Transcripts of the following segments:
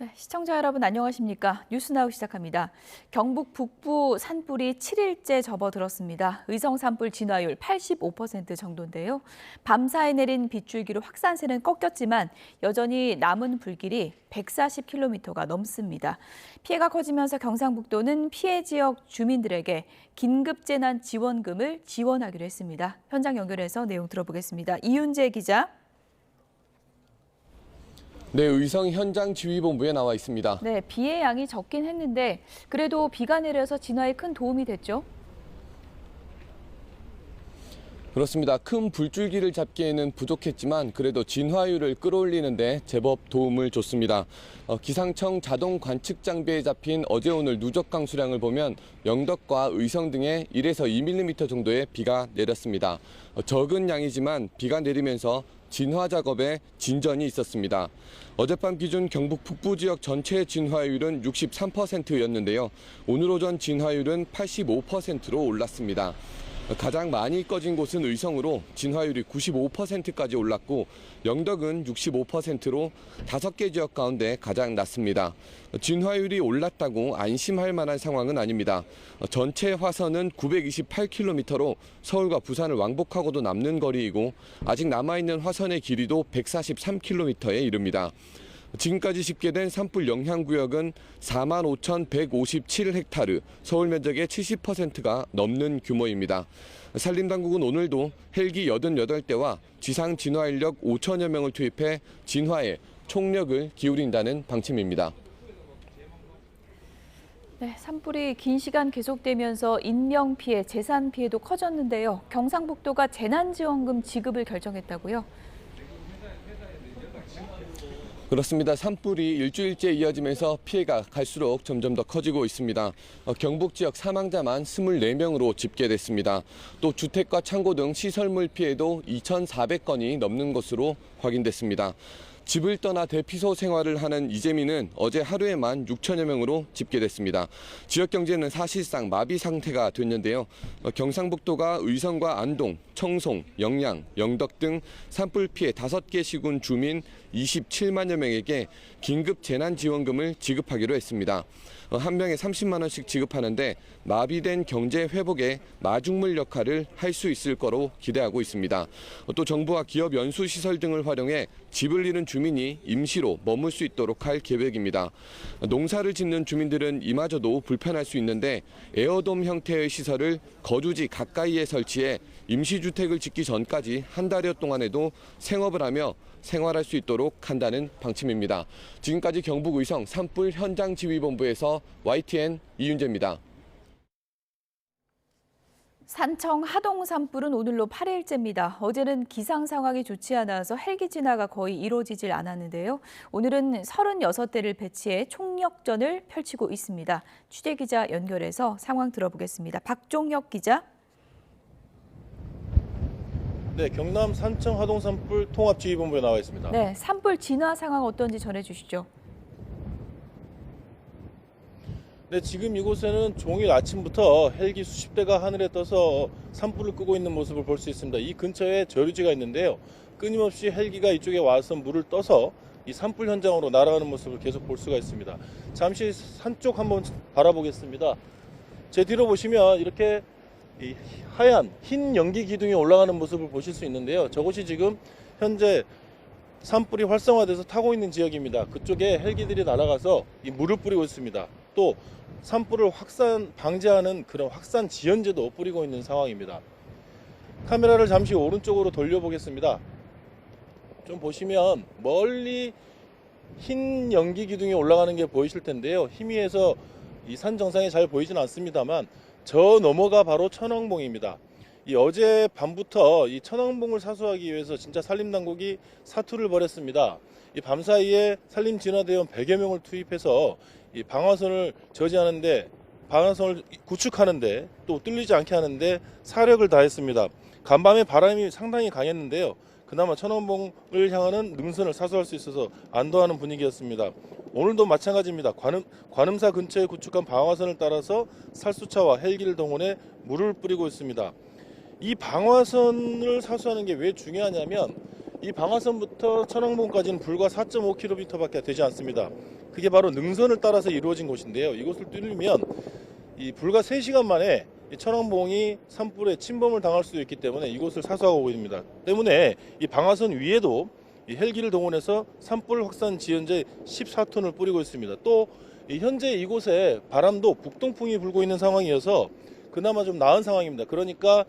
네, 시청자 여러분 안녕하십니까? 뉴스나우 시작합니다. 경북 북부 산불이 7일째 접어들었습니다. 의성 산불 진화율 85% 정도인데요. 밤사이 내린 빗줄기로 확산세는 꺾였지만 여전히 남은 불길이 140km가 넘습니다. 피해가 커지면서 경상북도는 피해 지역 주민들에게 긴급재난 지원금을 지원하기로 했습니다. 현장 연결해서 내용 들어보겠습니다. 이윤재 기자. 네, 의성 현장 지휘본부에 나와 있습니다. 네, 비의 양이 적긴 했는데 그래도 비가 내려서 진화에 큰 도움이 됐죠? 그렇습니다. 큰 불줄기를 잡기에는 부족했지만 그래도 진화율을 끌어올리는 데 제법 도움을 줬습니다. 기상청 자동 관측 장비에 잡힌 어제 오늘 누적 강수량을 보면 영덕과 의성 등에 1에서 2mm 정도의 비가 내렸습니다. 적은 양이지만 비가 내리면서 진화 작업에 진전이 있었습니다. 어젯밤 기준 경북 북부 지역 전체 진화율은 63%였는데요. 오늘 오전 진화율은 85%로 올랐습니다. 가장 많이 꺼진 곳은 의성으로 진화율이 95%까지 올랐고 영덕은 65%로 5개 지역 가운데 가장 낮습니다. 진화율이 올랐다고 안심할 만한 상황은 아닙니다. 전체 화선은 928km로 서울과 부산을 왕복하고도 남는 거리이고 아직 남아있는 화선의 길이도 143km에 이릅니다. 지금까지 집계된 산불 영향구역은 45,157헥타르, 서울 면적의 70%가 넘는 규모입니다. 산림당국은 오늘도 헬기 88대와 지상 진화 인력 5천여 명을 투입해 진화에 총력을 기울인다는 방침입니다. 네, 산불이 긴 시간 계속되면서 인명피해, 재산 피해도 커졌는데요. 경상북도가 재난지원금 지급을 결정했다고요? 그렇습니다. 산불이 일주일째 이어지면서 피해가 갈수록 점점 더 커지고 있습니다. 경북 지역 사망자만 24명으로 집계됐습니다. 또 주택과 창고 등 시설물 피해도 2,400건이 넘는 것으로 확인됐습니다. 집을 떠나 대피소 생활을 하는 이재민은 어제 하루에만 6천여 명으로 집계됐습니다. 지역 경제는 사실상 마비 상태가 됐는데요. 경상북도가 의성과 안동, 청송, 영양, 영덕 등 산불 피해 5개 시군 주민 27만여 명에게 긴급 재난지원금을 지급하기로 했습니다. 한 명에 30만 원씩 지급하는데 마비된 경제 회복에 마중물 역할을 할 수 있을 거로 기대하고 있습니다. 또 정부와 기업 연수시설 등을 활용해 집을 잃은 주민이 임시로 머물 수 있도록 할 계획입니다. 농사를 짓는 주민들은 이마저도 불편할 수 있는데 에어돔 형태의 시설을 거주지 가까이에 설치해 임시주택을 짓기 전까지 한 달여 동안에도 생업을 하며 생활할 수 있도록 한다는 방침입니다. 지금까지 경북 의성 산불 현장지휘본부에서 YTN 이윤재입니다. 산청 하동 산불은 오늘로 8일째입니다. 어제는 기상 상황이 좋지 않아서 헬기 진화가 거의 이루어지질 않았는데요. 오늘은 36대를 배치해 총력전을 펼치고 있습니다. 취재기자 연결해서 상황 들어보겠습니다. 박종혁 기자. 네, 경남 산청 하동 산불 통합지휘본부에 나와 있습니다. 네, 산불 진화 상황 어떤지 전해주시죠. 네, 지금 이곳에는 종일 아침부터 헬기 수십 대가 하늘에 떠서 산불을 끄고 있는 모습을 볼 수 있습니다. 이 근처에 저류지가 있는데요. 끊임없이 헬기가 이쪽에 와서 물을 떠서 이 산불 현장으로 날아가는 모습을 계속 볼 수가 있습니다. 잠시 산 쪽 한번 바라보겠습니다. 제 뒤로 보시면 이렇게 이 하얀 흰 연기 기둥이 올라가는 모습을 보실 수 있는데요. 저곳이 지금 현재 산불이 활성화돼서 타고 있는 지역입니다. 그쪽에 헬기들이 날아가서 이 물을 뿌리고 있습니다. 또 산불을 방지하는 그런 확산 지연제도 뿌리고 있는 상황입니다. 카메라를 잠시 오른쪽으로 돌려보겠습니다. 좀 보시면 멀리 흰 연기 기둥이 올라가는 게 보이실 텐데요. 희미해서 이 산 정상에 잘 보이진 않습니다만 저 너머가 바로 천왕봉입니다. 이 어제 밤부터 이 천왕봉을 사수하기 위해서 진짜 산림당국이 사투를 벌였습니다. 이 밤사이에 산림진화대원 100여 명을 투입해서 이 방화선을 저지하는데, 방화선을 구축하는데, 또 뚫리지 않게 하는데 사력을 다했습니다. 간밤에 바람이 상당히 강했는데요. 그나마 천왕봉을 향하는 능선을 사수할 수 있어서 안도하는 분위기였습니다. 오늘도 마찬가지입니다. 관음사 근처에 구축한 방화선을 따라서 살수차와 헬기를 동원해 물을 뿌리고 있습니다. 이 방화선을 사수하는 게 왜 중요하냐면 이 방화선부터 천왕봉까지는 불과 4.5km밖에 되지 않습니다. 그게 바로 능선을 따라서 이루어진 곳인데요. 이곳을 뚫으면 불과 3시간 만에 이 천왕봉이 산불에 침범을 당할 수 있기 때문에 이곳을 사수하고 있습니다. 때문에 이 방화선 위에도 이 헬기를 동원해서 산불 확산 지연제 14톤을 뿌리고 있습니다. 또 현재 이곳에 바람도 북동풍이 불고 있는 상황이어서 그나마 좀 나은 상황입니다. 그러니까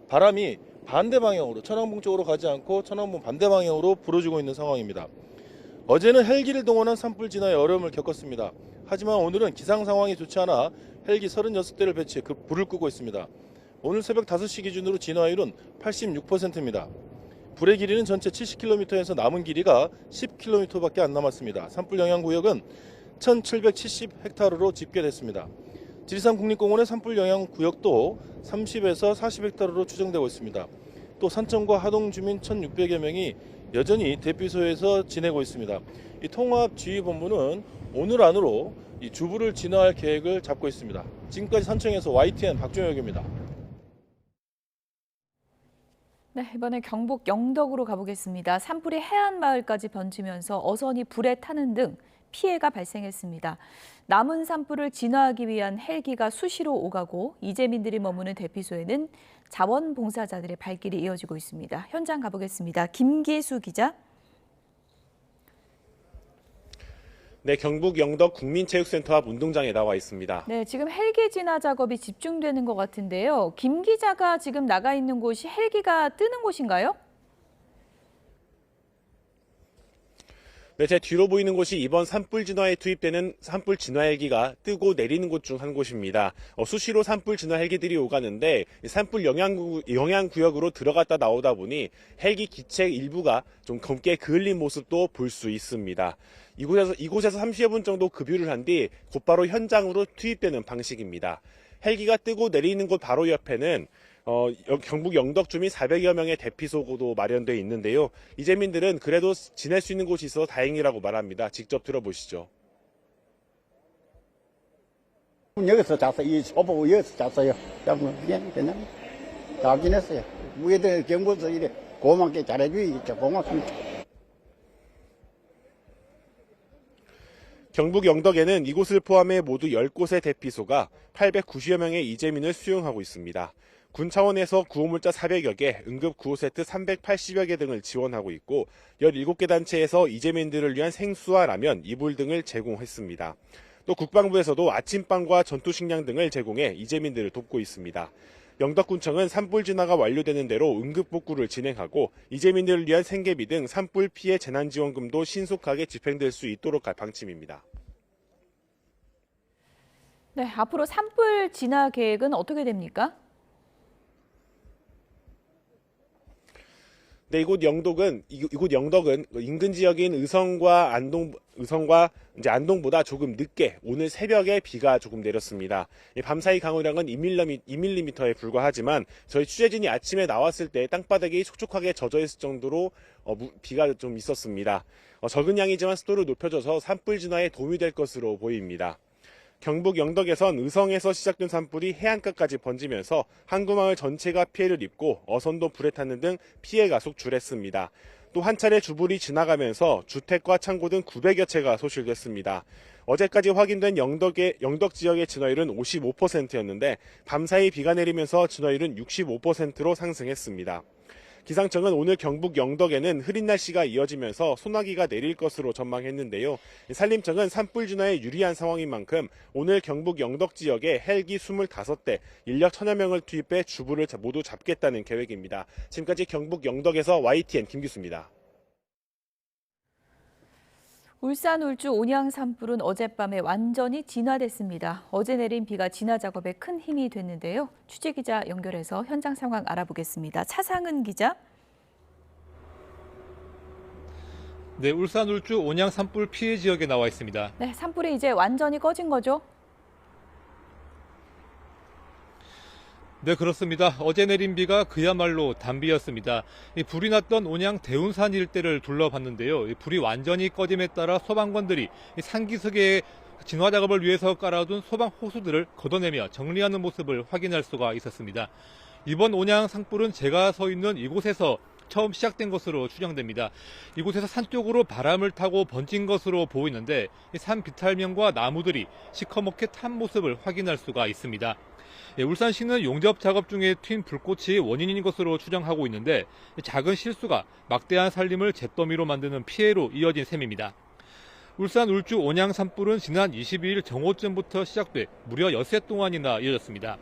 바람이 반대 방향으로 천왕봉 쪽으로 가지 않고 천왕봉 반대 방향으로 불어주고 있는 상황입니다. 어제는 헬기를 동원한 산불 진화에 어려움을 겪었습니다. 하지만 오늘은 기상 상황이 좋지 않아 헬기 36대를 배치해 불을 끄고 있습니다. 오늘 새벽 5시 기준으로 진화율은 86%입니다. 불의 길이는 전체 70km에서 남은 길이가 10km밖에 안 남았습니다. 산불 영향 구역은 1770헥타르로 집계됐습니다. 지리산 국립공원의 산불 영향 구역도 30에서 40헥타르로 추정되고 있습니다. 또 산청과 하동 주민 1,600여 명이 여전히 대피소에서 지내고 있습니다. 이 통합지휘본부는 오늘 안으로 이 주부를 진화할 계획을 잡고 있습니다. 지금까지 산청에서 YTN 박종혁입니다. 네, 이번에 경북 영덕으로 가보겠습니다. 산불이 해안마을까지 번지면서 어선이 불에 타는 등 피해가 발생했습니다. 남은 산불을 진화하기 위한 헬기가 수시로 오가고 이재민들이 머무는 대피소에는 자원봉사자들의 발길이 이어지고 있습니다. 현장 가보겠습니다. 김기수 기자. 네, 경북 영덕 국민체육센터 앞 운동장에 나와 있습니다. 네, 지금 헬기 진화 작업이 집중되는 것 같은데요. 김 기자가 지금 나가 있는 곳이 헬기가 뜨는 곳인가요? 네, 제 뒤로 보이는 곳이 이번 산불 진화에 투입되는 산불 진화 헬기가 뜨고 내리는 곳 중 한 곳입니다. 수시로 산불 진화 헬기들이 오가는데 산불 영향 구역으로 들어갔다 나오다 보니 헬기 기체 일부가 좀 검게 그을린 모습도 볼 수 있습니다. 이곳에서 30여 분 정도 급유를 한 뒤 곧바로 현장으로 투입되는 방식입니다. 헬기가 뜨고 내리는 곳 바로 옆에는 경북 영덕 주민 400여 명의 대피소도 마련되어 있는데요. 이재민들은 그래도 지낼 수 있는 곳이 있어서 다행이라고 말합니다. 직접 들어보시죠. 여기서 잤어요. 이 소보고 여기서 잤어요. 그냥 잘 지냈어요. 우리들 경부에서 이래 고맙게 잘해주니까 고맙습니다. 경북 영덕에는 이곳을 포함해 모두 10곳의 대피소가 890여 명의 이재민을 수용하고 있습니다. 군 차원에서 구호물자 400여 개, 응급 구호 세트 380여 개 등을 지원하고 있고 17개 단체에서 이재민들을 위한 생수와 라면, 이불 등을 제공했습니다. 또 국방부에서도 아침빵과 전투식량 등을 제공해 이재민들을 돕고 있습니다. 영덕군청은 산불 진화가 완료되는 대로 응급복구를 진행하고 이재민들을 위한 생계비 등 산불 피해 재난지원금도 신속하게 집행될 수 있도록 할 방침입니다. 네, 앞으로 산불 진화 계획은 어떻게 됩니까? 네, 이곳 영덕은 인근 지역인 의성과 이제 안동보다 조금 늦게 오늘 새벽에 비가 조금 내렸습니다. 밤사이 강우량은 2mm에 불과하지만 저희 취재진이 아침에 나왔을 때 땅바닥이 촉촉하게 젖어 있을 정도로 비가 좀 있었습니다. 적은 양이지만 습도를 높여줘서 산불 진화에 도움이 될 것으로 보입니다. 경북 영덕에선 의성에서 시작된 산불이 해안가까지 번지면서 항구마을 전체가 피해를 입고 어선도 불에 탔는 등 피해가 속출했습니다. 또 한 차례 주불이 지나가면서 주택과 창고 등 900여 채가 소실됐습니다. 어제까지 확인된 영덕 지역의 진화율은 55%였는데 밤사이 비가 내리면서 진화율은 65%로 상승했습니다. 기상청은 오늘 경북 영덕에는 흐린 날씨가 이어지면서 소나기가 내릴 것으로 전망했는데요. 산림청은 산불 진화에 유리한 상황인 만큼 오늘 경북 영덕 지역에 헬기 25대, 인력 1000여 명을 투입해 주부를 모두 잡겠다는 계획입니다. 지금까지 경북 영덕에서 YTN 김기수입니다. 울산 울주 온양 산불은 어젯밤에 완전히 진화됐습니다. 어제 내린 비가 진화 작업에 큰 힘이 됐는데요. 취재기자 연결해서 현장 상황 알아보겠습니다. 차상은 기자. 네, 울산 울주 온양 산불 피해 지역에 나와 있습니다. 네, 산불이 이제 완전히 꺼진 거죠? 네, 그렇습니다. 어제 내린 비가 그야말로 단비였습니다. 불이 났던 온양 대운산 일대를 둘러봤는데요. 불이 완전히 꺼짐에 따라 소방관들이 산기슭에 진화 작업을 위해서 깔아둔 소방 호수들을 걷어내며 정리하는 모습을 확인할 수가 있었습니다. 이번 온양 산불은 제가 서 있는 이곳에서 처음 시작된 것으로 추정됩니다. 이곳에서 산 쪽으로 바람을 타고 번진 것으로 보이는데 산 비탈면과 나무들이 시커멓게 탄 모습을 확인할 수가 있습니다. 울산시는 용접 작업 중에 튄 불꽃이 원인인 것으로 추정하고 있는데 작은 실수가 막대한 산림을 잿더미로 만드는 피해로 이어진 셈입니다. 울산 울주 온양 산불은 지난 22일 정오쯤부터 시작돼 무려 엿새 동안이나 이어졌습니다.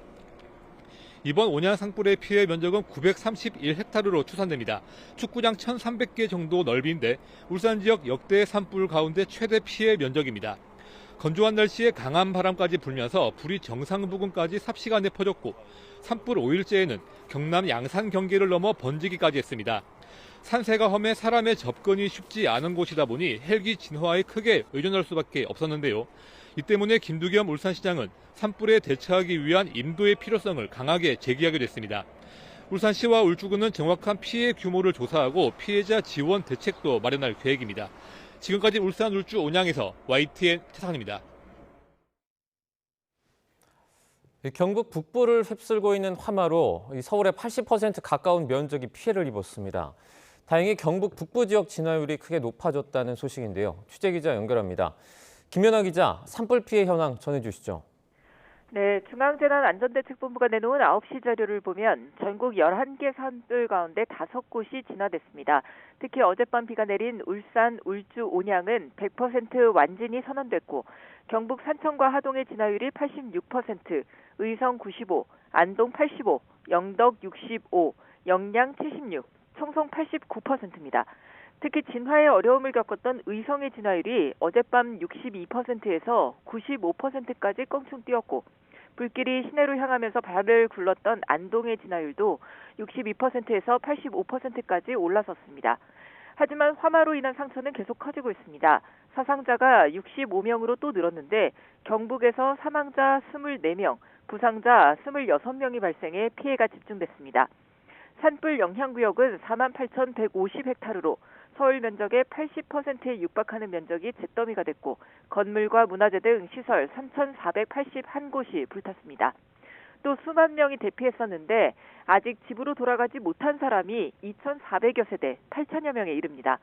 이번 온양 산불의 피해 면적은 931헥타르로 추산됩니다. 축구장 1,300개 정도 넓이인데 울산 지역 역대 산불 가운데 최대 피해 면적입니다. 건조한 날씨에 강한 바람까지 불면서 불이 정상 부근까지 삽시간에 퍼졌고 산불 5일째에는 경남 양산 경계를 넘어 번지기까지 했습니다. 산세가 험해 사람의 접근이 쉽지 않은 곳이다 보니 헬기 진화에 크게 의존할 수밖에 없었는데요. 이 때문에 김두겸 울산시장은 산불에 대처하기 위한 인도의 필요성을 강하게 제기하기도 했습니다. 울산시와 울주군은 정확한 피해 규모를 조사하고 피해자 지원 대책도 마련할 계획입니다. 지금까지 울산 울주 온양에서 YTN 최상입니다. 경북 북부를 휩쓸고 있는 화마로 서울의 80% 가까운 면적이 피해를 입었습니다. 다행히 경북 북부 지역 진화율이 크게 높아졌다는 소식인데요. 취재기자 연결합니다. 김연아 기자, 산불 피해 현황 전해주시죠. 네, 중앙재난안전대책본부가 내놓은 9시 자료를 보면 전국 11개 산불 가운데 5곳이 진화됐습니다. 특히 어젯밤 비가 내린 울산, 울주, 온양은 100% 완진이 선언됐고 경북 산청과 하동의 진화율이 86%, 의성 95, 안동 85, 영덕 65, 영양 76, 청송 89%입니다. 특히 진화에 어려움을 겪었던 의성의 진화율이 어젯밤 62%에서 95%까지 껑충 뛰었고 불길이 시내로 향하면서 발을 굴렀던 안동의 진화율도 62%에서 85%까지 올라섰습니다. 하지만 화마로 인한 상처는 계속 커지고 있습니다. 사상자가 65명으로 또 늘었는데 경북에서 사망자 24명, 부상자 26명이 발생해 피해가 집중됐습니다. 산불 영향구역은 48,150헥타르로 서울 면적의 80%에 육박하는 면적이 잿더미가 됐고 건물과 문화재 등 시설 3,481곳이 불탔습니다. 또 수만 명이 대피했었는데 아직 집으로 돌아가지 못한 사람이 2,400여 세대 8천여 명에 이릅니다.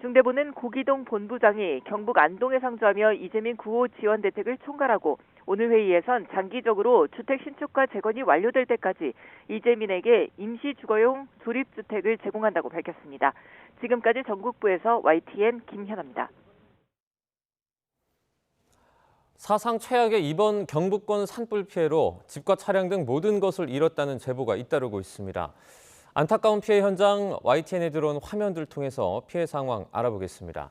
중대본은 고기동 본부장이 경북 안동에 상주하며 이재민 구호 지원 대책을 총괄하고 오늘 회의에선 장기적으로 주택 신축과 재건이 완료될 때까지 이재민에게 임시 주거용 조립주택을 제공한다고 밝혔습니다. 지금까지 전국부에서 YTN 김현아입니다. 사상 최악의 이번 경북권 산불 피해로 집과 차량 등 모든 것을 잃었다는 제보가 잇따르고 있습니다. 안타까운 피해 현장 YTN에 들어온 화면들 통해서 피해 상황 알아보겠습니다.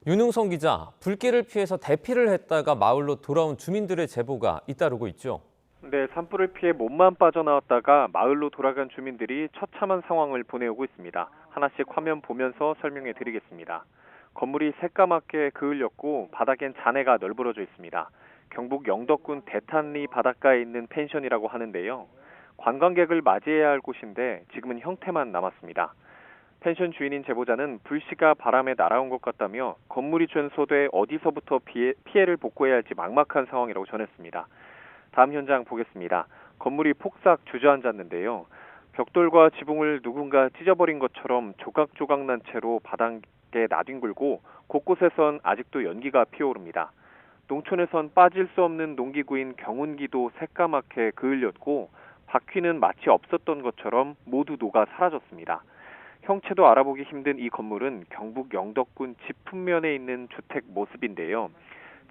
윤흥성 기자, 불길을 피해서 대피를 했다가 마을로 돌아온 주민들의 제보가 잇따르고 있죠. 네, 산불을 피해 몸만 빠져나왔다가 마을로 돌아간 주민들이 처참한 상황을 보내오고 있습니다. 하나씩 화면 보면서 설명해 드리겠습니다. 건물이 새까맣게 그을렸고 바닥엔 잔해가 널브러져 있습니다. 경북 영덕군 대탄리 바닷가에 있는 펜션이라고 하는데요. 관광객을 맞이해야 할 곳인데 지금은 형태만 남았습니다. 펜션 주인인 제보자는 불씨가 바람에 날아온 것 같다며 건물이 전소돼 어디서부터 피해를 복구해야 할지 막막한 상황이라고 전했습니다. 다음 현장 보겠습니다. 건물이 폭삭 주저앉았는데요. 벽돌과 지붕을 누군가 찢어버린 것처럼 조각조각 난 채로 바닥에 나뒹굴고 곳곳에선 아직도 연기가 피어오릅니다. 농촌에선 빠질 수 없는 농기구인 경운기도 새까맣게 그을렸고 바퀴는 마치 없었던 것처럼 모두 녹아 사라졌습니다. 형체도 알아보기 힘든 이 건물은 경북 영덕군 지품면에 있는 주택 모습인데요.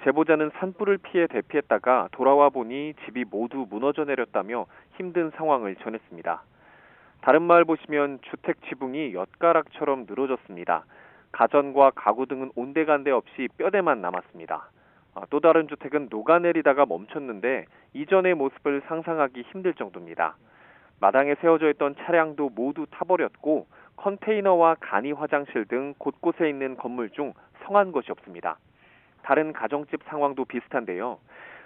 제보자는 산불을 피해 대피했다가 돌아와 보니 집이 모두 무너져 내렸다며 힘든 상황을 전했습니다. 다른 마을 보시면 주택 지붕이 엿가락처럼 늘어졌습니다. 가전과 가구 등은 온데간데 없이 뼈대만 남았습니다. 또 다른 주택은 녹아내리다가 멈췄는데 이전의 모습을 상상하기 힘들 정도입니다. 마당에 세워져 있던 차량도 모두 타버렸고 컨테이너와 간이 화장실 등 곳곳에 있는 건물 중 성한 것이 없습니다. 다른 가정집 상황도 비슷한데요.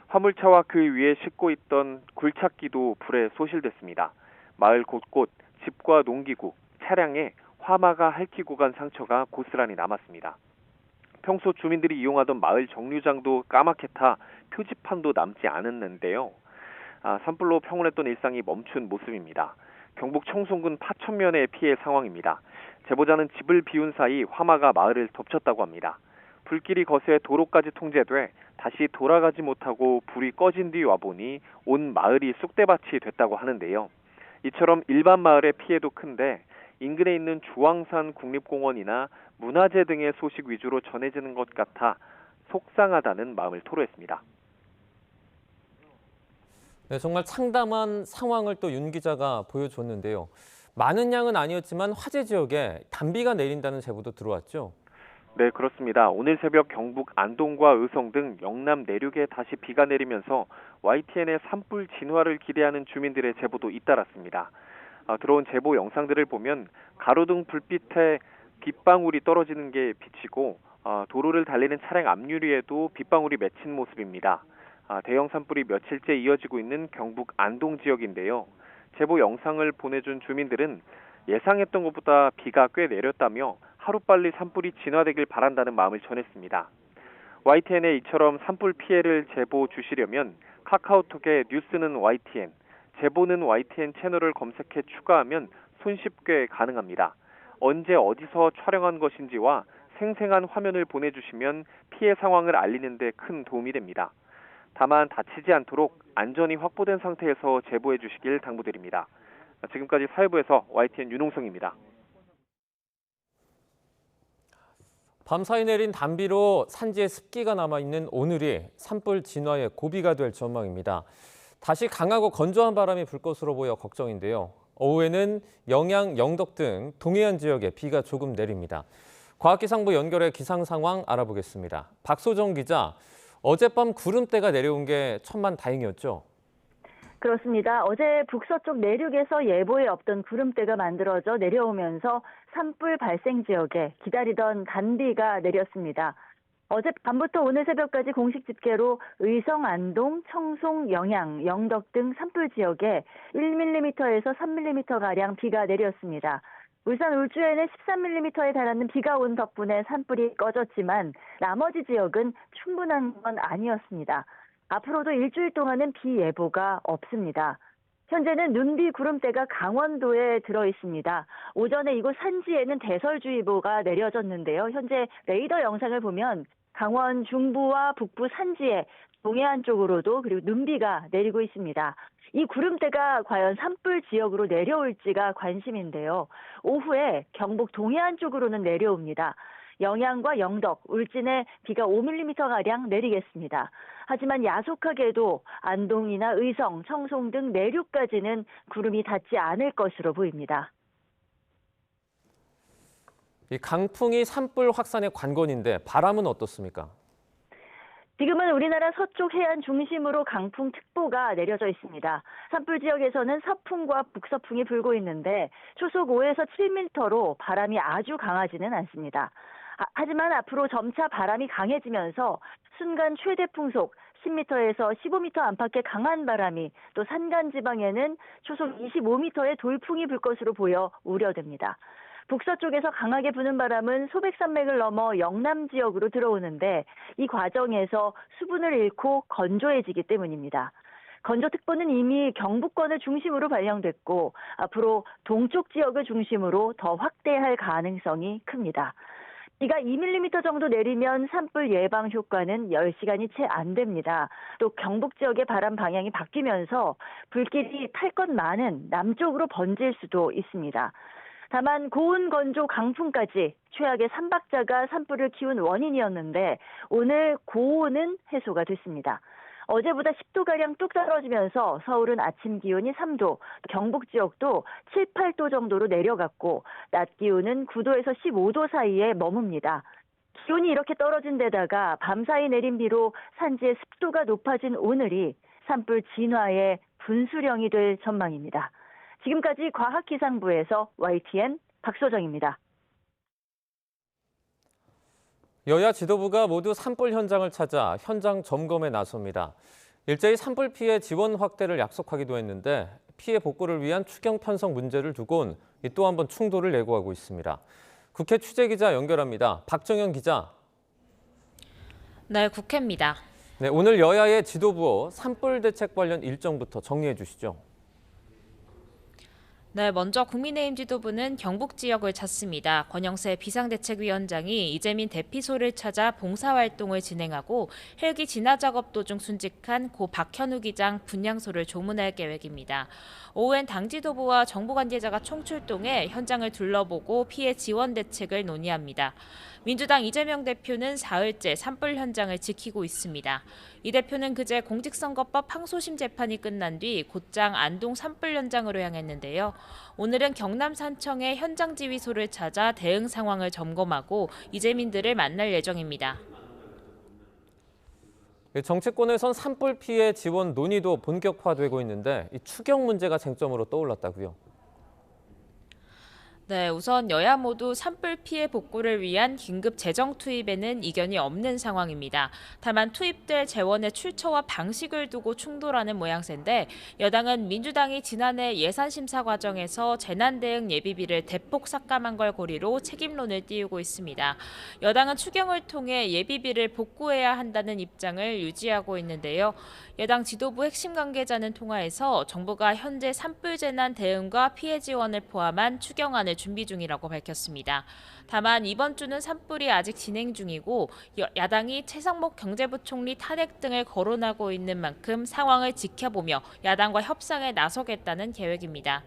화물차와 그 위에 싣고 있던 굴착기도 불에 소실됐습니다. 마을 곳곳 집과 농기구, 차량에 화마가 핥히고 간 상처가 고스란히 남았습니다. 평소 주민들이 이용하던 마을 정류장도 까맣게 타 표지판도 남지 않았는데요. 산불로 평온했던 일상이 멈춘 모습입니다. 경북 청송군 파천면의 피해 상황입니다. 제보자는 집을 비운 사이 화마가 마을을 덮쳤다고 합니다. 불길이 거세 도로까지 통제돼 다시 돌아가지 못하고 불이 꺼진 뒤 와보니 온 마을이 쑥대밭이 됐다고 하는데요. 이처럼 일반 마을의 피해도 큰데 인근에 있는 주황산 국립공원이나 문화재 등의 소식 위주로 전해지는 것 같아 속상하다는 마음을 토로했습니다. 네, 정말 참담한 상황을 또 윤 기자가 보여줬는데요. 많은 양은 아니었지만 화재 지역에 단비가 내린다는 제보도 들어왔죠. 네, 그렇습니다. 오늘 새벽 경북 안동과 의성 등 영남 내륙에 다시 비가 내리면서 YTN의 산불 진화를 기대하는 주민들의 제보도 잇따랐습니다. 들어온 제보 영상들을 보면 가로등 불빛에 빗방울이 떨어지는 게 비치고 도로를 달리는 차량 앞유리에도 빗방울이 맺힌 모습입니다. 대형 산불이 며칠째 이어지고 있는 경북 안동 지역인데요. 제보 영상을 보내준 주민들은 예상했던 것보다 비가 꽤 내렸다며 하루빨리 산불이 진화되길 바란다는 마음을 전했습니다. YTN에 이처럼 산불 피해를 제보 주시려면 카카오톡에 뉴스는 YTN, 제보는 YTN 채널을 검색해 추가하면 손쉽게 가능합니다. 언제 어디서 촬영한 것인지와 생생한 화면을 보내주시면 피해 상황을 알리는 데 큰 도움이 됩니다. 다만 다치지 않도록 안전이 확보된 상태에서 제보해 주시길 당부드립니다. 지금까지 사회부에서 YTN 윤홍성입니다. 밤사이 내린 단비로 산지에 습기가 남아있는 오늘이 산불 진화의 고비가 될 전망입니다. 다시 강하고 건조한 바람이 불 것으로 보여 걱정인데요. 오후에는 영양, 영덕 등 동해안 지역에 비가 조금 내립니다. 과학기상부 연결해 기상 상황 알아보겠습니다. 박소정 기자, 어젯밤 구름대가 내려온 게 천만다행이었죠? 그렇습니다. 어제 북서쪽 내륙에서 예보에 없던 구름대가 만들어져 내려오면서 산불 발생 지역에 기다리던 단비가 내렸습니다. 어젯밤부터 오늘 새벽까지 공식 집계로 의성, 안동, 청송, 영양, 영덕 등 산불 지역에 1mm에서 3mm가량 비가 내렸습니다. 울산 울주에는 13mm에 달하는 비가 온 덕분에 산불이 꺼졌지만 나머지 지역은 충분한 건 아니었습니다. 앞으로도 일주일 동안은 비 예보가 없습니다. 현재는 눈비 구름대가 강원도에 들어 있습니다. 오전에 이곳 산지에는 대설주의보가 내려졌는데요. 현재 레이더 영상을 보면 강원 중부와 북부 산지에 동해안 쪽으로도 그리고 눈비가 내리고 있습니다. 이 구름대가 과연 산불 지역으로 내려올지가 관심인데요. 오후에 경북 동해안 쪽으로는 내려옵니다. 영양과 영덕, 울진에 비가 5mm가량 내리겠습니다. 하지만 야속하게도 안동이나 의성, 청송 등 내륙까지는 구름이 닿지 않을 것으로 보입니다. 이 강풍이 산불 확산의 관건인데 바람은 어떻습니까? 지금은 우리나라 서쪽 해안 중심으로 강풍특보가 내려져 있습니다. 산불 지역에서는 서풍과 북서풍이 불고 있는데 초속 5에서 7m로 바람이 아주 강하지는 않습니다. 하지만 앞으로 점차 바람이 강해지면서 순간 최대 풍속 10m에서 15m 안팎의 강한 바람이 또 산간 지방에는 초속 25m의 돌풍이 불 것으로 보여 우려됩니다. 북서쪽에서 강하게 부는 바람은 소백산맥을 넘어 영남 지역으로 들어오는데 이 과정에서 수분을 잃고 건조해지기 때문입니다. 건조특보는 이미 경북권을 중심으로 발령됐고 앞으로 동쪽 지역을 중심으로 더 확대할 가능성이 큽니다. 비가 2mm 정도 내리면 산불 예방 효과는 10시간이 채 안 됩니다. 또 경북 지역의 바람 방향이 바뀌면서 불길이 탈 것 많은 남쪽으로 번질 수도 있습니다. 다만 고온 건조 강풍까지 최악의 삼박자가 산불을 키운 원인이었는데 오늘 고온은 해소가 됐습니다. 어제보다 10도가량 뚝 떨어지면서 서울은 아침 기온이 3도, 경북 지역도 7, 8도 정도로 내려갔고 낮 기온은 9도에서 15도 사이에 머뭅니다. 기온이 이렇게 떨어진 데다가 밤사이 내린 비로 산지의 습도가 높아진 오늘이 산불 진화의 분수령이 될 전망입니다. 지금까지 과학기상부에서 YTN 박소정입니다. 여야 지도부가 모두 산불 현장을 찾아 현장 점검에 나섭니다. 일제히 산불 피해 지원 확대를 약속하기도 했는데 피해 복구를 위한 추경 편성 문제를 두곤 또 한 번 충돌을 예고하고 있습니다. 국회 취재기자 연결합니다. 박정현 기자. 네, 국회입니다. 네, 오늘 여야의 지도부 산불 대책 관련 일정부터 정리해 주시죠. 네, 먼저 국민의힘 지도부는 경북 지역을 찾습니다. 권영세 비상대책위원장이 이재민 대피소를 찾아 봉사활동을 진행하고 헬기 진화 작업 도중 순직한 고 박현우 기장 분향소를 조문할 계획입니다. 오후엔 당 지도부와 정부 관계자가 총출동해 현장을 둘러보고 피해 지원 대책을 논의합니다. 민주당 이재명 대표는 사흘째 산불 현장을 지키고 있습니다. 이 대표는 그제 공직선거법 항소심 재판이 끝난 뒤 곧장 안동 산불 현장으로 향했는데요. 오늘은 경남 산청의 현장 지휘소를 찾아 대응 상황을 점검하고 이재민들을 만날 예정입니다. 정치권에선 산불 피해 지원 논의도 본격화되고 있는데 이 추경 문제가 쟁점으로 떠올랐다고요. 네, 우선 여야 모두 산불 피해 복구를 위한 긴급 재정 투입에는 이견이 없는 상황입니다. 다만 투입될 재원의 출처와 방식을 두고 충돌하는 모양새인데 여당은 민주당이 지난해 예산심사 과정에서 재난대응 예비비를 대폭 삭감한 걸 고리로 책임론을 띄우고 있습니다. 여당은 추경을 통해 예비비를 복구해야 한다는 입장을 유지하고 있는데요. 여당 지도부 핵심 관계자는 통화에서 정부가 현재 산불 재난 대응과 피해 지원을 포함한 추경안을 준비 중이라고 밝혔습니다. 다만 이번 주는 산불이 아직 진행 중이고 야당이 최상목 경제부총리 탄핵 등을 거론하고 있는 만큼 상황을 지켜보며 야당과 협상에 나서겠다는 계획입니다.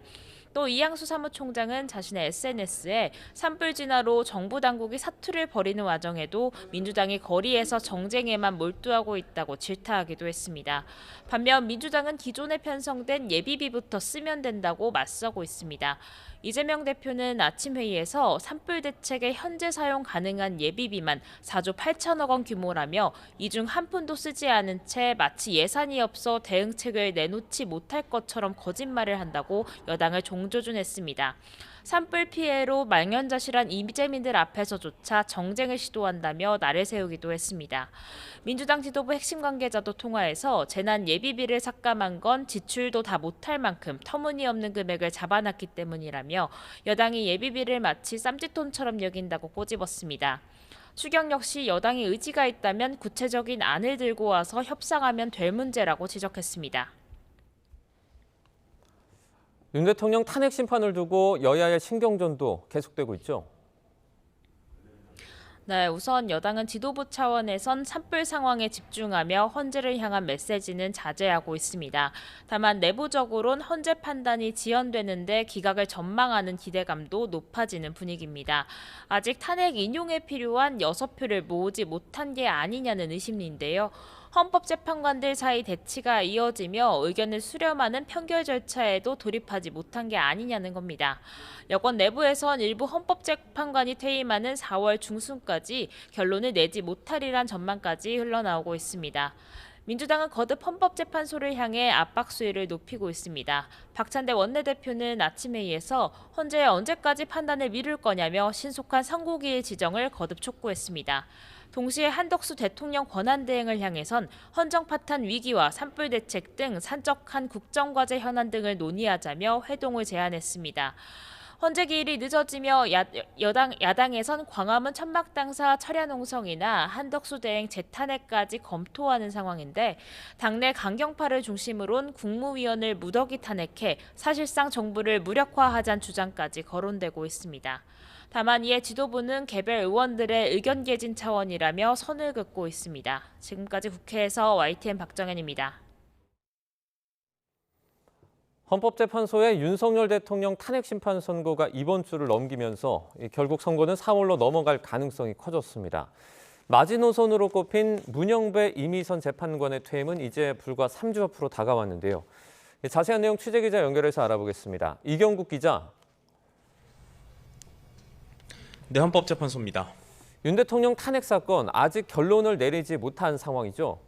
또 이양수 사무총장은 자신의 SNS에 산불 진화로 정부 당국이 사투를 벌이는 와중에도 민주당이 거리에서 정쟁에만 몰두하고 있다고 질타하기도 했습니다. 반면 민주당은 기존에 편성된 예비비부터 쓰면 된다고 맞서고 있습니다. 이재명 대표는 아침 회의에서 산불 대책에 현재 사용 가능한 예비비만 4조 8천억 원 규모라며 이 중 한 푼도 쓰지 않은 채 마치 예산이 없어 대응책을 내놓지 못할 것처럼 거짓말을 한다고 여당을 종조준했습니다. 산불 피해로 망연자실한 이재민들 앞에서조차 정쟁을 시도한다며 날을 세우기도 했습니다. 민주당 지도부 핵심 관계자도 통화해서 재난 예비비를 삭감한 건 지출도 다 못할 만큼 터무니없는 금액을 잡아놨기 때문이라며 여당이 예비비를 마치 쌈짓돈처럼 여긴다고 꼬집었습니다. 추경 역시 여당이 의지가 있다면 구체적인 안을 들고 와서 협상하면 될 문제라고 지적했습니다. 윤 대통령 탄핵 심판을 두고 여야의 신경전도 계속되고 있죠. 네, 우선 여당은 지도부 차원에선 산불 상황에 집중하며 헌재를 향한 메시지는 자제하고 있습니다. 다만 내부적으로는 헌재 판단이 지연되는데 기각을 전망하는 기대감도 높아지는 분위기입니다. 아직 탄핵 인용에 필요한 6표를 모으지 못한 게 아니냐는 의심인데요. 헌법재판관들 사이 대치가 이어지며 의견을 수렴하는 편결 절차에도 돌입하지 못한 게 아니냐는 겁니다. 여권 내부에선 일부 헌법재판관이 퇴임하는 4월 중순까지 결론을 내지 못하리란 전망까지 흘러나오고 있습니다. 민주당은 거듭 헌법재판소를 향해 압박 수위를 높이고 있습니다. 박찬대 원내대표는 아침 회의에서 헌재에 언제까지 판단을 미룰 거냐며 신속한 선고기일 지정을 거듭 촉구했습니다. 동시에 한덕수 대통령 권한대행을 향해선 헌정 파탄 위기와 산불 대책 등 산적한 국정과제 현안 등을 논의하자며 회동을 제안했습니다. 헌재 기일이 늦어지며 야당에선 광화문 천막당사 철야 농성이나 한덕수 대행 재탄핵까지 검토하는 상황인데 당내 강경파를 중심으로는 국무위원을 무더기 탄핵해 사실상 정부를 무력화하자는 주장까지 거론되고 있습니다. 다만 이에 지도부는 개별 의원들의 의견 개진 차원이라며 선을 긋고 있습니다. 지금까지 국회에서 YTN 박정현입니다. 헌법재판소의 윤석열 대통령 탄핵 심판 선고가 이번 주를 넘기면서 결국 선고는 4월로 넘어갈 가능성이 커졌습니다. 마지노선으로 꼽힌 문영배 이미선 재판관의 퇴임은 이제 불과 3주 앞으로 다가왔는데요. 자세한 내용 취재기자 연결해서 알아보겠습니다. 이경국 기자. 네, 헌법재판소입니다. 윤 대통령 탄핵 사건 아직 결론을 내리지 못한 상황이죠?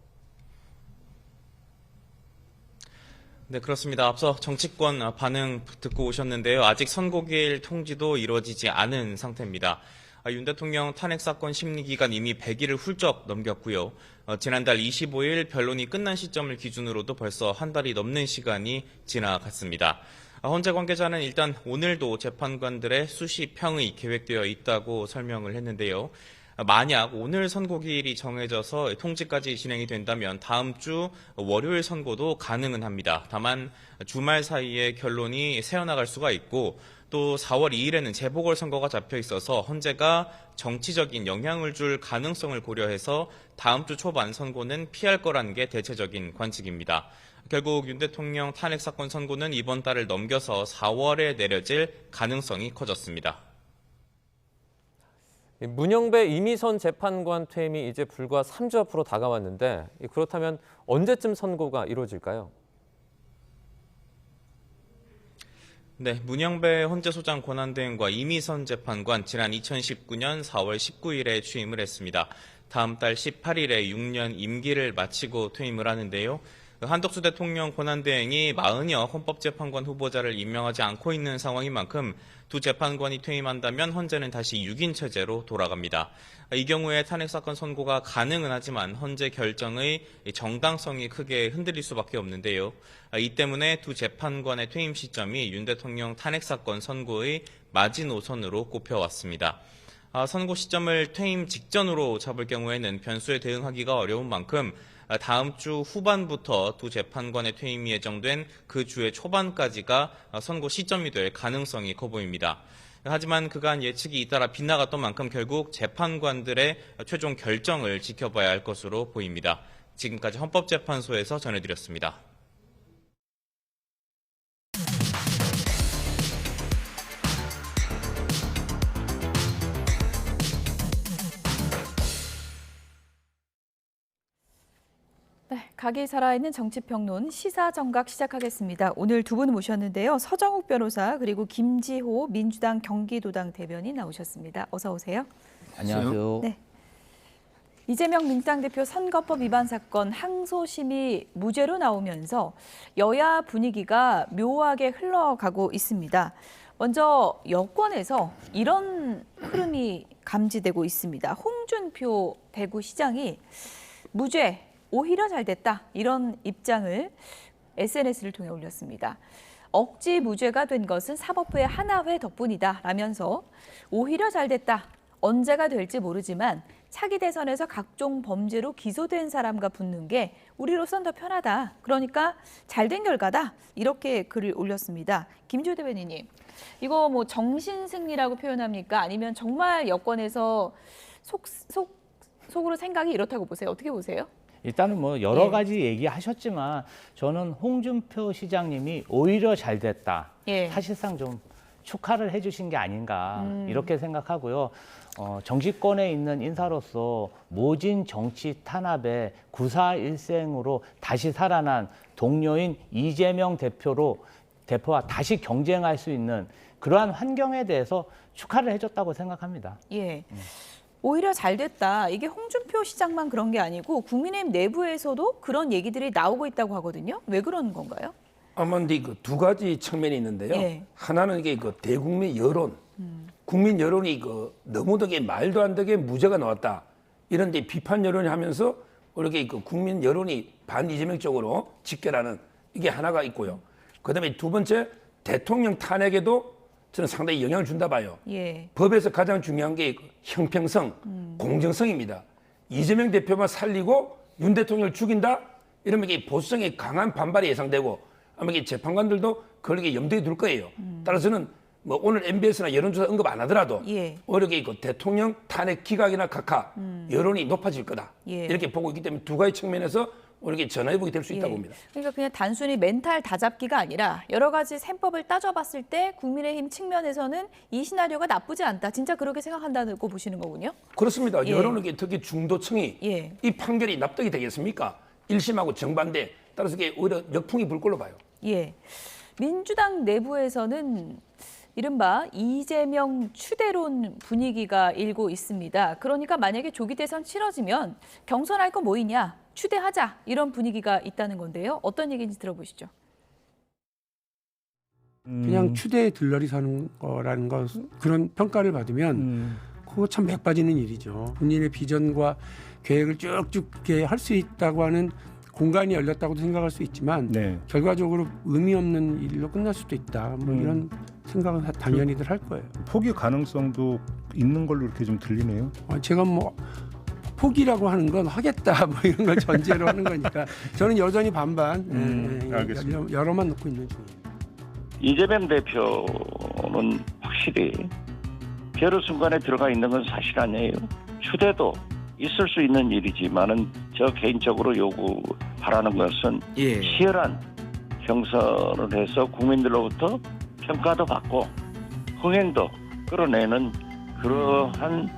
네, 그렇습니다. 앞서 정치권 반응 듣고 오셨는데요. 아직 선고기일 통지도 이루어지지 않은 상태입니다. 윤 대통령 탄핵 사건 심리 기간 이미 100일을 훌쩍 넘겼고요. 지난달 25일 변론이 끝난 시점을 기준으로도 벌써 한 달이 넘는 시간이 지나갔습니다. 헌재 관계자는 일단 오늘도 재판관들의 수시 평의 계획되어 있다고 설명을 했는데요. 만약 오늘 선고일이 정해져서 통지까지 진행이 된다면 다음 주 월요일 선고도 가능은 합니다. 다만 주말 사이에 결론이 새어나갈 수가 있고 또 4월 2일에는 재보궐선거가 잡혀 있어서 헌재가 정치적인 영향을 줄 가능성을 고려해서 다음 주 초반 선고는 피할 거라는 게 대체적인 관측입니다. 결국 윤 대통령 탄핵 사건 선고는 이번 달을 넘겨서 4월에 내려질 가능성이 커졌습니다. 문영배 이미선 재판관 퇴임이 이제 불과 3주 앞으로 다가왔는데 그렇다면 언제쯤 선고가 이루어질까요? 네, 문영배 헌재소장 권한대행과 이미선 재판관 지난 2019년 4월 19일에 취임을 했습니다. 다음 달 18일에 6년 임기를 마치고 퇴임을 하는데요. 한덕수 대통령 권한대행이 40여 헌법재판관 후보자를 임명하지 않고 있는 상황인 만큼 두 재판관이 퇴임한다면 헌재는 다시 6인 체제로 돌아갑니다. 이 경우에 탄핵 사건 선고가 가능은 하지만 헌재 결정의 정당성이 크게 흔들릴 수밖에 없는데요. 이 때문에 두 재판관의 퇴임 시점이 윤 대통령 탄핵 사건 선고의 마지노선으로 꼽혀왔습니다. 선고 시점을 퇴임 직전으로 잡을 경우에는 변수에 대응하기가 어려운 만큼 다음 주 후반부터 두 재판관의 퇴임이 예정된 그 주의 초반까지가 선고 시점이 될 가능성이 커 보입니다. 하지만 그간 예측이 잇따라 빗나갔던 만큼 결국 재판관들의 최종 결정을 지켜봐야 할 것으로 보입니다. 지금까지 헌법재판소에서 전해드렸습니다. 네, 각이 살아있는 정치평론 시사정각 시작하겠습니다. 오늘 두 분 모셨는데요. 서정욱 변호사 그리고 김지호 민주당 경기도당 대변인 나오셨습니다. 어서 오세요. 안녕하세요. 네. 이재명 민주당 대표 선거법 위반 사건 항소심이 무죄로 나오면서 여야 분위기가 묘하게 흘러가고 있습니다. 먼저 여권에서 이런 흐름이 감지되고 있습니다. 홍준표 대구시장이 무죄, 오히려 잘 됐다 이런 입장을 SNS를 통해 올렸습니다. 억지 무죄가 된 것은 사법부의 하나회 덕분이다 라면서 오히려 잘 됐다. 언제가 될지 모르지만 차기 대선에서 각종 범죄로 기소된 사람과 붙는 게 우리로선 더 편하다. 그러니까 잘된 결과다. 이렇게 글을 올렸습니다. 김지호 대변인님, 이거 뭐 정신승리라고 표현합니까? 아니면 정말 여권에서 속으로 생각이 이렇다고 보세요? 어떻게 보세요? 일단은 뭐 여러 가지 얘기하셨지만 저는 홍준표 시장님이 오히려 잘 됐다. 사실상 좀 축하를 해주신 게 아닌가 이렇게 생각하고요. 정치권에 있는 인사로서 모진 정치 탄압의 구사일생으로 다시 살아난 동료인 이재명 대표와 다시 경쟁할 수 있는 그러한 환경에 대해서 축하를 해줬다고 생각합니다. 예. 오히려 잘 됐다. 이게 홍준표 시장만 그런 게 아니고 국민의힘 내부에서도 그런 얘기들이 나오고 있다고 하거든요. 왜 그러는 건가요? 아마 그 두 가지 측면이 있는데요. 하나는 이게 그 대국민 여론, 국민 여론이 그 너무도 말도 안 되게 무죄가 나왔다. 이런데 비판 여론이 하면서 이렇게 그 국민 여론이 반 이재명 쪽으로 직결하는 이게 하나가 있고요. 그다음에 두 번째 대통령 탄핵에도 저는 상당히 영향을 준다 봐요. 법에서 가장 중요한 게 형평성, 공정성입니다. 이재명 대표만 살리고 윤 대통령을 죽인다? 이러면 이게 보수성에 강한 반발이 예상되고 아마 이게 재판관들도 그걸 염두에 둘 거예요. 따라서는 뭐 오늘 MBS나 여론조사 언급 안 하더라도 오히려 그 대통령 탄핵 기각이나 각하 여론이 높아질 거다. 이렇게 보고 있기 때문에 두 가지 측면에서 이렇게 전화위복이 될 수 있다고 봅니다. 그러니까 그냥 단순히 멘탈 다잡기가 아니라 여러 가지 셈법을 따져봤을 때 국민의힘 측면에서는 이 시나리오가 나쁘지 않다. 진짜 그렇게 생각한다고 보시는 거군요? 그렇습니다. 여론은 특히 중도층이 이 판결이 납득이 되겠습니까? 1심하고 정반대. 따라서 이게 오히려 역풍이 불 걸로 봐요. 민주당 내부에서는 이른바 이재명 추대론 분위기가 일고 있습니다. 그러니까 만약에 조기 대선 치러지면 경선할 거 뭐이냐, 추대하자 이런 분위기가 있다는 건데요. 어떤 얘기인지 들어보시죠. 그냥 추대에 들러리 사는 거라는 거 그런 평가를 받으면 그거 참 맥 빠지는 일이죠. 본인의 비전과 계획을 쭉쭉 할 수 있다고 하는 공간이 열렸다고도 생각할 수 있지만 결과적으로 의미 없는 일로 끝날 수도 있다. 뭐 이런 생각은 당연히들 할 거예요. 포기 가능성도 있는 걸로 이렇게 좀 들리네요. 제가 뭐 포기라고 하는 건 하겠다 뭐 이런 걸 전제로 하는 거니까 저는 여전히 반반 여러만 놓고 있는 중이에요. 이재명 대표는 확실히 결의 순간에 들어가 있는 건 사실 아니에요. 추대도 있을 수 있는 일이지만은 저 개인적으로 바라는 것은 치열한 경선을 해서 국민들로부터 평가도 받고 흥행도 끌어내는 그러한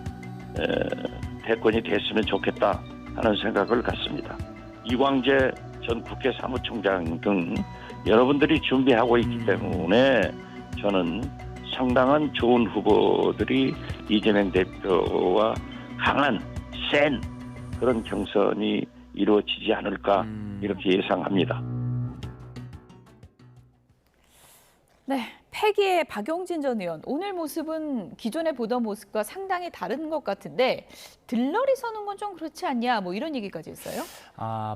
대권이 됐으면 좋겠다 하는 생각을 갖습니다. 이광재 전 국회 사무총장 등 여러분들이 준비하고 있기 때문에 저는 상당한 좋은 후보들이 이재명 대표와 강한 센 그런 경선이 이루어지지 않을까 이렇게 예상합니다. 네, 패기의 박용진 전 의원. 오늘 모습은 기존에 보던 모습과 상당히 다른 것 같은데 들러리 서는 건 좀 그렇지 않냐 뭐 이런 얘기까지 있어요?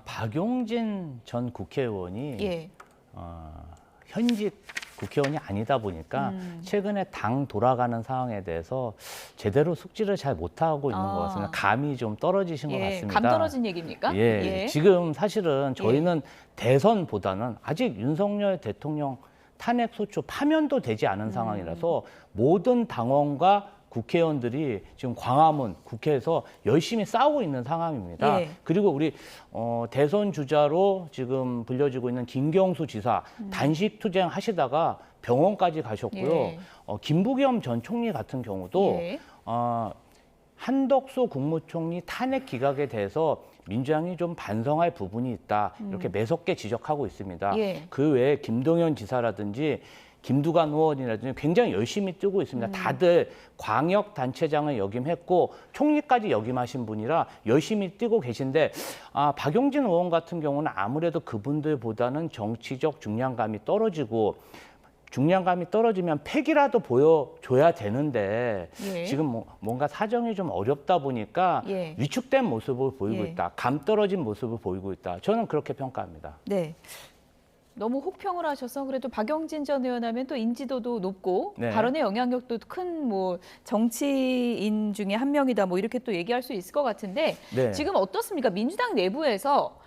박용진 전 국회의원이 현직 국회의원이 아니다 보니까 최근에 당 돌아가는 상황에 대해서 제대로 숙지를 잘 못하고 있는 것 같습니다. 감이 좀 떨어지신 것 같습니다. 감 떨어진 얘기입니까? 지금 사실은 저희는 대선보다는 아직 윤석열 대통령 탄핵 소추 파면도 되지 않은 상황이라서 모든 당원과 국회의원들이 지금 광화문 국회에서 열심히 싸우고 있는 상황입니다. 그리고 우리 대선 주자로 지금 불려지고 있는 김경수 지사 단식 투쟁 하시다가 병원까지 가셨고요. 김부겸 전 총리 같은 경우도 한덕수 국무총리 탄핵 기각에 대해서 민주당이 좀 반성할 부분이 있다. 이렇게 매섭게 지적하고 있습니다. 그 외에 김동연 지사라든지 김두관 의원이라든지 굉장히 열심히 뛰고 있습니다. 다들 광역단체장을 역임했고 총리까지 역임하신 분이라 열심히 뛰고 계신데 박용진 의원 같은 경우는 아무래도 그분들보다는 정치적 중량감이 떨어지고 중량감이 떨어지면 패기라도 보여줘야 되는데 지금 뭔가 사정이 좀 어렵다 보니까 위축된 모습을 보이고 있다. 감 떨어진 모습을 보이고 있다. 저는 그렇게 평가합니다. 네. 너무 혹평을 하셔서 그래도 박용진 전 의원 하면 또 인지도도 높고 발언의 영향력도 큰 뭐 정치인 중에 한 명이다 뭐 이렇게 또 얘기할 수 있을 것 같은데 지금 어떻습니까? 민주당 내부에서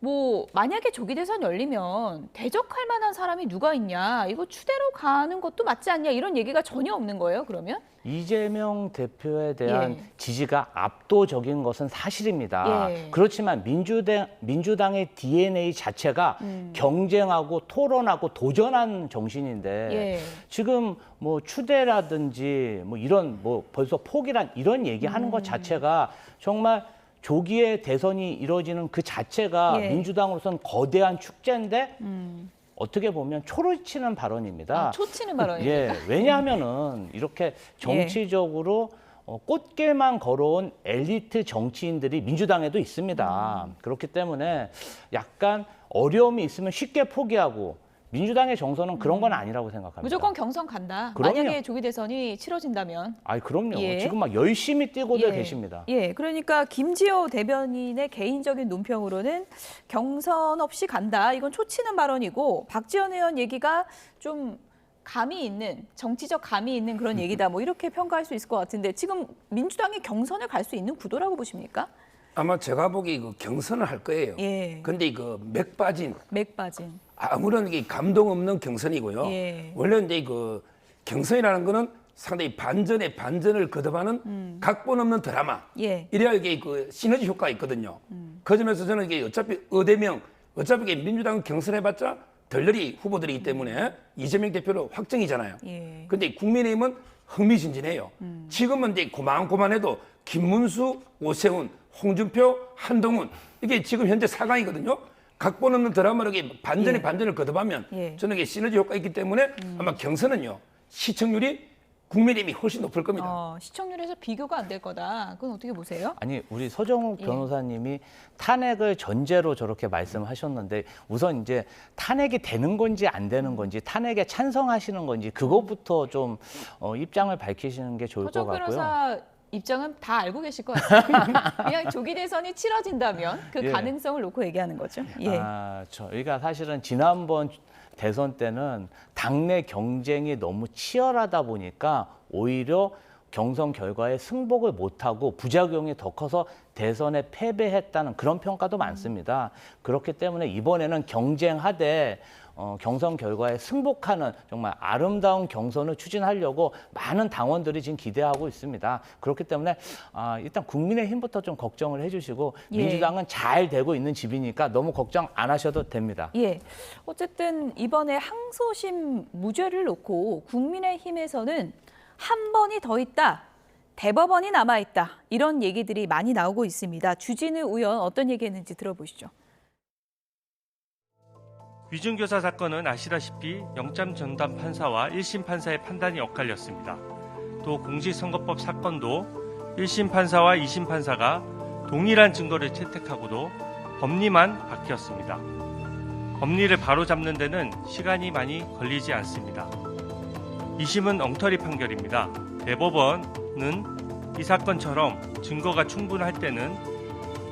뭐 만약에 조기 대선 열리면 대적할 만한 사람이 누가 있냐, 이거 추대로 가는 것도 맞지 않냐 이런 얘기가 전혀 없는 거예요, 그러면? 이재명 대표에 대한 지지가 압도적인 것은 사실입니다. 그렇지만 민주당의 DNA 자체가 경쟁하고 토론하고 도전하는 정신인데 지금 뭐 추대라든지 뭐 이런 뭐 벌써 포기란 이런 얘기하는 것 자체가 정말 조기에 대선이 이루어지는 그 자체가 민주당으로서는 거대한 축제인데 어떻게 보면 초를 치는 발언입니다. 초치는 발언입니다. 왜냐하면은 이렇게 정치적으로 꽃길만 걸어온 엘리트 정치인들이 민주당에도 있습니다. 그렇기 때문에 약간 어려움이 있으면 쉽게 포기하고 민주당의 정서는 그런 건 아니라고 생각합니다. 무조건 경선 간다. 그럼요. 만약에 조기 대선이 치러진다면. 그럼요. 지금 막 열심히 뛰고들 계십니다. 그러니까 김지호 대변인의 개인적인 논평으로는 경선 없이 간다. 이건 초치는 발언이고 박지원 의원 얘기가 좀 감이 있는, 정치적 감이 있는 그런 얘기다. 뭐 이렇게 평가할 수 있을 것 같은데 지금 민주당이 경선을 갈 수 있는 구도라고 보십니까? 아마 제가 보기 경선을 할 거예요. 근데 이거 맥 빠진. 아무런 이게 감동 없는 경선이고요. 원래 이제 경선이라는 거는 상당히 반전에 반전을 거듭하는 각본 없는 드라마. 이래야 이게 시너지 효과가 있거든요. 그 점에서 저는 이게 어차피 어차피 이게 민주당 경선해봤자 덜덜이 후보들이기 때문에 이재명 대표로 확정이잖아요. 근데 국민의힘은 흥미진진해요. 지금은 이제 고만고만해도 김문수, 오세훈, 홍준표, 한동훈 이게 지금 현재 4강이거든요. 각본 없는 드라마로 반전에 반전을 거듭하면 저는 이게 시너지 효과가 있기 때문에 아마 경선은요. 시청률이 국민의힘이 훨씬 높을 겁니다. 시청률에서 비교가 안 될 거다. 그건 어떻게 보세요? 아니 우리 서정욱 변호사님이 탄핵을 전제로 저렇게 말씀하셨는데 우선 이제 탄핵이 되는 건지 안 되는 건지 탄핵에 찬성하시는 건지 그것부터 좀 입장을 밝히시는 게 좋을 것 같고요. 서정욱 변호사 입장은 다 알고 계실 것 같아요. 그냥 조기 대선이 치러진다면 그 예. 가능성을 놓고 얘기하는 거죠. 예. 저희가 사실은 지난번 대선 때는 당내 경쟁이 너무 치열하다 보니까 오히려 경선 결과에 승복을 못하고 부작용이 더 커서 대선에 패배했다는 그런 평가도 많습니다. 그렇기 때문에 이번에는 경쟁하되 경선 결과에 승복하는 정말 아름다운 경선을 추진하려고 많은 당원들이 지금 기대하고 있습니다. 그렇기 때문에 일단 국민의힘부터 좀 걱정을 해주시고 예. 민주당은 잘 되고 있는 집이니까 너무 걱정 안 하셔도 됩니다. 예. 어쨌든 이번에 항소심 무죄를 놓고 국민의힘에서는 한 번이 더 있다. 대법원이 남아있다. 이런 얘기들이 많이 나오고 있습니다. 주진우 의원 어떤 얘기했는지 들어보시죠. 위중교사 사건은 아시다시피 영장 전담 판사와 1심 판사의 판단이 엇갈렸습니다. 또 공직선거법 사건도 1심 판사와 2심 판사가 동일한 증거를 채택하고도 법리만 바뀌었습니다. 법리를 바로잡는 데는 시간이 많이 걸리지 않습니다. 2심은 엉터리 판결입니다. 대법원은 이 사건처럼 증거가 충분할 때는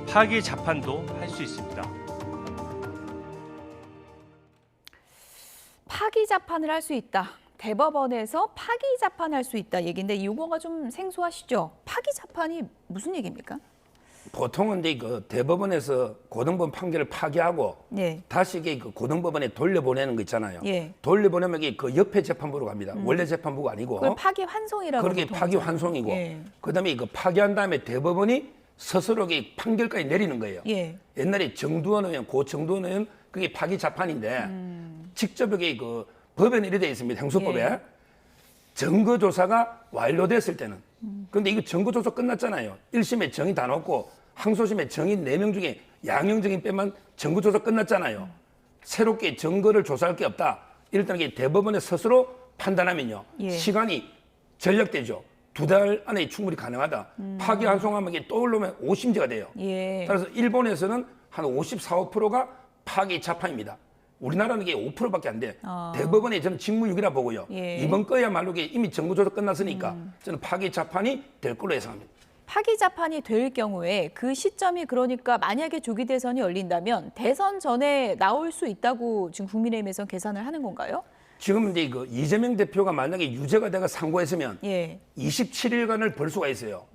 파기 재판도 할 수 있습니다. 파기 재판을 할 수 있다. 대법원에서 파기 재판할 수 있다 얘기인데 이 용어가 좀 생소하시죠? 파기 재판이 무슨 얘기입니까? 보통은 이제 그 대법원에서 고등법원 판결을 파기하고 예. 다시 이게 그 고등법원에 돌려보내는 거 있잖아요. 예. 돌려보내면 이게 그 옆에 재판부로 갑니다. 원래 재판부가 아니고. 그걸 파기 환송이라고. 그렇게 파기 환송이고. 예. 그다음에 그 파기한 다음에 대법원이 스스로 이 판결까지 내리는 거예요. 예. 옛날에 정두원 의원, 고 정두원 의원 그게 파기 재판인데 직접 여기 그 법에는 이래 돼 있습니다. 행소법에. 예. 증거조사가 완료됐을 때는. 그런데 이거 증거조사 끝났잖아요. 1심에 정의 다 넣고 항소심에 정인 4명 중에 양형적인 빼만 증거조사 끝났잖아요. 새롭게 증거를 조사할 게 없다. 이럴 때는 대법원에 스스로 판단하면요. 예. 시간이 전략되죠. 2달 안에 충분히 가능하다. 파기 환송하면 이게 떠올르면 5심제가 돼요. 예. 따라서 일본에서는 한 54, 5%가 파기 재판입니다. 우리나라는 이게 5%밖에 안 돼. 대법원에 저는 직무유기라 보고요. 예. 이번 거야말로 이미 정거조사 끝났으니까 저는 파기 재판이 될 걸로 예상합니다. 파기 재판이 될 경우에 그 시점이 그러니까 만약에 조기 대선이 열린다면 대선 전에 나올 수 있다고 지금 국민의힘에서 계산을 하는 건가요? 지금 이제 그 이재명 대표가 만약에 유죄가 돼가 상고했으면 예. 27일간을 벌 수가 있어요.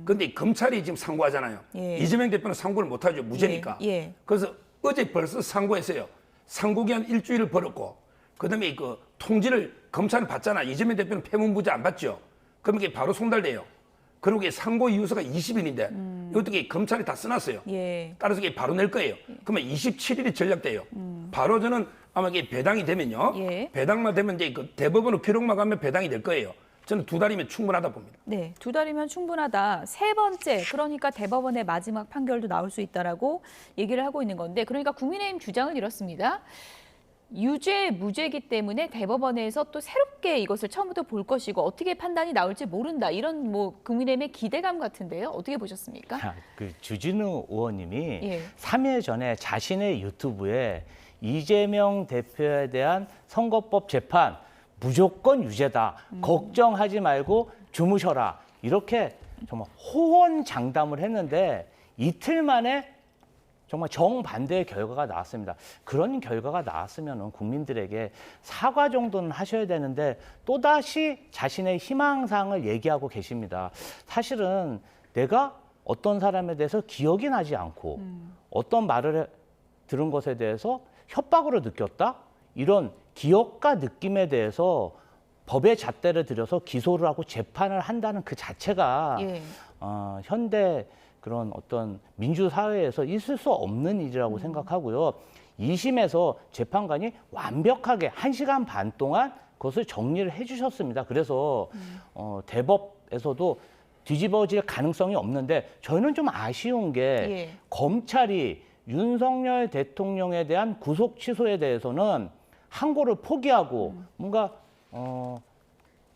그런데 검찰이 지금 상고하잖아요. 예. 이재명 대표는 상고를 못하죠. 무죄니까. 예. 예. 그래서 어제 벌써 상고했어요. 상고기한 일주일을 벌었고 그다음에 그 통지를 검찰은 받잖아. 이재명 대표는 패문부제 안 받죠. 그럼 이게 바로 송달돼요. 그리고 이게 상고 이유서가 20일인데 이것도 검찰이 다 써놨어요. 예. 따라서 이게 바로 낼 거예요. 그러면 27일이 전략돼요. 바로 저는 아마 이게 배당이 되면요. 예. 배당만 되면 이제 그 대법원으로 기록만 가면 배당이 될 거예요. 저는 2달이면 충분하다 봅니다. 네, 2달이면 충분하다. 세 번째, 그러니까 대법원의 마지막 판결도 나올 수 있다라고 얘기를 하고 있는 건데, 그러니까 국민의힘 주장은 이렇습니다. 유죄, 무죄이기 때문에 대법원에서 또 새롭게 이것을 처음부터 볼 것이고 어떻게 판단이 나올지 모른다. 이런 뭐 국민의힘의 기대감 같은데요. 어떻게 보셨습니까? 그 주진우 의원님이 예. 3일 전에 자신의 유튜브에 이재명 대표에 대한 선거법 재판 무조건 유죄다. 걱정하지 말고 주무셔라. 이렇게 정말 호언장담을 했는데 이틀 만에 정말 정반대의 결과가 나왔습니다. 그런 결과가 나왔으면 국민들에게 사과 정도는 하셔야 되는데 또다시 자신의 희망사항을 얘기하고 계십니다. 사실은 내가 어떤 사람에 대해서 기억이 나지 않고 어떤 말을 들은 것에 대해서 협박으로 느꼈다? 이런 기억과 느낌에 대해서 법의 잣대를 들여서 기소를 하고 재판을 한다는 그 자체가 예. 현대 그런 어떤 민주사회에서 있을 수 없는 일이라고 생각하고요. 2심에서 재판관이 완벽하게 1시간 반 동안 그것을 정리를 해주셨습니다. 그래서 대법에서도 뒤집어질 가능성이 없는데 저희는 좀 아쉬운 게 예. 검찰이 윤석열 대통령에 대한 구속 취소에 대해서는 항고를 포기하고 뭔가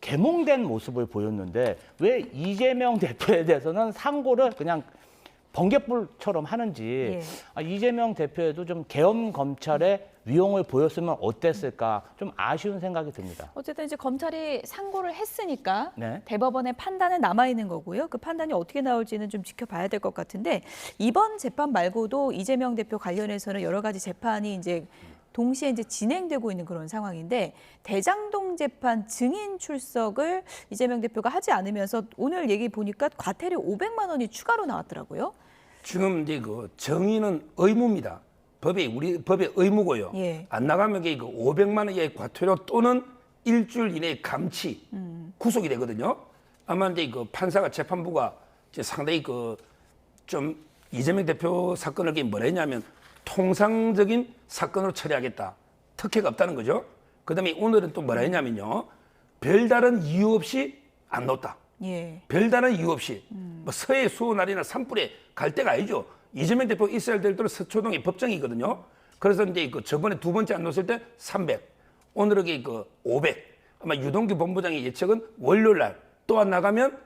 개몽된 모습을 보였는데 왜 이재명 대표에 대해서는 상고를 그냥 번개불처럼 하는지 이재명 대표에도 좀 계엄 검찰의 위용을 보였으면 어땠을까 좀 아쉬운 생각이 듭니다. 어쨌든 이제 검찰이 상고를 했으니까 네. 대법원의 판단은 남아 있는 거고요. 그 판단이 어떻게 나올지는 좀 지켜봐야 될 것 같은데 이번 재판 말고도 이재명 대표 관련해서는 여러 가지 재판이 이제 동시에 이제 진행되고 있는 그런 상황인데 대장동 재판 증인 출석을 이재명 대표가 하지 않으면서 오늘 얘기 보니까 과태료 500만 원이 추가로 나왔더라고요. 지금 이제 그 정의는 의무입니다. 우리 법의 의무고요. 안 나가면 이게 500만 원의 과태료 또는 일주일 이내에 감치, 구속이 되거든요. 아마 이제 그 판사가 재판부가 이제 상당히 그 좀 이재명 대표 사건을 뭐라 했냐면 통상적인 사건으로 처리하겠다. 특혜가 없다는 거죠. 그다음에 오늘은 또 뭐라 했냐면요. 별다른 이유 없이 안 넣었다. 별다른 이유 없이 뭐 서해 수호날이나 산불에 갈 데가 아니죠. 이재명 대표 있어야 될 때는 서초동에 법정이거든요. 그래서 이제 그 저번에 두 번째 안 넣었을 때 300, 오늘은 그 500. 아마 유동규 본부장의 예측은 월요일 날 또 안 나가면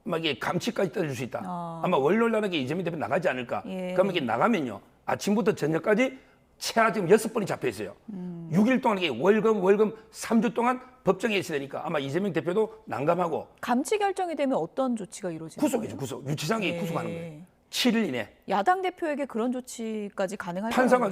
아마 이게 감치까지 떨어질 수 있다. 아마 월요일 날은 이재명 대표 나가지 않을까. 그러면 이게 나가면요. 아침부터 저녁까지 최하 지금 6번이 잡혀 있어요. 6일 동안 이게 월금 3주 동안 법정에 있어야 되니까 아마 이재명 대표도 난감하고. 감치 결정이 되면 어떤 조치가 이루어지나요? 구속이죠. 구속. 유치장에 구속하는 거예요. 7일 이내. 야당 대표에게 그런 조치까지 가능할까요? 판사가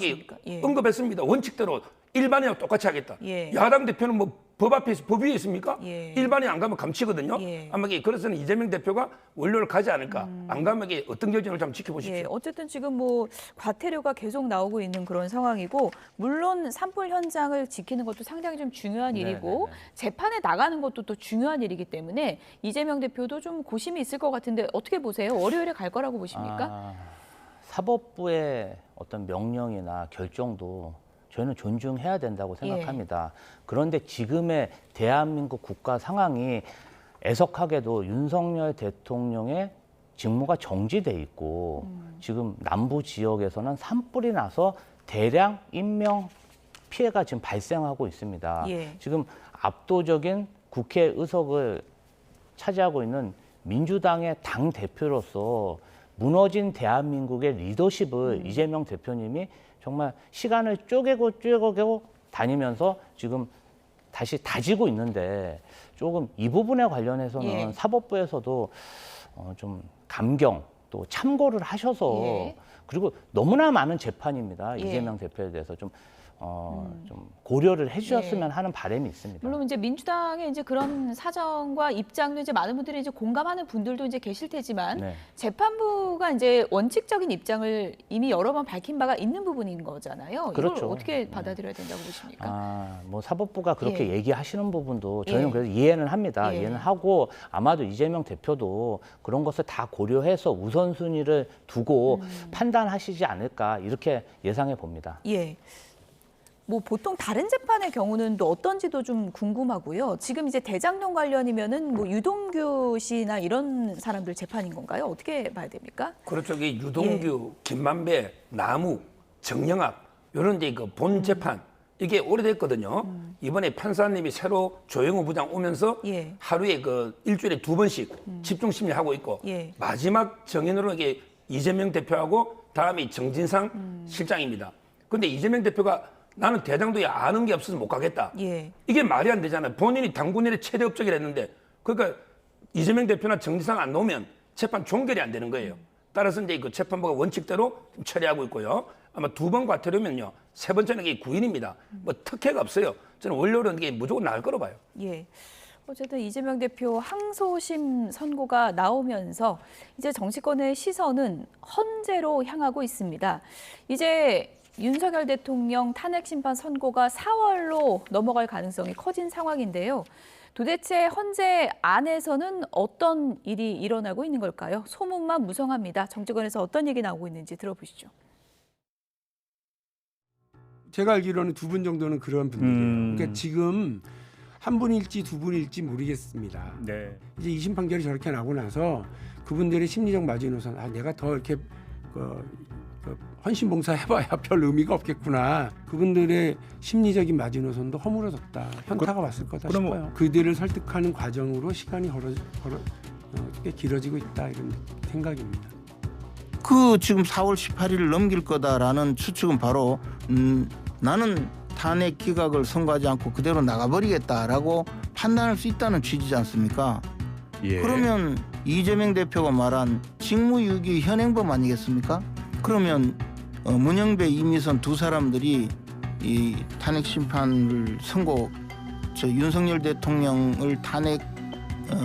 언급했습니다. 원칙대로 일반인하고 똑같이 하겠다. 야당 대표는 뭐 법 앞에서 법 위에 있습니까? 일반인 안 가면 감치거든요. 아마 그래서는 이재명 대표가 원료를 가지 않을까. 안 가면 어떤 결정을 좀 지켜보십시오. 어쨌든 지금 뭐 과태료가 계속 나오고 있는 그런 상황이고 물론 산불 현장을 지키는 것도 상당히 좀 중요한 일이고 재판에 나가는 것도 또 중요한 일이기 때문에 이재명 대표도 좀 고심이 있을 것 같은데 어떻게 보세요? 월요일에 갈 거라고 보십니까? 사법부의 어떤 명령이나 결정도 저희는 존중해야 된다고 생각합니다. 그런데 지금의 대한민국 국가 상황이 애석하게도 윤석열 대통령의 직무가 정지돼 있고 지금 남부 지역에서는 산불이 나서 대량 인명 피해가 지금 발생하고 있습니다. 지금 압도적인 국회 의석을 차지하고 있는 민주당의 당 대표로서 무너진 대한민국의 리더십을 이재명 대표님이 정말 시간을 쪼개고 다니면서 지금 다시 다지고 있는데 조금 이 부분에 관련해서는 사법부에서도 좀 감경 또 참고를 하셔서 그리고 너무나 많은 재판입니다. 이재명 대표에 대해서 좀 고려를 해주셨으면 하는 바람이 있습니다. 물론 이제 민주당의 이제 그런 사정과 입장도 이제 많은 분들이 이제 공감하는 분들도 이제 계실 테지만 재판부가 이제 원칙적인 입장을 이미 여러 번 밝힌 바가 있는 부분인 거잖아요. 그렇죠. 이걸 어떻게 받아들여야 된다고 보십니까? 뭐 사법부가 그렇게 얘기하시는 부분도 저희는 그래서 이해는 합니다. 이해는 하고 아마도 이재명 대표도 그런 것을 다 고려해서 우선순위를 두고 판단하시지 않을까 이렇게 예상해 봅니다. 뭐 보통 다른 재판의 경우는 또 어떤지도 좀 궁금하고요. 지금 이제 대장동 관련이면은 뭐 유동규 씨나 이런 사람들 재판인 건가요? 어떻게 봐야 됩니까? 그렇죠. 이게 유동규, 김만배, 남욱, 정영학 이런 이제 그 본 재판 이게 오래됐거든요. 이번에 판사님이 새로 조영우 부장 오면서 하루에 그 일주일에 2번씩 집중 심리하고 있고 마지막 정인으로 이게 이재명 대표하고 다음이 정진상 실장입니다. 근데 이재명 대표가 나는 대장동에 아는 게 없어서 못 가겠다. 이게 말이 안 되잖아요. 본인이 당군일의 최대 업적을 했는데 그러니까 이재명 대표나 정진상 안 놓으면 재판 종결이 안 되는 거예요. 따라서 이제 그 재판부가 원칙대로 처리하고 있고요. 아마 2번 과태료면요. 3번째는 이게 구인입니다. 뭐 특혜가 없어요. 저는 원료는 이게 무조건 나을 거로 봐요. 어쨌든 이재명 대표 항소심 선고가 나오면서 이제 정치권의 시선은 헌재로 향하고 있습니다. 이제 윤석열 대통령 탄핵 심판 선고가 4월로 넘어갈 가능성이 커진 상황인데요. 도대체 헌재 안에서는 어떤 일이 일어나고 있는 걸까요? 소문만 무성합니다. 정치권에서 어떤 얘기 나오고 있는지 들어보시죠. 제가 알기로는 2분 정도는 그런 분들이에요. 그러니까 지금 한 분일지 2분일지 모르겠습니다. 이제 2심 판결이 저렇게 나고 나서 그분들의 심리적 마지노선, 내가 더 이렇게 헌신봉사 해봐야 별 의미가 없겠구나. 그분들의 심리적인 마지노선도 허물어졌다. 현타가 왔을 거다 싶어요. 그들을 설득하는 과정으로 시간이 꽤 길어지고 있다 이런 생각입니다. 그 지금 4월 18일을 넘길 거다라는 추측은 바로 나는 탄핵 기각을 선고하지 않고 그대로 나가버리겠다라고 판단할 수 있다는 취지지 않습니까? 예. 그러면 이재명 대표가 말한 직무유기 현행범 아니겠습니까? 그러면 문영배, 이미선 두 사람들이 이 탄핵 심판을 윤석열 대통령을 탄핵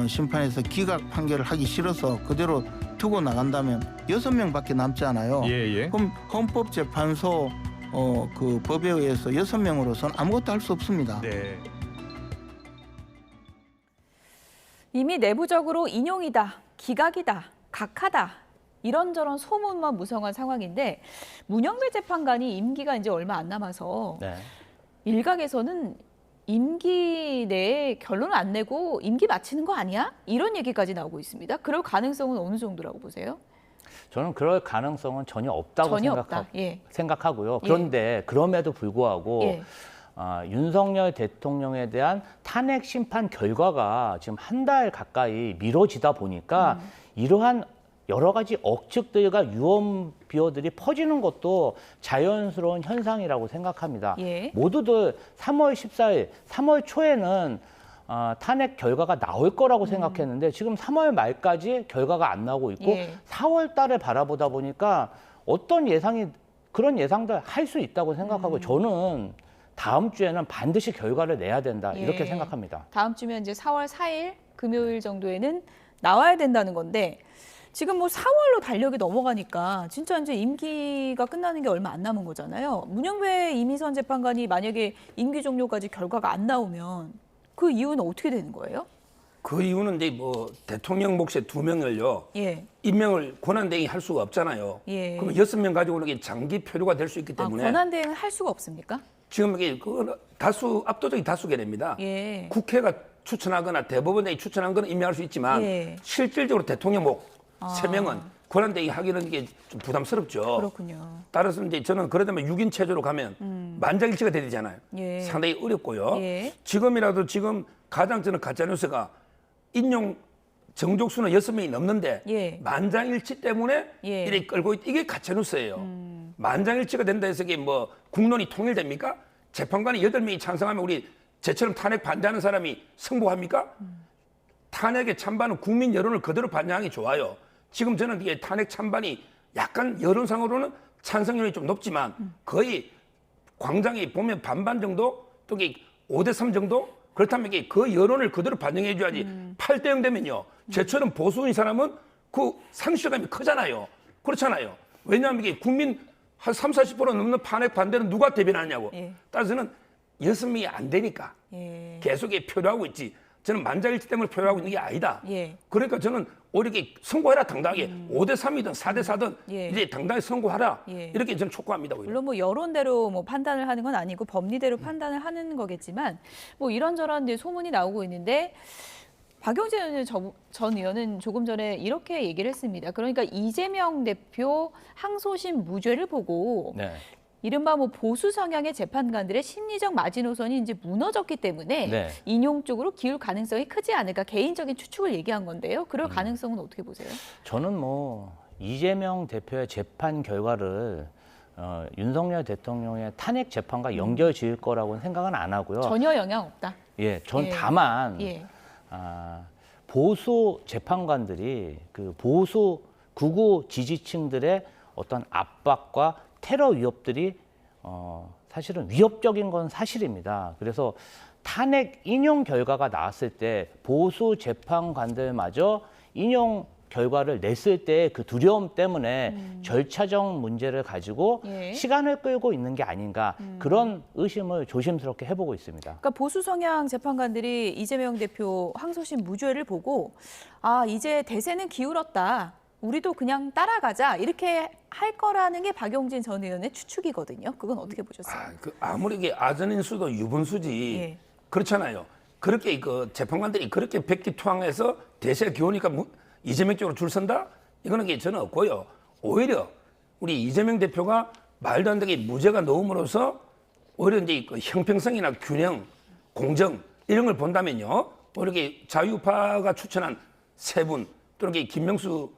심판에서 기각 판결을 하기 싫어서 그대로 두고 나간다면 6명밖에 남지 않아요. 예. 그럼 헌법재판소 그 법에 의해서 6명으로서는 아무것도 할 수 없습니다. 네. 이미 내부적으로 인용이다, 기각이다, 각하다 이런저런 소문만 무성한 상황인데 문영배 재판관이 임기가 이제 얼마 안 남아서 네. 일각에서는 임기 내에 결론을 안 내고 임기 마치는 거 아니야? 이런 얘기까지 나오고 있습니다. 그럴 가능성은 어느 정도라고 보세요? 저는 그럴 가능성은 전혀 없다고 생각하고요. 그런데 그럼에도 불구하고 윤석열 대통령에 대한 탄핵 심판 결과가 지금 한 달 가까이 미뤄지다 보니까 이러한 여러 가지 억측들과 유언비어들이 퍼지는 것도 자연스러운 현상이라고 생각합니다. 모두들 3월 14일, 3월 초에는 탄핵 결과가 나올 거라고 생각했는데 지금 3월 말까지 결과가 안 나오고 있고 4월 달에 바라보다 보니까 어떤 그런 예상들 할 수 있다고 생각하고 저는 다음 주에는 반드시 결과를 내야 된다 이렇게 생각합니다. 다음 주면 이제 4월 4일 금요일 정도에는 나와야 된다는 건데 지금 뭐 4월로 달력이 넘어가니까 진짜 이제 임기가 끝나는 게 얼마 안 남은 거잖아요. 문영배, 이미선 재판관이 만약에 임기 종료까지 결과가 안 나오면 그 이유는 어떻게 되는 거예요? 그 이유는 이제 뭐 대통령 몫의 2명을요. 임명을 권한대행이 할 수가 없잖아요. 그럼 6명 가지고 오는 게 장기 표류가 될 수 있기 때문에 권한대행은 할 수가 없습니까? 지금 이게 압도적인 다수결입니다. 국회가 추천하거나 대법원장이 추천한 건 임명할 수 있지만 실질적으로 대통령 몫 3명은 권한대행이 하기는 이게 좀 부담스럽죠. 그렇군요. 따라서 이제 저는 그러다면 6인 체제로 가면 만장일치가 돼야 되잖아요. 상당히 어렵고요. 지금이라도 지금 가장 저는 가짜뉴스가 인용 정족수는 6명이 넘는데 만장일치 때문에 이렇게 끌고 이게 가짜뉴스예요. 만장일치가 된다 해서 이게 뭐 국론이 통일됩니까? 재판관이 8명이 찬성하면 우리 제처럼 탄핵 반대하는 사람이 승복합니까? 탄핵의 찬반은 국민 여론을 그대로 반영하는 게 좋아요. 지금 저는 이게 탄핵 찬반이 약간 여론상으로는 찬성률이 좀 높지만 거의 광장에 보면 반반 정도 또 5대3 정도 그렇다면 이게 그 여론을 그대로 반영해 줘야지 8대0 되면요. 제처럼 보수인 사람은 그 상실감이 크잖아요. 그렇잖아요. 왜냐하면 이게 국민 한 30, 40% 넘는 탄핵 반대는 누가 대변하냐고. 따라서는 6명이 안 되니까 계속 표류하고 있지. 저는 만장일치 때문에 표현하고 있는 게 아니다. 그러니까 저는 오히려 선고해라 당당하게 5대3이든 4대4든 이제 당당히 선고하라 이렇게 저는 촉구합니다. 오히려. 물론 뭐 여론대로 뭐 판단을 하는 건 아니고 법리대로 판단을 하는 거겠지만 뭐 이런저런 이제 소문이 나오고 있는데 박용진 전 의원은 조금 전에 이렇게 얘기를 했습니다. 그러니까 이재명 대표 항소심 무죄를 보고 이른바 뭐 보수 성향의 재판관들의 심리적 마지노선이 이제 무너졌기 때문에 인용 쪽으로 기울 가능성이 크지 않을까 개인적인 추측을 얘기한 건데요. 그럴 가능성은 어떻게 보세요? 저는 뭐 이재명 대표의 재판 결과를 윤석열 대통령의 탄핵 재판과 연결 지을 거라고는 생각은 안 하고요. 전혀 영향 없다. 전 다만 보수 재판관들이 그 보수 극우 지지층들의 어떤 압박과 테러 위협들이 사실은 위협적인 건 사실입니다. 그래서 탄핵 인용 결과가 나왔을 때 보수 재판관들마저 인용 결과를 냈을 때 그 두려움 때문에 절차적 문제를 가지고 시간을 끌고 있는 게 아닌가 그런 의심을 조심스럽게 해보고 있습니다. 그러니까 보수 성향 재판관들이 이재명 대표 항소심 무죄를 보고 이제 대세는 기울었다. 우리도 그냥 따라가자 이렇게 할 거라는 게 박용진 전 의원의 추측이거든요. 그건 어떻게 보셨어요? 아무리 이게 아전인수도 유분수지 그렇잖아요. 그렇게 재판관들이 그렇게 백기투항해서 대세가 기우니까 이재명 쪽으로 줄 선다? 이거는 게 저는 없고요. 오히려 우리 이재명 대표가 말도 안 되게 무죄가 나옴으로써 오히려 이제 형평성이나 균형, 공정 이런 걸 본다면요. 오히려 자유파가 추천한 3분 또는 김명수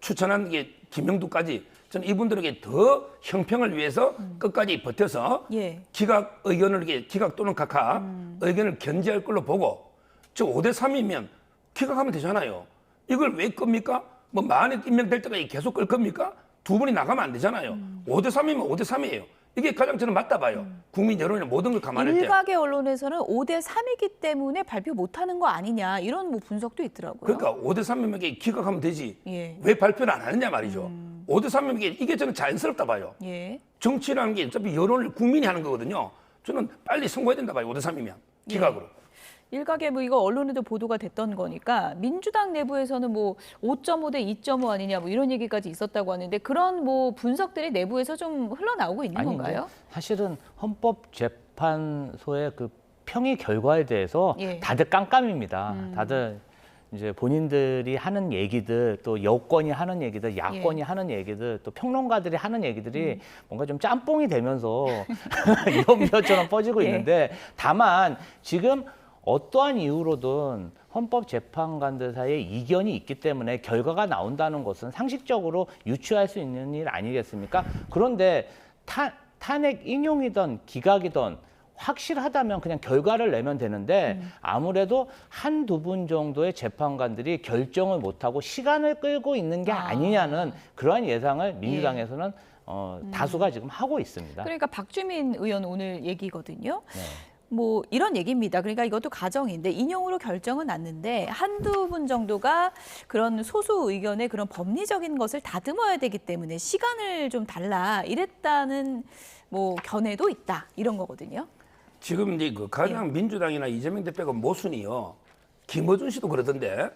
추천한 게 김영두까지 저는 이분들에게 더 형평을 위해서 끝까지 버텨서 기각 의견을 기각 또는 각하 의견을 견제할 걸로 보고 저 5대3이면 기각하면 되잖아요. 이걸 왜 끕니까? 뭐 만약 임명될 때까지 계속 끌 겁니까? 두 분이 나가면 안 되잖아요. 5대3이면 5대3이에요. 이게 가장 저는 맞다 봐요. 국민 여론이나 모든 걸 감안할 때. 일각의 언론에서는 5대3이기 때문에 발표 못하는 거 아니냐 이런 뭐 분석도 있더라고요. 그러니까 5대3이면 기각하면 되지. 왜 발표를 안 하느냐 말이죠. 5대3이면 이게 저는 자연스럽다 봐요. 정치라는 게 어차피 여론을 국민이 하는 거거든요. 저는 빨리 선거해야 된다 봐요. 5대3이면 기각으로. 일각에 뭐 이거 언론에도 보도가 됐던 거니까 민주당 내부에서는 뭐 5.5 대 2.5 아니냐 뭐 이런 얘기까지 있었다고 하는데 그런 뭐 분석들이 내부에서 좀 흘러나오고 있는 건가요? 사실은 헌법재판소의 그 평의 결과에 대해서 다들 깜깜입니다. 다들 이제 본인들이 하는 얘기들, 또 여권이 하는 얘기들, 야권이 하는 얘기들, 또 평론가들이 하는 얘기들이 뭔가 좀 짬뽕이 되면서 연변처럼 퍼지고 있는데 다만 지금 어떠한 이유로든 헌법재판관들 사이에 이견이 있기 때문에 결과가 나온다는 것은 상식적으로 유추할 수 있는 일 아니겠습니까? 그런데 탄핵 인용이든 기각이든 확실하다면 그냥 결과를 내면 되는데 아무래도 한두 분 정도의 재판관들이 결정을 못하고 시간을 끌고 있는 게 아니냐는 그러한 예상을 민주당에서는 다수가 지금 하고 있습니다. 그러니까 박주민 의원 오늘 얘기거든요. 뭐 이런 얘기입니다. 그러니까 이것도 가정인데 인용으로 결정은 났는데 한두 분 정도가 그런 소수 의견의 그런 법리적인 것을 다듬어야 되기 때문에 시간을 좀 달라 이랬다는 뭐 견해도 있다 이런 거거든요. 지금 이제 그 가장 민주당이나 이재명 대표가 모순이요. 김어준 씨도 그러던데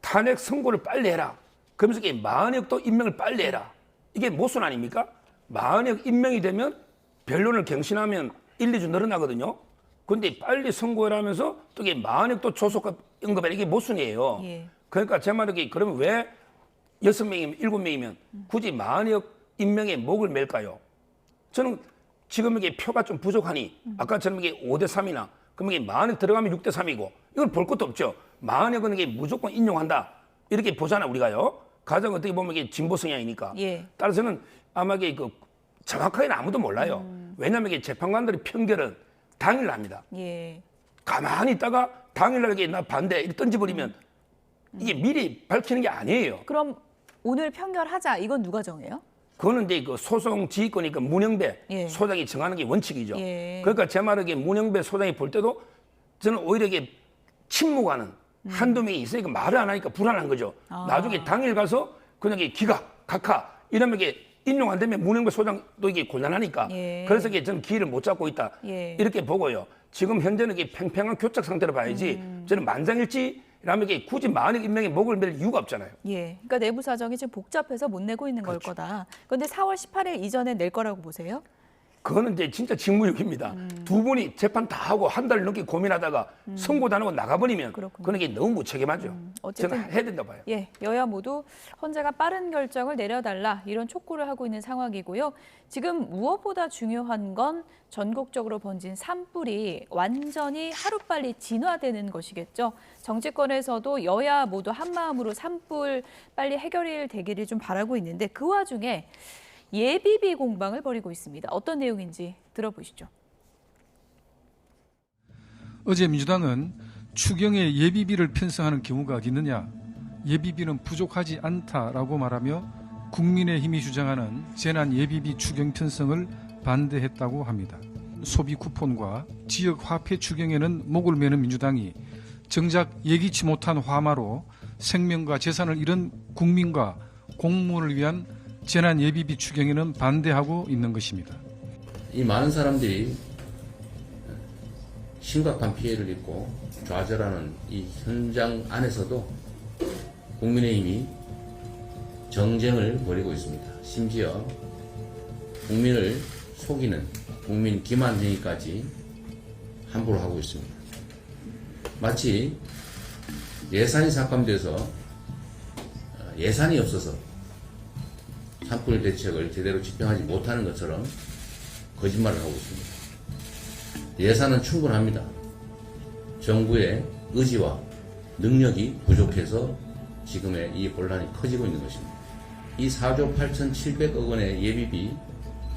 탄핵 선고를 빨리 해라. 그러면서 이게 만약도 임명을 빨리 해라. 이게 모순 아닙니까? 만약 임명이 되면 변론을 갱신하면 1, 2주 늘어나거든요. 그런데 빨리 선고를 하면서 또 이게 만약도 조속과 응급해라. 이게 모순이에요. 그러니까 제 말은 그러면 왜 6명이면 7명이면 굳이 만약 임명에 목을 맬까요? 저는 지금 이게 표가 좀 부족하니 아까처럼 이게 5대3이나 그러면 이게 만약 들어가면 6대3이고 이건 볼 것도 없죠. 만약은 이게 무조건 인용한다. 이렇게 보잖아 우리가요. 가장 어떻게 보면 이게 진보 성향이니까. 따라서는 아마 이게 그 정확하게는 아무도 몰라요. 왜냐하면 이게 재판관들의 판결은 당일 납니다. 가만히 있다가 당일날 이게 나 반대 이렇게 던져버리면 이게 미리 밝히는 게 아니에요. 그럼 오늘 판결하자 이건 누가 정해요? 그거는 이제 그 소송 지휘권이니까 문영배 소장이 정하는 게 원칙이죠. 그러니까 제 말은 이게 문영배 소장이 볼 때도 저는 오히려 이게 침묵하는 한두 명이 있으니까 말을 안 하니까 불안한 거죠. 나중에 당일 가서 그냥 이게 기각, 각하 이러면 이게 인용 안 되면 문영배 소장도 이게 곤란하니까 그래서 이게 저는 기회를 못 잡고 있다 이렇게 보고요. 지금 현재는 이게 팽팽한 교착 상태로 봐야지 저는 만장일치라면 이게 굳이 만약 임명에 목을 맬 이유가 없잖아요. 그러니까 내부 사정이 지금 복잡해서 못 내고 있는 걸 거다. 그런데 4월 18일 이전에 낼 거라고 보세요? 그거는 이제 진짜 직무유기입니다. 두 분이 재판 다 하고 한 달 넘게 고민하다가 선고도 안 하고 나가버리면 그건 이게 너무 무책임하죠. 어쨌든 저는 해야 된다 봐요. 여야 모두 헌재가 빠른 결정을 내려달라 이런 촉구를 하고 있는 상황이고요. 지금 무엇보다 중요한 건 전국적으로 번진 산불이 완전히 하루빨리 진화되는 것이겠죠. 정치권에서도 여야 모두 한마음으로 산불 빨리 해결이 되기를 좀 바라고 있는데 그 와중에 예비비 공방을 벌이고 있습니다. 어떤 내용인지 들어보시죠. 어제 민주당은 추경에 예비비를 편성하는 경우가 어디 있느냐, 예비비는 부족하지 않다라고 말하며 국민의힘이 주장하는 재난 예비비 추경 편성을 반대했다고 합니다. 소비 쿠폰과 지역 화폐 추경에는 목을 매는 민주당이 정작 예기치 못한 화마로 생명과 재산을 잃은 국민과 공무원을 위한 재난 예비비 추경에는 반대하고 있는 것입니다. 이 많은 사람들이 심각한 피해를 입고 좌절하는 이 현장 안에서도 국민의힘이 정쟁을 벌이고 있습니다. 심지어 국민을 속이는 국민 기만행위까지 함부로 하고 있습니다. 마치 예산이 삭감돼서 예산이 없어서 산불 대책을 제대로 집행하지 못하는 것처럼 거짓말을 하고 있습니다. 예산은 충분합니다. 정부의 의지와 능력이 부족해서 지금의 이 혼란이 커지고 있는 것입니다. 이 4조 8,700억 원의 예비비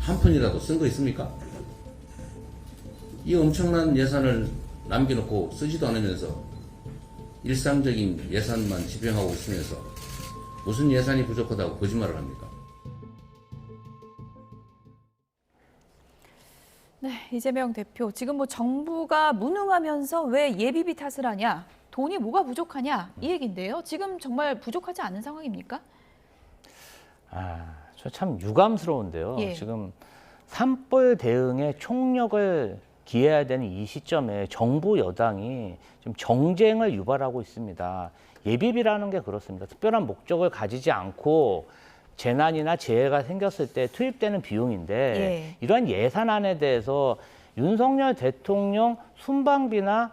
한 푼이라도 쓴 거 있습니까? 이 엄청난 예산을 남겨놓고 쓰지도 않으면서 일상적인 예산만 집행하고 있으면서 무슨 예산이 부족하다고 거짓말을 합니까? 네, 이재명 대표, 지금 뭐 정부가 무능하면서 왜 예비비 탓을 하냐, 돈이 뭐가 부족하냐 이 얘기인데요. 지금 정말 부족하지 않은 상황입니까? 저 참 유감스러운데요. 예. 지금 산불 대응에 총력을 기해야 되는 이 시점에 정부 여당이 지금 정쟁을 유발하고 있습니다. 예비비라는 게 그렇습니다. 특별한 목적을 가지지 않고 재난이나 재해가 생겼을 때 투입되는 비용인데 예. 이러한 예산안에 대해서 윤석열 대통령 순방비나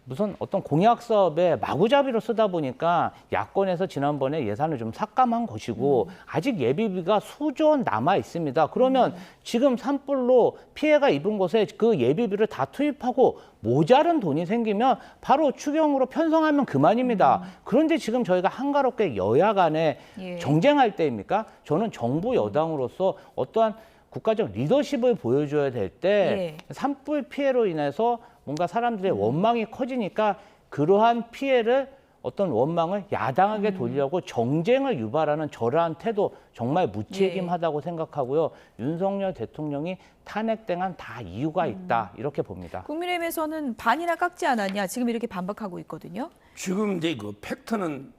무슨 어떤 공약 사업에 마구잡이로 쓰다 보니까 야권에서 지난번에 예산을 좀 삭감한 것이고 아직 예비비가 수조 원 남아 있습니다. 그러면 지금 산불로 피해가 입은 곳에 그 예비비를 다 투입하고 모자른 돈이 생기면 바로 추경으로 편성하면 그만입니다. 그런데 지금 저희가 한가롭게 여야 간에 예. 정쟁할 때입니까? 저는 정부 여당으로서 어떠한 국가적 리더십을 보여줘야 될 때 산불 피해로 인해서 뭔가 사람들의 원망이 커지니까 그러한 피해를 어떤 원망을 야당에게 돌리려고 정쟁을 유발하는 저러한 태도 정말 무책임하다고 생각하고요. 윤석열 대통령이 탄핵당한 다 이유가 있다 이렇게 봅니다. 국민의힘에서는 반이나 깎지 않았냐 지금 이렇게 반박하고 있거든요. 지금 이제 그 팩트는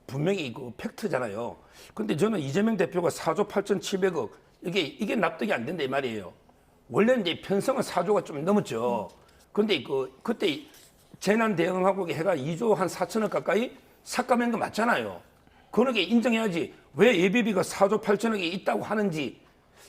분명히 그 팩트잖아요. 근데 저는 이재명 대표가 4조 8,700억 이게 납득이 안 된다 이 말이에요. 원래 이제 편성은 4조가 좀 넘었죠. 근데 그때 재난 대응하고 해가 2조 한 4천억 가까이 삭감한 거 맞잖아요. 그러게 인정해야지. 왜 예비비가 4조 8천억이 있다고 하는지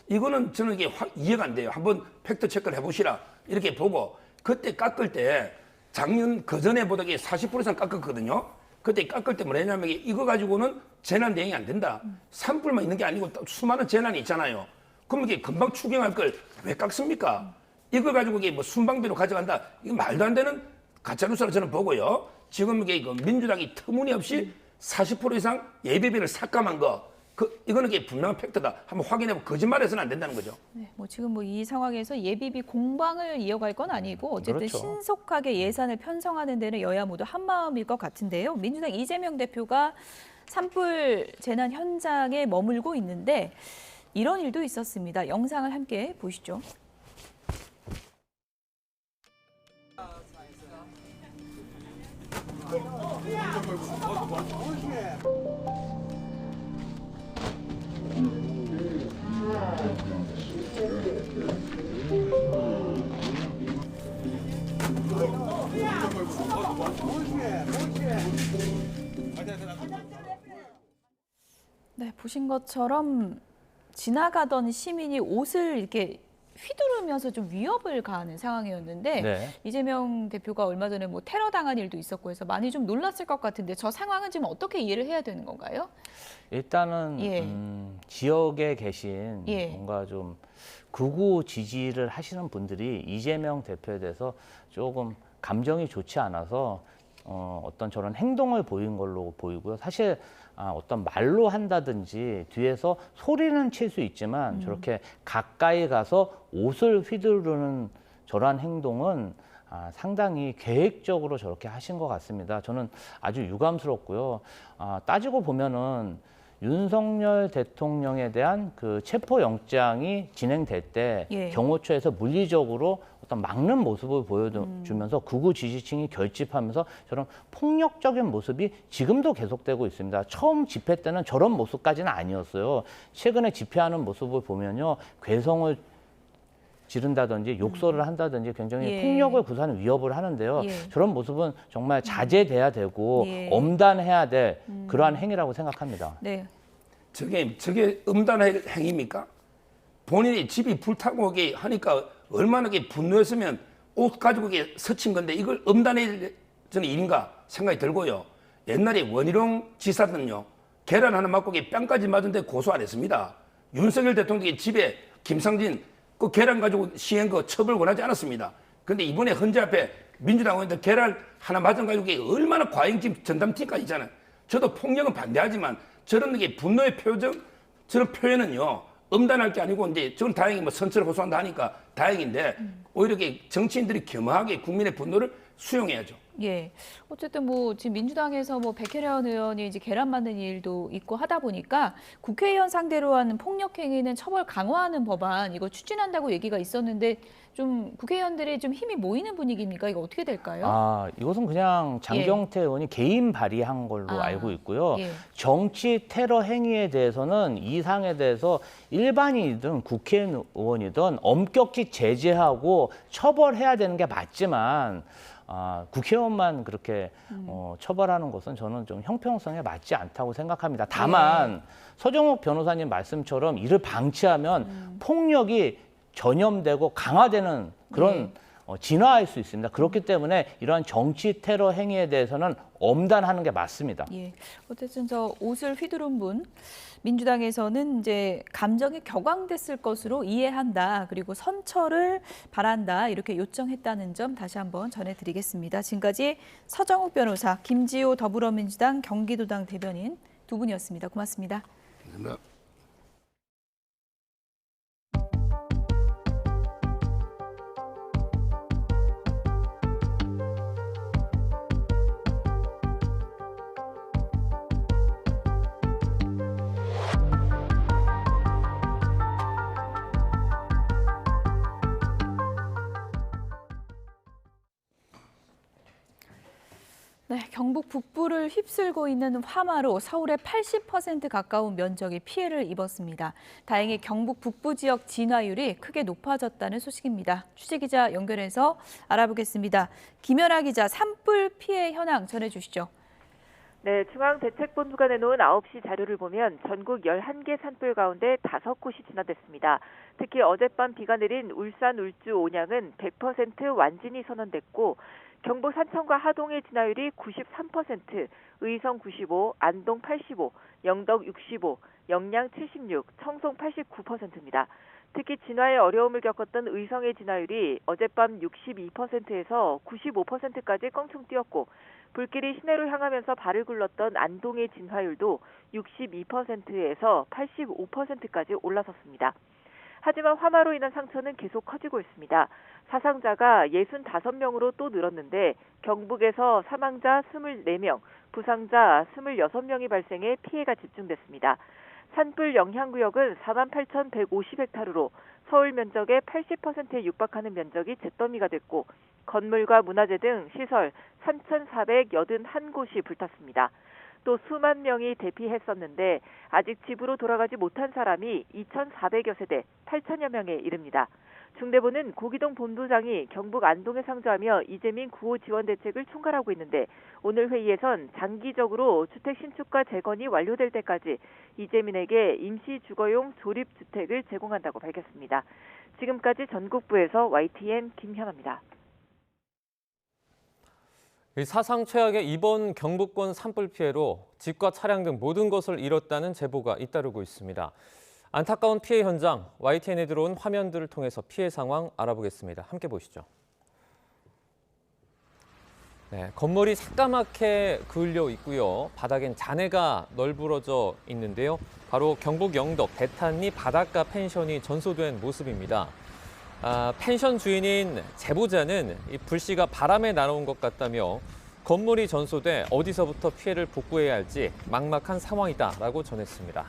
이거는 저는 이게 이해가 안 돼요. 한번 팩트 체크를 해보시라 이렇게 보고 그때 깎을 때 작년 그전에 보다 40% 이상 깎았거든요. 그때 깎을 때 뭐냐면 이거 가지고는 재난 대응이 안 된다. 산불만 있는 게 아니고 수많은 재난이 있잖아요. 그럼 이게 금방 추경할 걸 왜 깎습니까? 이걸 가지고 이게 뭐 순방비로 가져간다. 이거 말도 안 되는 가짜뉴스라 저는 보고요. 지금 이게 민주당이 터무니없이 40% 이상 예비비를 삭감한 거. 이거는 이게 분명한 팩트다. 한번 확인해보고 거짓말해서는 안 된다는 거죠. 네, 뭐 지금 뭐 이 상황에서 예비비 공방을 이어갈 건 아니고 어쨌든 그렇죠. 신속하게 예산을 편성하는 데는 여야 모두 한 마음일 것 같은데요. 민주당 이재명 대표가 산불 재난 현장에 머물고 있는데 이런 일도 있었습니다. 영상을 함께 보시죠. 네, 보신 것처럼 지나가던 시민이 옷을 이렇게 휘두르면서 좀 위협을 가하는 상황이었는데 네. 이재명 대표가 얼마 전에 뭐 테러 당한 일도 있었고 해서 많이 좀 놀랐을 것 같은데 저 상황은 지금 어떻게 이해를 해야 되는 건가요? 일단은 지역에 계신 뭔가 좀 극우 지지를 하시는 분들이 이재명 대표에 대해서 조금 감정이 좋지 않아서 어떤 저런 행동을 보인 걸로 보이고요. 사실 어떤 말로 한다든지 뒤에서 소리는 칠 수 있지만 저렇게 가까이 가서 옷을 휘두르는 저러한 행동은 상당히 계획적으로 저렇게 하신 것 같습니다. 저는 아주 유감스럽고요. 따지고 보면은 윤석열 대통령에 대한 그 체포영장이 진행될 때 경호처에서 물리적으로 어떤 막는 모습을 보여주면서 극우 지지층이 결집하면서 저런 폭력적인 모습이 지금도 계속되고 있습니다. 처음 집회 때는 저런 모습까지는 아니었어요. 최근에 집회하는 모습을 보면요. 괴성을 지른다든지 욕설을 한다든지 굉장히 폭력을 구사하는 위협을 하는데요. 저런 모습은 정말 자제돼야 되고 엄단해야 될 그러한 행위라고 생각합니다. 네. 저게 엄단의 행위입니까? 본인이 집이 불타고 하니까 얼마나 분노했으면 옷 가지고 스친 건데 이걸 엄단해야 되는 일인가 생각이 들고요. 옛날에 원희룡 지사는요. 계란 하나 맞고 뺨까지 맞은데 고소 안 했습니다. 윤석열 대통령이 집에 김상진 그 계란 가지고 시행 거 처벌 원하지 않았습니다. 그런데 이번에 헌재 앞에 민주당 의원들 계란 하나 맞은 가지고 얼마나 과잉집 전담팀까지 있잖아요. 저도 폭력은 반대하지만 저런 게 분노의 표정, 저런 표현은요 엄단할 게 아니고 이제 저는 다행히 뭐 선처를 호소한다 하니까 다행인데 오히려 정치인들이 겸허하게 국민의 분노를 수용해야죠. 예. 어쨌든 뭐 지금 민주당에서 뭐 백혜련 의원이 이제 계란 만든 일도 있고 하다 보니까 국회의원 상대로 하는 폭력 행위는 처벌 강화하는 법안 이거 추진한다고 얘기가 있었는데 좀 국회의원들이 좀 힘이 모이는 분위기입니까? 이거 어떻게 될까요? 아, 이것은 그냥 장경태 의원이 개인 발의한 걸로 알고 있고요. 예. 정치 테러 행위에 대해서는 이 사항에 대해서 일반인이든 국회의원이든 엄격히 제재하고 처벌해야 되는 게 맞지만 국회의원만 그렇게 처벌하는 것은 저는 좀 형평성에 맞지 않다고 생각합니다. 다만 서정욱 변호사님 말씀처럼 이를 방치하면 폭력이 전염되고 강화되는 그런 진화할 수 있습니다. 그렇기 때문에 이러한 정치 테러 행위에 대해서는 엄단하는 게 맞습니다. 예. 어쨌든 저 옷을 휘두른 분 민주당에서는 이제 감정이 격앙됐을 것으로 이해한다. 그리고 선처를 바란다. 이렇게 요청했다는 점 다시 한번 전해드리겠습니다. 지금까지 서정욱 변호사, 김지호 더불어민주당 경기도당 대변인 두 분이었습니다. 고맙습니다. 감사합니다. 네, 경북 북부를 휩쓸고 있는 화마로 서울의 80% 가까운 면적이 피해를 입었습니다. 다행히 경북 북부 지역 진화율이 크게 높아졌다는 소식입니다. 취재기자 연결해서 알아보겠습니다. 김연아 기자, 산불 피해 현황 전해주시죠. 네, 중앙대책본부가 내놓은 9시 자료를 보면 전국 11개 산불 가운데 5곳이 진화됐습니다. 특히 어젯밤 비가 내린 울산, 울주, 온양은 100% 완진이 선언됐고 경북 산청과 하동의 진화율이 93%, 의성 95, 안동 85, 영덕 65, 영양 76, 청송 89%입니다. 특히 진화에 어려움을 겪었던 의성의 진화율이 어젯밤 62%에서 95%까지 껑충 뛰었고 불길이 시내로 향하면서 발을 굴렀던 안동의 진화율도 62%에서 85%까지 올라섰습니다. 하지만 화마로 인한 상처는 계속 커지고 있습니다. 사상자가 65명으로 또 늘었는데 경북에서 사망자 24명, 부상자 26명이 발생해 피해가 집중됐습니다. 산불 영향구역은 48,150헥타르로 서울 면적의 80%에 육박하는 면적이 잿더미가 됐고 건물과 문화재 등 시설 3,481곳이 불탔습니다. 또 수만 명이 대피했었는데 아직 집으로 돌아가지 못한 사람이 2,400여 세대 8천여 명에 이릅니다. 중대본은 고기동 본부장이 경북 안동에 상주하며 이재민 구호 지원 대책을 총괄하고 있는데 오늘 회의에선 장기적으로 주택 신축과 재건이 완료될 때까지 이재민에게 임시 주거용 조립주택을 제공한다고 밝혔습니다. 지금까지 전국부에서 YTN 김현아입니다. 사상 최악의 이번 경북권 산불 피해로 집과 차량 등 모든 것을 잃었다는 제보가 잇따르고 있습니다. 안타까운 피해 현장, YTN에 들어온 화면들을 통해서 피해 상황 알아보겠습니다. 함께 보시죠. 네, 건물이 새까맣게 그을려 있고요. 바닥엔 잔해가 널브러져 있는데요. 바로 경북 영덕 대탄리 바닷가 펜션이 전소된 모습입니다. 펜션 주인인 제보자는 이 불씨가 바람에 날아온 것 같다며 건물이 전소돼 어디서부터 피해를 복구해야 할지 막막한 상황이다라고 전했습니다.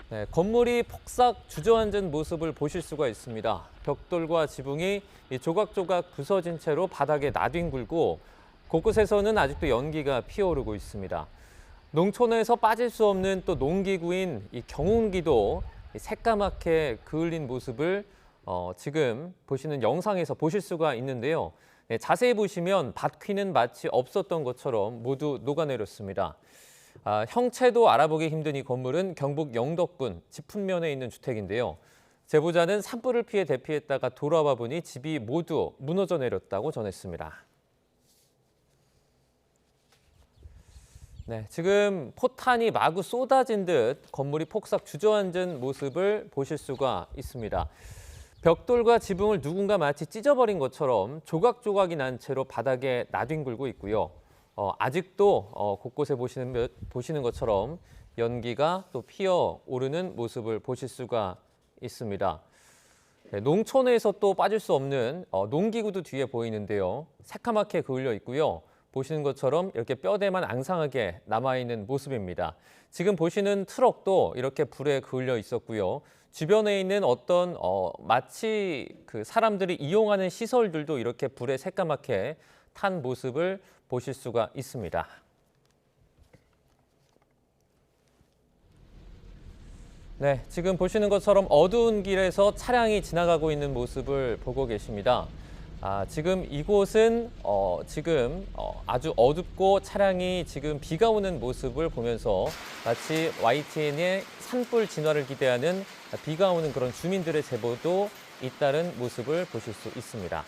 네, 건물이 폭삭 주저앉은 모습을 보실 수가 있습니다. 벽돌과 지붕이 조각조각 부서진 채로 바닥에 나뒹굴고 곳곳에서는 아직도 연기가 피어오르고 있습니다. 농촌에서 빠질 수 없는 또 농기구인 이 경운기도 새까맣게 그을린 모습을 지금 보시는 영상에서 보실 수가 있는데요. 네, 자세히 보시면 바퀴는 마치 없었던 것처럼 모두 녹아내렸습니다. 형체도 알아보기 힘든 이 건물은 경북 영덕군 지풍면에 있는 주택인데요. 제보자는 산불을 피해 대피했다가 돌아와 보니 집이 모두 무너져 내렸다고 전했습니다. 네, 지금 포탄이 마구 쏟아진 듯 건물이 폭삭 주저앉은 모습을 보실 수가 있습니다. 벽돌과 지붕을 누군가 마치 찢어버린 것처럼 조각조각이 난 채로 바닥에 나뒹굴고 있고요. 아직도 곳곳에 보시는 것처럼 연기가 또 피어오르는 모습을 보실 수가 있습니다. 네, 농촌에서 또 빠질 수 없는 농기구도 뒤에 보이는데요. 새카맣게 그을려 있고요. 보시는 것처럼 이렇게 뼈대만 앙상하게 남아있는 모습입니다. 지금 보시는 트럭도 이렇게 불에 그을려 있었고요. 주변에 있는 어떤 마치 그 사람들이 이용하는 시설들도 이렇게 불에 새까맣게 탄 모습을 보실 수가 있습니다. 네, 지금 보시는 것처럼 어두운 길에서 차량이 지나가고 있는 모습을 보고 계십니다. 지금 이곳은 아주 어둡고 차량이 지금 비가 오는 모습을 보면서 마치 YTN의 산불 진화를 기대하는 비가 오는 그런 주민들의 제보도 잇따른 모습을 보실 수 있습니다.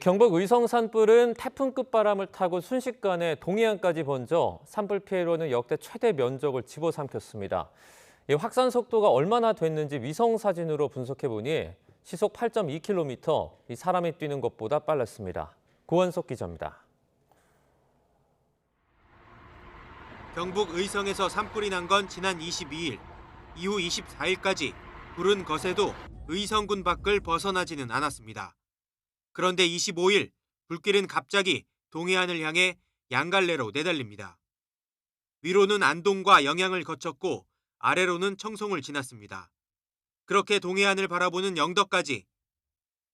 경북 의성 산불은 태풍급 바람을 타고 순식간에 동해안까지 번져 산불 피해로는 역대 최대 면적을 집어삼켰습니다. 확산 속도가 얼마나 됐는지 위성 사진으로 분석해보니 시속 8.2km, 사람이 뛰는 것보다 빨랐습니다. 고원석 기자입니다. 경북 의성에서 산불이 난 건 지난 22일, 이후 24일까지 불은 거세도 의성군 밖을 벗어나지는 않았습니다. 그런데 25일, 불길은 갑자기 동해안을 향해 양갈래로 내달립니다. 위로는 안동과 영양을 거쳤고 아래로는 청송을 지났습니다. 그렇게 동해안을 바라보는 영덕까지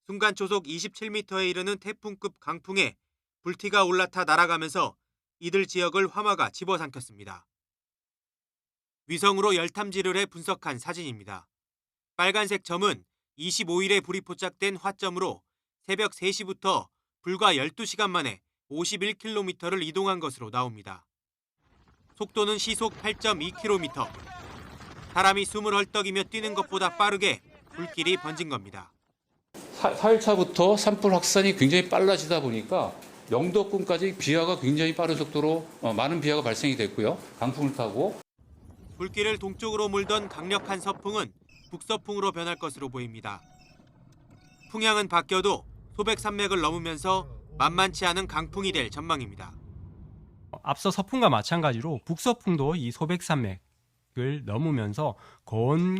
순간 초속 27m에 이르는 태풍급 강풍에 불티가 올라타 날아가면서 이들 지역을 화마가 집어삼켰습니다. 위성으로 열탐지를 해 분석한 사진입니다. 빨간색 점은 25일에 불이 포착된 화점으로 새벽 3시부터 불과 12시간 만에 51km를 이동한 것으로 나옵니다. 속도는 시속 8.2km. 사람이 숨을 헐떡이며 뛰는 것보다 빠르게 불길이 번진 겁니다. 4일차부터 산불 확산이 굉장히 빨라지다 보니까 영덕군까지 비화가 굉장히 빠른 속도로 많은 비화가 발생이 됐고요. 강풍을 타고. 불길을 동쪽으로 몰던 강력한 서풍은 북서풍으로 변할 것으로 보입니다. 풍향은 바뀌어도 소백산맥을 넘으면서 만만치 않은 강풍이 될 전망입니다. 앞서 서풍과 마찬가지로 북서풍도 이 소백산맥을 넘으면서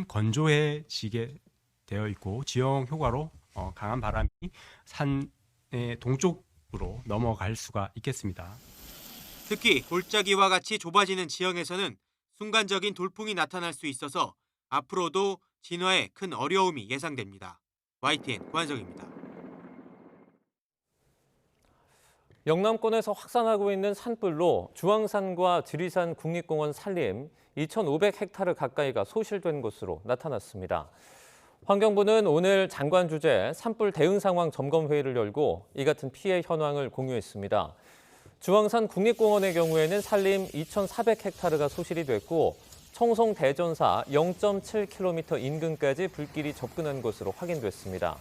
건조해지게 되어 있고 지형 효과로 강한 바람이 산의 동쪽으로 넘어갈 수가 있겠습니다. 특히 골짜기와 같이 좁아지는 지형에서는 순간적인 돌풍이 나타날 수 있어서 앞으로도 진화에 큰 어려움이 예상됩니다. YTN 고한석입니다. 영남권에서 확산하고 있는 산불로 주황산과 지리산 국립공원 산림 2,500헥타르 가까이가 소실된 것으로 나타났습니다. 환경부는 오늘 장관 주재 산불 대응 상황 점검 회의를 열고 이 같은 피해 현황을 공유했습니다. 주황산 국립공원의 경우에는 산림 2,400헥타르가 소실이 됐고 청송 대전사 0.7km 인근까지 불길이 접근한 것으로 확인됐습니다.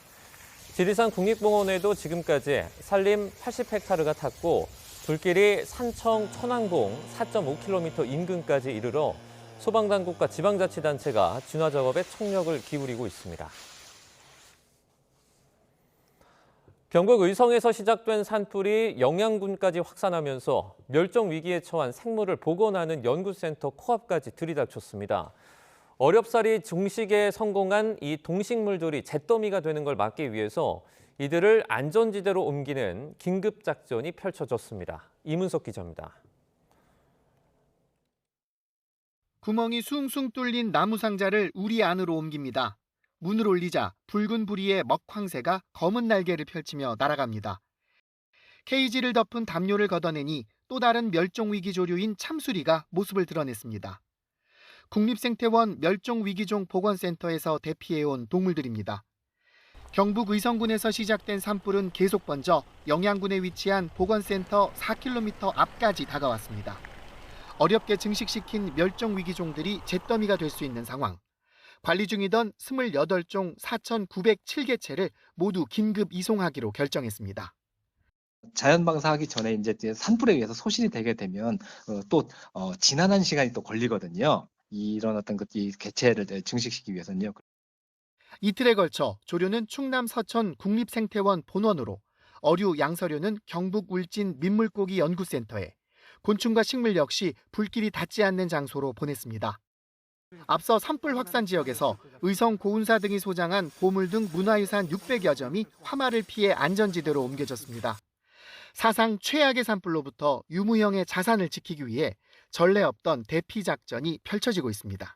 지리산 국립공원에도 지금까지 산림 80헥타르가 탔고 불길이 산청 천왕봉 4.5km 인근까지 이르러 소방당국과 지방자치단체가 진화 작업에 총력을 기울이고 있습니다. 경북 의성에서 시작된 산불이 영양군까지 확산하면서 멸종 위기에 처한 생물을 복원하는 연구센터 코앞까지 들이닥쳤습니다. 어렵사리 종식에 성공한 이 동식물들이 잿더미가 되는 걸 막기 위해서 이들을 안전지대로 옮기는 긴급작전이 펼쳐졌습니다. 이문석 기자입니다. 구멍이 숭숭 뚫린 나무 상자를 우리 안으로 옮깁니다. 문을 올리자 붉은 부리의 먹황새가 검은 날개를 펼치며 날아갑니다. 케이지를 덮은 담요를 걷어내니 또 다른 멸종위기 조류인 참수리가 모습을 드러냈습니다. 국립생태원 멸종위기종 보건센터에서 대피해온 동물들입니다. 경북 의성군에서 시작된 산불은 계속 번져 영양군에 위치한 보건센터 4km 앞까지 다가왔습니다. 어렵게 증식시킨 멸종위기종들이 잿더미가 될 수 있는 상황. 관리 중이던 28종 4,907개체를 모두 긴급 이송하기로 결정했습니다. 자연 방사하기 전에 이제 산불에 의해서 소실이 되게 되면 또 지난한 시간이 또 걸리거든요. 이런 어떤 이 개체를 증식시키기 위해서는요. 이틀에 걸쳐 조류는 충남 서천 국립생태원 본원으로, 어류, 양서류는 경북 울진 민물고기 연구센터에, 곤충과 식물 역시 불길이 닿지 않는 장소로 보냈습니다. 앞서 산불 확산 지역에서 의성 고운사 등이 소장한 보물 등 문화유산 600여 점이 화마를 피해 안전지대로 옮겨졌습니다. 사상 최악의 산불로부터 유무형의 자산을 지키기 위해 전례 없던 대피 작전이 펼쳐지고 있습니다.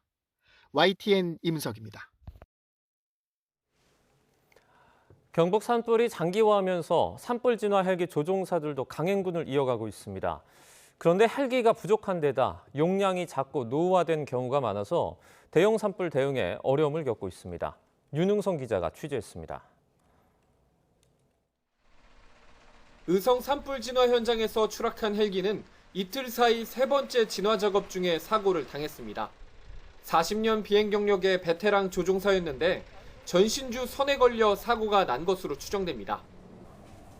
YTN 임석입니다. 경북 산불이 장기화하면서 산불 진화 헬기 조종사들도 강행군을 이어가고 있습니다. 그런데 헬기가 부족한 데다 용량이 작고 노후화된 경우가 많아서 대형 산불 대응에 어려움을 겪고 있습니다. 윤흥성 기자가 취재했습니다. 의성 산불 진화 현장에서 추락한 헬기는 이틀 사이 세 번째 진화 작업 중에 사고를 당했습니다. 40년 비행 경력의 베테랑 조종사였는데 전신주 선에 걸려 사고가 난 것으로 추정됩니다.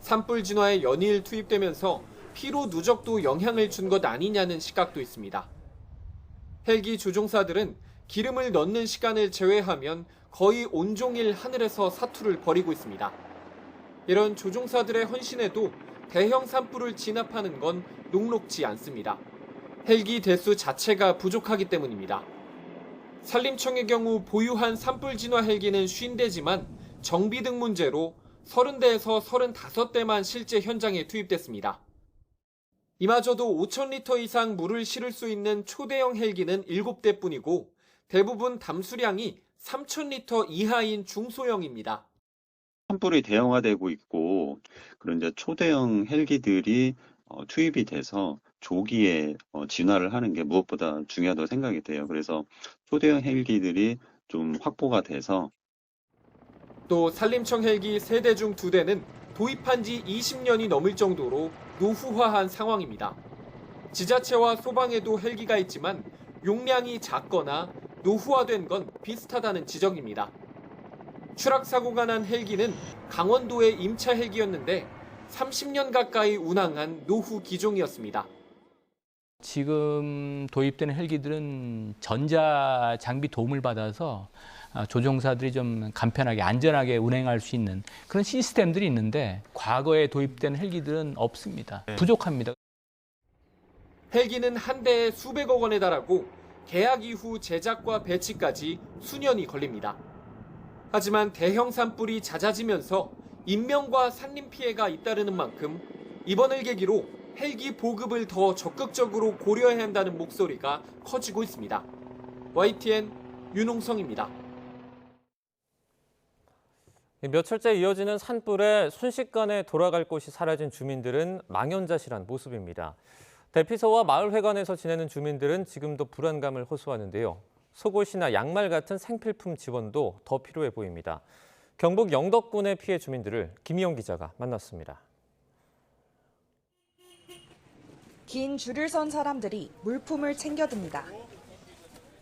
산불 진화에 연이을 투입되면서 피로 누적도 영향을 준 것 아니냐는 시각도 있습니다. 헬기 조종사들은 기름을 넣는 시간을 제외하면 거의 온종일 하늘에서 사투를 벌이고 있습니다. 이런 조종사들의 헌신에도 대형 산불을 진압하는 건 녹록지 않습니다. 헬기 대수 자체가 부족하기 때문입니다. 산림청의 경우 보유한 산불 진화 헬기는 50대지만 정비 등 문제로 30대에서 35대만 실제 현장에 투입됐습니다. 이마저도 5,000리터 이상 물을 실을 수 있는 초대형 헬기는 7대뿐이고 대부분 담수량이 3,000리터 이하인 중소형입니다. 산불이 대형화되고 있고 그런 이제 초대형 헬기들이 투입이 돼서 조기에 진화를 하는 게 무엇보다 중요하다고 생각이 돼요. 그래서 초대형 헬기들이 좀 확보가 돼서 또 산림청 헬기 3대 중 2대는 도입한 지 20년이 넘을 정도로 노후화한 상황입니다. 지자체와 소방에도 헬기가 있지만 용량이 작거나 노후화된 건 비슷하다는 지적입니다. 추락 사고가 난 헬기는 강원도의 임차 헬기였는데 30년 가까이 운항한 노후 기종이었습니다. 지금 도입되는 헬기들은 전자 장비 도움을 받아서 조종사들이 좀 간편하게 안전하게 운행할 수 있는 그런 시스템들이 있는데 과거에 도입된 헬기들은 없습니다. 부족합니다. 헬기는 한 대에 수백억 원에 달하고 계약 이후 제작과 배치까지 수년이 걸립니다. 하지만 대형 산불이 잦아지면서 인명과 산림 피해가 잇따르는 만큼 이번을 계기로 헬기 보급을 더 적극적으로 고려해야 한다는 목소리가 커지고 있습니다. YTN 윤홍성입니다. 며칠째 이어지는 산불에 순식간에 돌아갈 곳이 사라진 주민들은 망연자실한 모습입니다. 대피소와 마을회관에서 지내는 주민들은 지금도 불안감을 호소하는데요. 속옷이나 양말 같은 생필품 지원도 더 필요해 보입니다. 경북 영덕군의 피해 주민들을 김희영 기자가 만났습니다. 긴 줄을 선 사람들이 물품을 챙겨듭니다.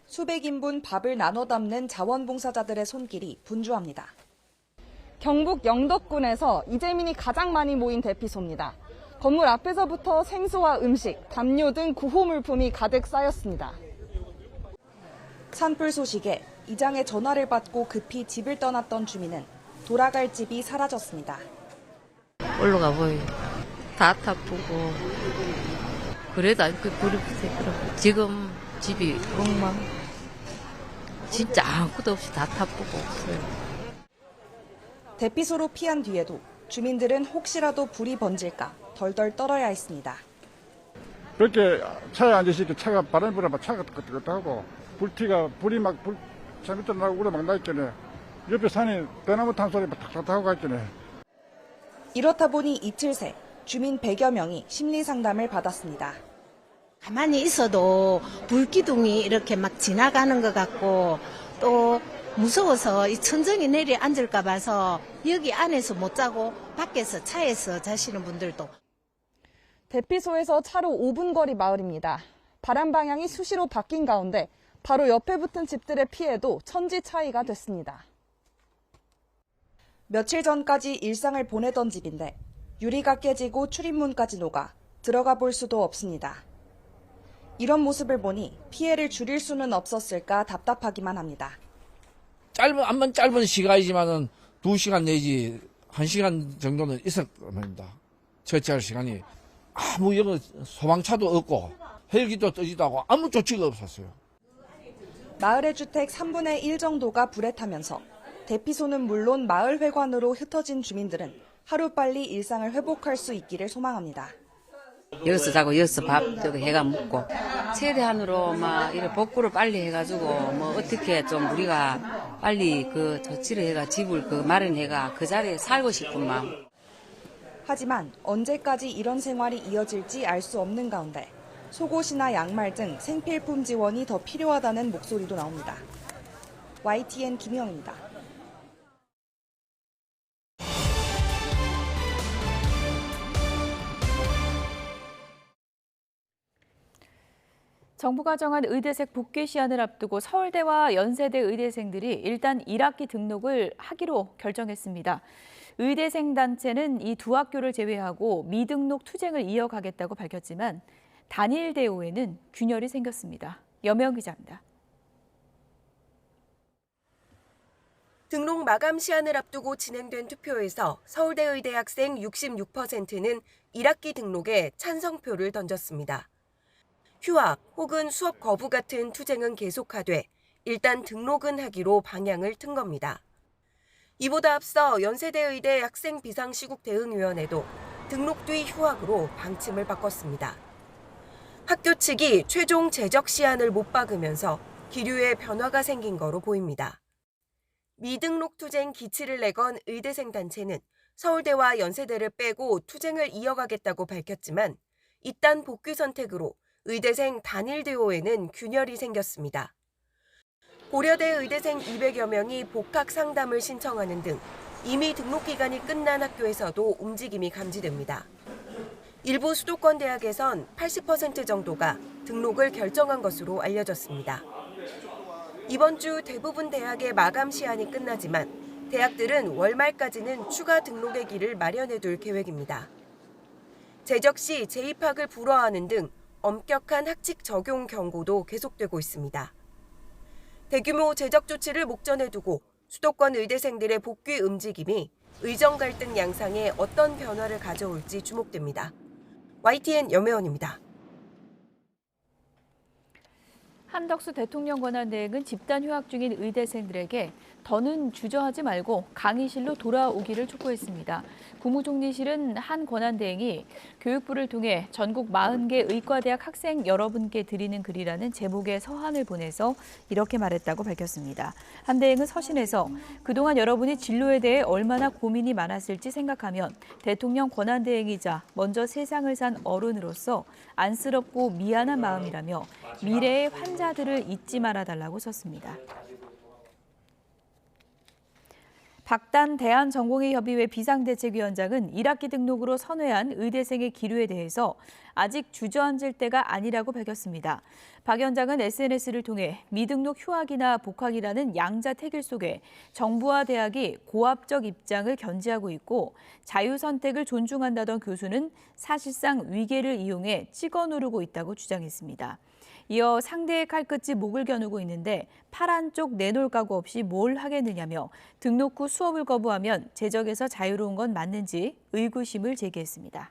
수백 인분 밥을 나눠 담는 자원봉사자들의 손길이 분주합니다. 경북 영덕군에서 이재민이 가장 많이 모인 대피소입니다. 건물 앞에서부터 생수와 음식, 담요 등 구호 물품이 가득 쌓였습니다. 산불 소식에 이장의 전화를 받고 급히 집을 떠났던 주민은 돌아갈 집이 사라졌습니다. 올라가 보여. 다 타쁘고 그래도 아직도 불이 붙어있더라고. 지금 집이 엉망. 진짜 아무것도 없이 다 타쁘고 없어요. 대피소로 피한 뒤에도 주민들은 혹시라도 불이 번질까 덜덜 떨어야 했습니다. 그렇게 차에 앉으시니까 차가 바람이 불어서 차가 뜨겁하고 불이 막 차 밑으로 나고 우려 막 나있겠네. 옆에 산에 대나무 탄 소리 막 탁탁 하고 갔겠네. 이렇다 보니 이틀 새 주민 100여 명이 심리 상담을 받았습니다. 가만히 있어도 불기둥이 이렇게 막 지나가는 것 같고 또 무서워서 이 천정이 내려 앉을까 봐서 여기 안에서 못 자고 밖에서 차에서 자시는 분들도. 대피소에서 차로 5분 거리 마을입니다. 바람 방향이 수시로 바뀐 가운데 바로 옆에 붙은 집들의 피해도 천지 차이가 됐습니다. 며칠 전까지 일상을 보내던 집인데 유리가 깨지고 출입문까지 녹아 들어가 볼 수도 없습니다. 이런 모습을 보니 피해를 줄일 수는 없었을까 답답하기만 합니다. 암만 짧은 시간이지만은 2시간 내지 1시간 정도는 있을 겁니다. 처치할 시간이 아무 소방차도 없고 헬기도 뜨지도 않고 아무 조치가 없었어요. 마을의 주택 3분의 1 정도가 불에 타면서 대피소는 물론 마을 회관으로 흩어진 주민들은 하루빨리 일상을 회복할 수 있기를 소망합니다. 여기서 자고 여기서 밥 해가 먹고 최대한으로 막 이래 복구를 빨리 해가지고 뭐 어떻게 좀 우리가 빨리 그 조치를 해가 집을 마련해가 그 자리에 살고 싶은 마음. 하지만 언제까지 이런 생활이 이어질지 알 수 없는 가운데 속옷이나 양말 등 생필품 지원이 더 필요하다는 목소리도 나옵니다. YTN 김희영입니다. 정부가 정한 의대생 복귀 시한을 앞두고 서울대와 연세대 의대생들이 일단 1학기 등록을 하기로 결정했습니다. 의대생 단체는 이 두 학교를 제외하고 미등록 투쟁을 이어가겠다고 밝혔지만 단일 대우에는 균열이 생겼습니다. 여명 기자입니다. 등록 마감 시한을 앞두고 진행된 투표에서 서울대 의대 학생 66%는 1학기 등록에 찬성표를 던졌습니다. 휴학 혹은 수업 거부 같은 투쟁은 계속하되 일단 등록은 하기로 방향을 튼 겁니다. 이보다 앞서 연세대 의대 학생 비상시국 대응위원회도 등록 뒤 휴학으로 방침을 바꿨습니다. 학교 측이 최종 제적 시한을 못 박으면서 기류에 변화가 생긴 거로 보입니다. 미등록 투쟁 기치를 내건 의대생 단체는 서울대와 연세대를 빼고 투쟁을 이어가겠다고 밝혔지만 이딴 복귀 선택으로 의대생 단일 대우에는 균열이 생겼습니다. 고려대 의대생 200여 명이 복학 상담을 신청하는 등 이미 등록 기간이 끝난 학교에서도 움직임이 감지됩니다. 일부 수도권 대학에선 80% 정도가 등록을 결정한 것으로 알려졌습니다. 이번 주 대부분 대학의 마감 시한이 끝나지만 대학들은 월말까지는 추가 등록의 길을 마련해둘 계획입니다. 재적 시 재입학을 불허하는 등 엄격한 학칙 적용 경고도 계속되고 있습니다. 대규모 재적 조치를 목전에 두고 수도권 의대생들의 복귀 움직임이 의정 갈등 양상에 어떤 변화를 가져올지 주목됩니다. YTN 염혜원입니다. 한덕수 대통령 권한대행은 집단 휴학 중인 의대생들에게 더는 주저하지 말고 강의실로 돌아오기를 촉구했습니다. 국무총리실은 한 권한대행이 교육부를 통해 전국 40개 의과대학 학생 여러분께 드리는 글이라는 제목의 서한을 보내서 이렇게 말했다고 밝혔습니다. 한 대행은 서신에서 그동안 여러분이 진로에 대해 얼마나 고민이 많았을지 생각하면 대통령 권한대행이자 먼저 세상을 산 어른으로서 안쓰럽고 미안한 마음이라며 미래의 환자들을 잊지 말아달라고 썼습니다. 박단 대한전공의협의회 비상대책위원장은 1학기 등록으로 선회한 의대생의 기류에 대해서 아직 주저앉을 때가 아니라고 밝혔습니다. 박 위원장은 SNS를 통해 미등록 휴학이나 복학이라는 양자택일 속에 정부와 대학이 고압적 입장을 견지하고 있고 자유선택을 존중한다던 교수는 사실상 위계를 이용해 찍어 누르고 있다고 주장했습니다. 이어 상대의 칼끝이 목을 겨누고 있는데 팔 한쪽 내놓을 각오 없이 뭘 하겠느냐며 등록 후 수업을 거부하면 재적에서 자유로운 건 맞는지 의구심을 제기했습니다.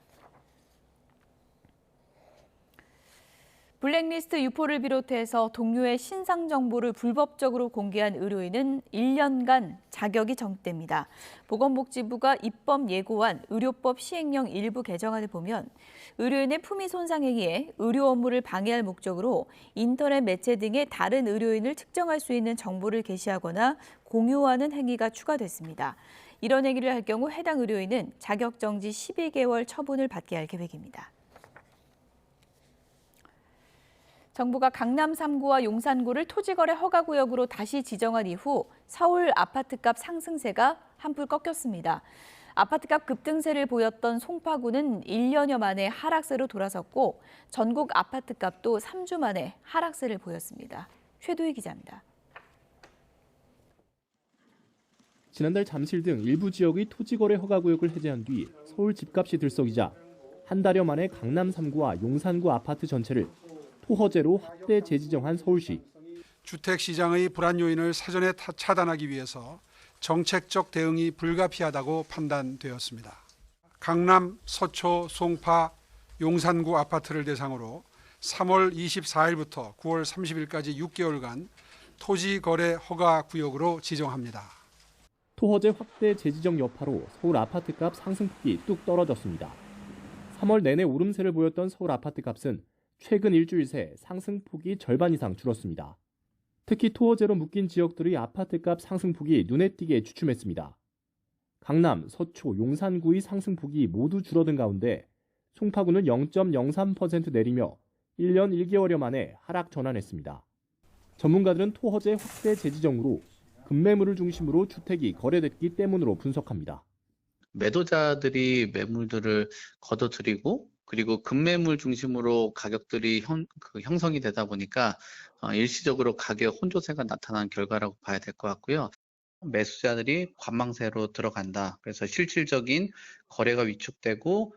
블랙리스트 유포를 비롯해서 동료의 신상 정보를 불법적으로 공개한 의료인은 1년간 자격이 정지됩니다. 보건복지부가 입법 예고한 의료법 시행령 일부 개정안을 보면 의료인의 품위 손상 행위에 의료 업무를 방해할 목적으로 인터넷 매체 등의 다른 의료인을 특정할 수 있는 정보를 게시하거나 공유하는 행위가 추가됐습니다. 이런 행위를 할 경우 해당 의료인은 자격 정지 12개월 처분을 받게 할 계획입니다. 정부가 강남 3구와 용산구를 토지거래 허가구역으로 다시 지정한 이후 서울 아파트값 상승세가 한풀 꺾였습니다. 아파트값 급등세를 보였던 송파구는 1년여 만에 하락세로 돌아섰고 전국 아파트값도 3주 만에 하락세를 보였습니다. 최도희 기자입니다. 지난달 잠실 등 일부 지역의 토지거래 허가구역을 해제한 뒤 서울 집값이 들썩이자 한 달여 만에 강남 3구와 용산구 아파트 전체를 토허제로 확대 재지정한 서울시. 주택시장의 불안 요인을 사전에 차단하기 위해서 정책적 대응이 불가피하다고 판단되었습니다. 강남, 서초, 송파, 용산구 아파트를 대상으로 3월 24일부터 9월 30일까지 6개월간 토지거래 허가구역으로 지정합니다. 토허제 확대 재지정 여파로 서울 아파트값 상승폭이 뚝 떨어졌습니다. 3월 내내 오름세를 보였던 서울 아파트값은 최근 일주일 새 상승폭이 절반 이상 줄었습니다. 특히 토허제로 묶인 지역들의 아파트값 상승폭이 눈에 띄게 주춤했습니다. 강남, 서초, 용산구의 상승폭이 모두 줄어든 가운데 송파구는 0.03% 내리며 1년 1개월여 만에 하락 전환했습니다. 전문가들은 토허제 확대 재지정으로 급매물을 중심으로 주택이 거래됐기 때문으로 분석합니다. 매도자들이 매물들을 걷어들이고 그리고 급매물 중심으로 가격들이 형성이 되다 보니까 일시적으로 가격 혼조세가 나타난 결과라고 봐야 될 것 같고요. 매수자들이 관망세로 들어간다. 그래서 실질적인 거래가 위축되고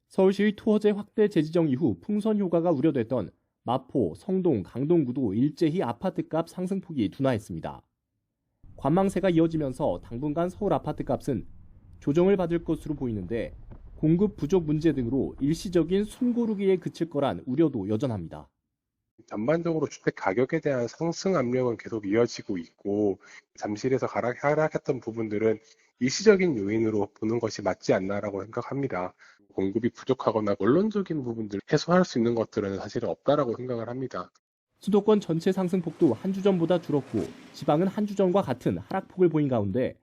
서울시의 토허제 확대 재지정 이후 풍선 효과가 우려됐던 마포, 성동, 강동구도 일제히 아파트값 상승폭이 둔화했습니다. 관망세가 이어지면서 당분간 서울 아파트값은 조정을 받을 것으로 보이는데 공급 부족 문제 등으로 일시적인 숨고르기에 그칠 거란 우려도 여전합니다. 전반적으로 주택 가격에 대한 상승 압력은 계속 이어지고 있고 잠실에서 하락했던 부분들은 일시적인 요인으로 보는 것이 맞지 않나라고 생각합니다. 공급이 부족하거나 원론적인 부분들 해소할 수 있는 것들은 사실은 없다라고 생각을 합니다. 수도권 전체 상승폭도 한 주 전보다 줄었고 지방은 한 주 전과 같은 하락폭을 보인 가운데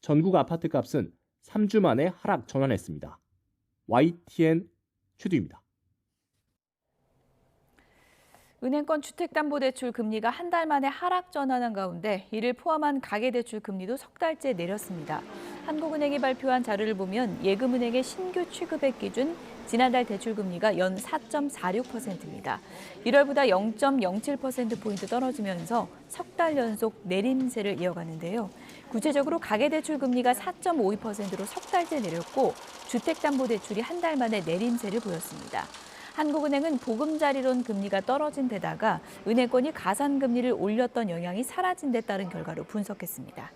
전국 아파트값은 3주 만에 하락 전환했습니다. YTN 최두입니다. 은행권 주택담보대출 금리가 한 달 만에 하락 전환한 가운데 이를 포함한 가계대출 금리도 석 달째 내렸습니다. 한국은행이 발표한 자료를 보면 예금은행의 신규 취급액 기준 지난달 대출 금리가 연 4.46%입니다. 1월보다 0.07%포인트 떨어지면서 석 달 연속 내림세를 이어가는데요. 구체적으로 가계대출 금리가 4.52%로 석 달째 내렸고 주택담보대출이 한 달 만에 내림세를 보였습니다. 한국은행은 보금자리론 금리가 떨어진 데다가 은행권이 가산금리를 올렸던 영향이 사라진 데 따른 결과로 분석했습니다.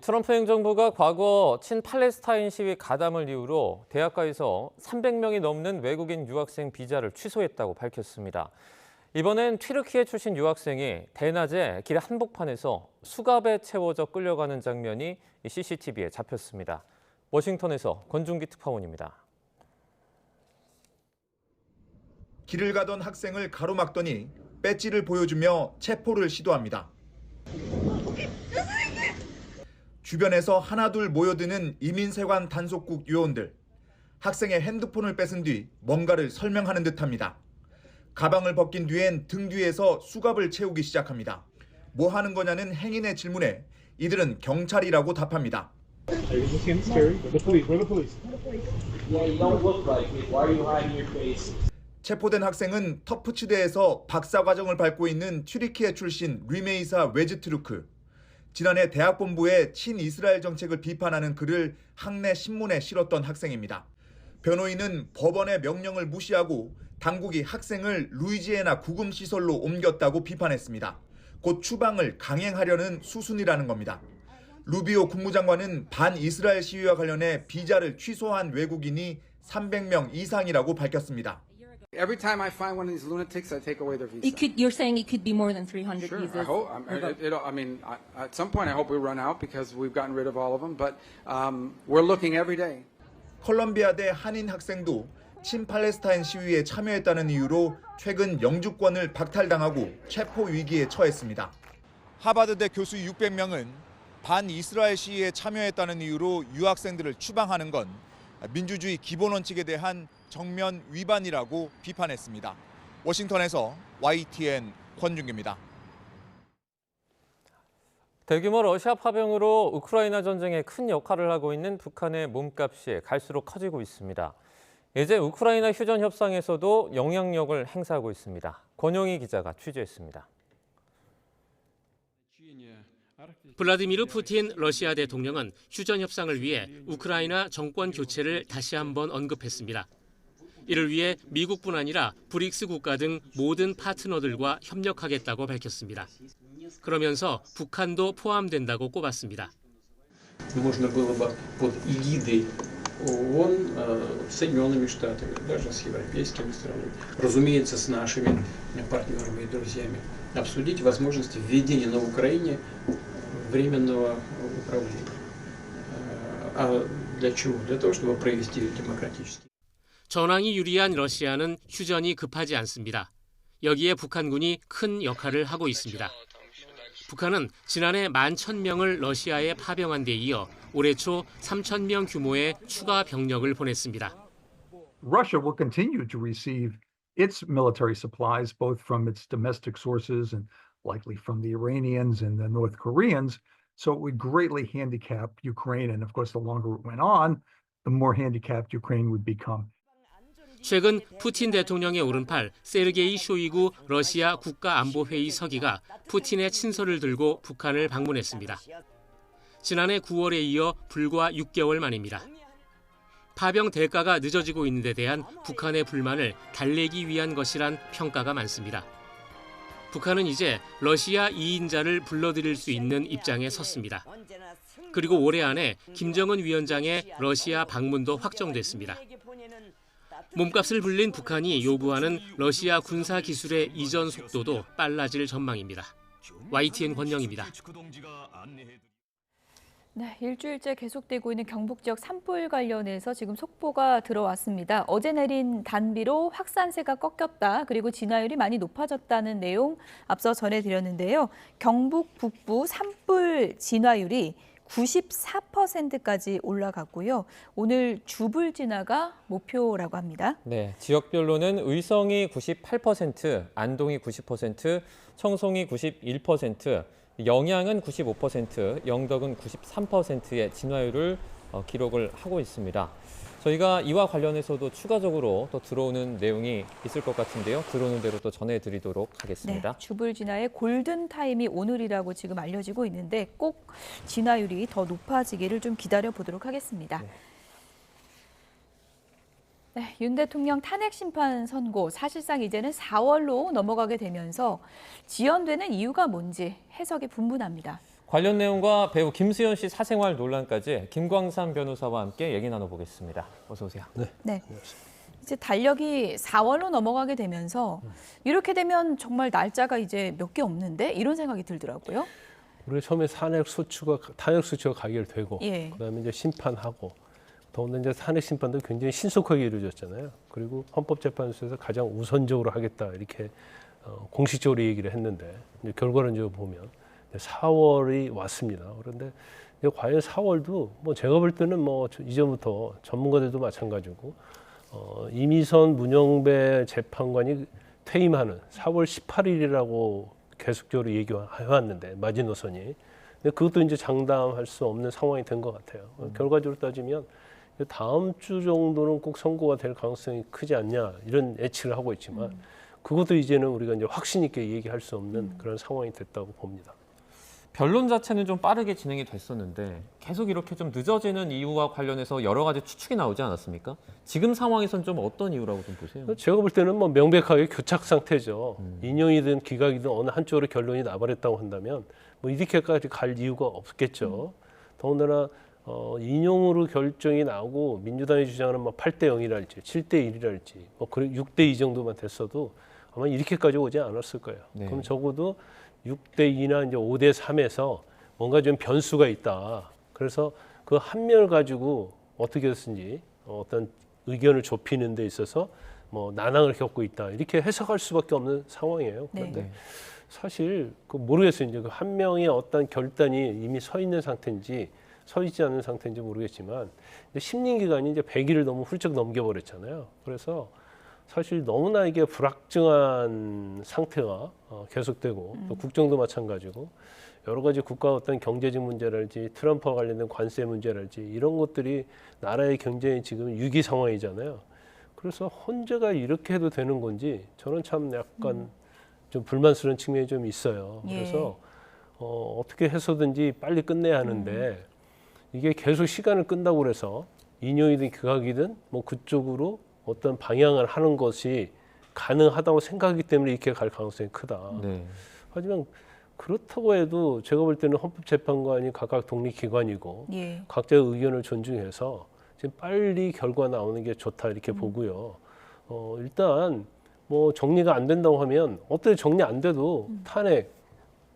트럼프 행정부가 과거 친팔레스타인 시위 가담을 이유로 대학가에서 300명이 넘는 외국인 유학생 비자를 취소했다고 밝혔습니다. 이번엔 튀르키예 출신 유학생이 대낮에 길 한복판에서 수갑에 채워져 끌려가는 장면이 CCTV에 잡혔습니다. 워싱턴에서 권중기 특파원입니다. 길을 가던 학생을 가로막더니 배지를 보여주며 체포를 시도합니다. 주변에서 하나둘 모여드는 이민세관 단속국 요원들. 학생의 핸드폰을 뺏은 뒤 뭔가를 설명하는 듯합니다. 가방을 벗긴 뒤엔 등 뒤에서 수갑을 채우기 시작합니다. 뭐 하는 거냐는 행인의 질문에 이들은 경찰이라고 답합니다. 체포된 학생은 터프츠대에서 박사과정을 밟고 있는 튀르키예 출신 리메이사 웨즈트루크. 지난해 대학본부의 친이스라엘 정책을 비판하는 글을 학내 신문에 실었던 학생입니다. 변호인은 법원의 명령을 무시하고 당국이 학생을 루이지애나 구금시설로 옮겼다고 비판했습니다. 곧 추방을 강행하려는 수순이라는 겁니다. 루비오 국무장관은 반이스라엘 시위와 관련해 비자를 취소한 외국인이 300명 이상이라고 밝혔습니다. Every time I find one of these lunatics, I take away their visa. You're saying it could be more than 300 Sure, visas? I hope. At some point, I hope we run out because we've gotten rid of all of them. But we're looking every day. 콜롬비아대 한인 학생도 친팔레스타인 시위에 참여했다는 이유로 최근 영주권을 박탈당하고 체포 위기에 처했습니다. 하버드대 교수 600명은 반이스라엘 시위에 참여했다는 이유로 유학생들을 추방하는 건 민주주의 기본 원칙에 대한 정면 위반이라고 비판했습니다. 워싱턴에서 YTN 권중기입니다. 대규모 러시아 파병으로 우크라이나 전쟁에 큰 역할을 하고 있는 북한의 몸값이 갈수록 커지고 있습니다. 이제 우크라이나 휴전 협상에서도 영향력을 행사하고 있습니다. 권영희 기자가 취재했습니다. 블라디미르 푸틴 러시아 대통령은 휴전 협상을 위해 우크라이나 정권 교체를 다시 한번 언급했습니다. 이를 위해 미국뿐 아니라 브릭스 국가 등 모든 파트너들과 협력하겠다고 밝혔습니다. 그러면서 북한도 포함된다고 꼽았습니다. Можно было бы под эгидой ООН, с Соединенными Штатами, даже с европейскими странами, разумеется, с нашими партнерами и друзьями, обсудить возможности введения на Украине временного управления. А для чего? Для того, чтобы провести демократический. 전황이 유리한 러시아는 휴전이 급하지 않습니다. 여기에 북한군이 큰 역할을 하고 있습니다. 북한은 지난해 11,000명을 러시아에 파병한 데 이어 올해 초 3,000명 규모의 추가 병력을 보냈습니다. Russia will continue to receive its military supplies both from its domestic sources and likely from the Iranians and the North Koreans, so it would greatly handicap Ukraine. And of course, the longer it went on, the more handicapped Ukraine would become. 최근 푸틴 대통령의 오른팔 세르게이 쇼이구 러시아 국가안보회의 서기가 푸틴의 친서를 들고 북한을 방문했습니다. 지난해 9월에 이어 불과 6개월 만입니다. 파병 대가가 늦어지고 있는 데 대한 북한의 불만을 달래기 위한 것이란 평가가 많습니다. 북한은 이제 러시아 2인자를 불러들일 수 있는 입장에 섰습니다. 그리고 올해 안에 김정은 위원장의 러시아 방문도 확정됐습니다. 몸값을 불린 북한이 요구하는 러시아 군사 기술의 이전 속도도 빨라질 전망입니다. YTN 권영입니다. 네, 일주일째 계속되고 있는 경북 지역 산불 관련해서 지금 속보가 들어왔습니다. 어제 내린 단비로 확산세가 꺾였다. 그리고 진화율이 많이 높아졌다는 내용 앞서 전해드렸는데요. 경북 북부 산불 진화율이 94%까지 올라갔고요. 오늘 주불 진화가 목표라고 합니다. 네, 지역별로는 의성이 98%, 안동이 90%, 청송이 91%, 영양은 95%, 영덕은 93%의 진화율을 기록을 하고 있습니다. 저희가 이와 관련해서도 추가적으로 또 들어오는 내용이 있을 것 같은데요. 들어오는 대로 또 전해드리도록 하겠습니다. 네, 주불 진화의 골든타임이 오늘이라고 지금 알려지고 있는데 꼭 진화율이 더 높아지기를 좀 기다려보도록 하겠습니다. 네, 윤 대통령 탄핵 심판 선고 사실상 이제는 4월로 넘어가게 되면서 지연되는 이유가 뭔지 해석이 분분합니다. 관련 내용과 배우 김수현 씨 사생활 논란까지 김광삼 변호사와 함께 얘기 나눠보겠습니다. 어서 오세요. 네. 이제 달력이 4월로 넘어가게 되면서 이렇게 되면 정말 날짜가 이제 몇 개 없는데 이런 생각이 들더라고요. 우리가 처음에 탄핵 소추가 가결 되고 예. 그다음에 이제 심판하고 더군다나 이제 탄핵 심판도 굉장히 신속하게 이루어졌잖아요. 그리고 헌법재판소에서 가장 우선적으로 하겠다 이렇게 공식적으로 얘기를 했는데 이제 결과론적으로 보면 4월이 왔습니다. 그런데 과연 4월도 뭐 제가 볼 때는 뭐 이전부터 전문가들도 마찬가지고 이미선 문영배 재판관이 퇴임하는 4월 18일이라고 계속적으로 얘기해왔는데 마지노선이. 근데 그것도 이제 장담할 수 없는 상황이 된 것 같아요. 결과적으로 따지면 다음 주 정도는 꼭 선고가 될 가능성이 크지 않냐 이런 예측을 하고 있지만 그것도 이제는 우리가 이제 확신 있게 얘기할 수 없는 그런 상황이 됐다고 봅니다. 변론 자체는 좀 빠르게 진행이 됐었는데 계속 이렇게 좀 늦어지는 이유와 관련해서 여러 가지 추측이 나오지 않았습니까? 지금 상황에선 좀 어떤 이유라고 좀 보세요? 제가 볼 때는 뭐 명백하게 교착 상태죠. 인용이든 기각이든 어느 한쪽으로 결론이 나버렸다고 한다면 뭐 이렇게까지 갈 이유가 없겠죠. 더군다나 인용으로 결정이 나오고 민주당이 주장하는 뭐 8대 0이랄지 7대 1이랄지 뭐 6대 2 정도만 됐어도 아마 이렇게까지 오지 않았을 거예요. 네. 그럼 적어도 6대 2나 이제 5대 3에서 뭔가 좀 변수가 있다. 그래서 그 한 면을 가지고 어떻게 됐든지 어떤 의견을 좁히는 데 있어서 뭐 난항을 겪고 있다. 이렇게 해석할 수밖에 없는 상황이에요. 그런데 네. 사실 그 모르겠어요. 이제 그 한 명의 어떤 결단이 이미 서 있는 상태인지 서 있지 않은 상태인지 모르겠지만 심리 기간이 이제 100일을 너무 훌쩍 넘겨버렸잖아요. 그래서 사실 너무나 이게 불확정한 상태가 계속되고 또 국정도 마찬가지고 여러 가지 국가 어떤 경제적 문제랄지 트럼프와 관련된 관세 문제랄지 이런 것들이 나라의 경제에 지금 위기 상황이잖아요. 그래서 헌재가 이렇게 해도 되는 건지 저는 참 약간 좀 불만스러운 측면이 좀 있어요. 예. 그래서 어떻게 해서든지 빨리 끝내야 하는데 이게 계속 시간을 끈다고 그래서 인용이든 기각이든 뭐 그쪽으로 어떤 방향을 하는 것이 가능하다고 생각하기 때문에 이렇게 갈 가능성이 크다. 네. 하지만 그렇다고 해도 제가 볼 때는 헌법재판관이 각각 독립기관이고 예. 각자의 의견을 존중해서 지금 빨리 결과 나오는 게 좋다 이렇게 보고요. 일단 뭐 정리가 안 된다고 하면 어떻게 정리 안 돼도 탄핵,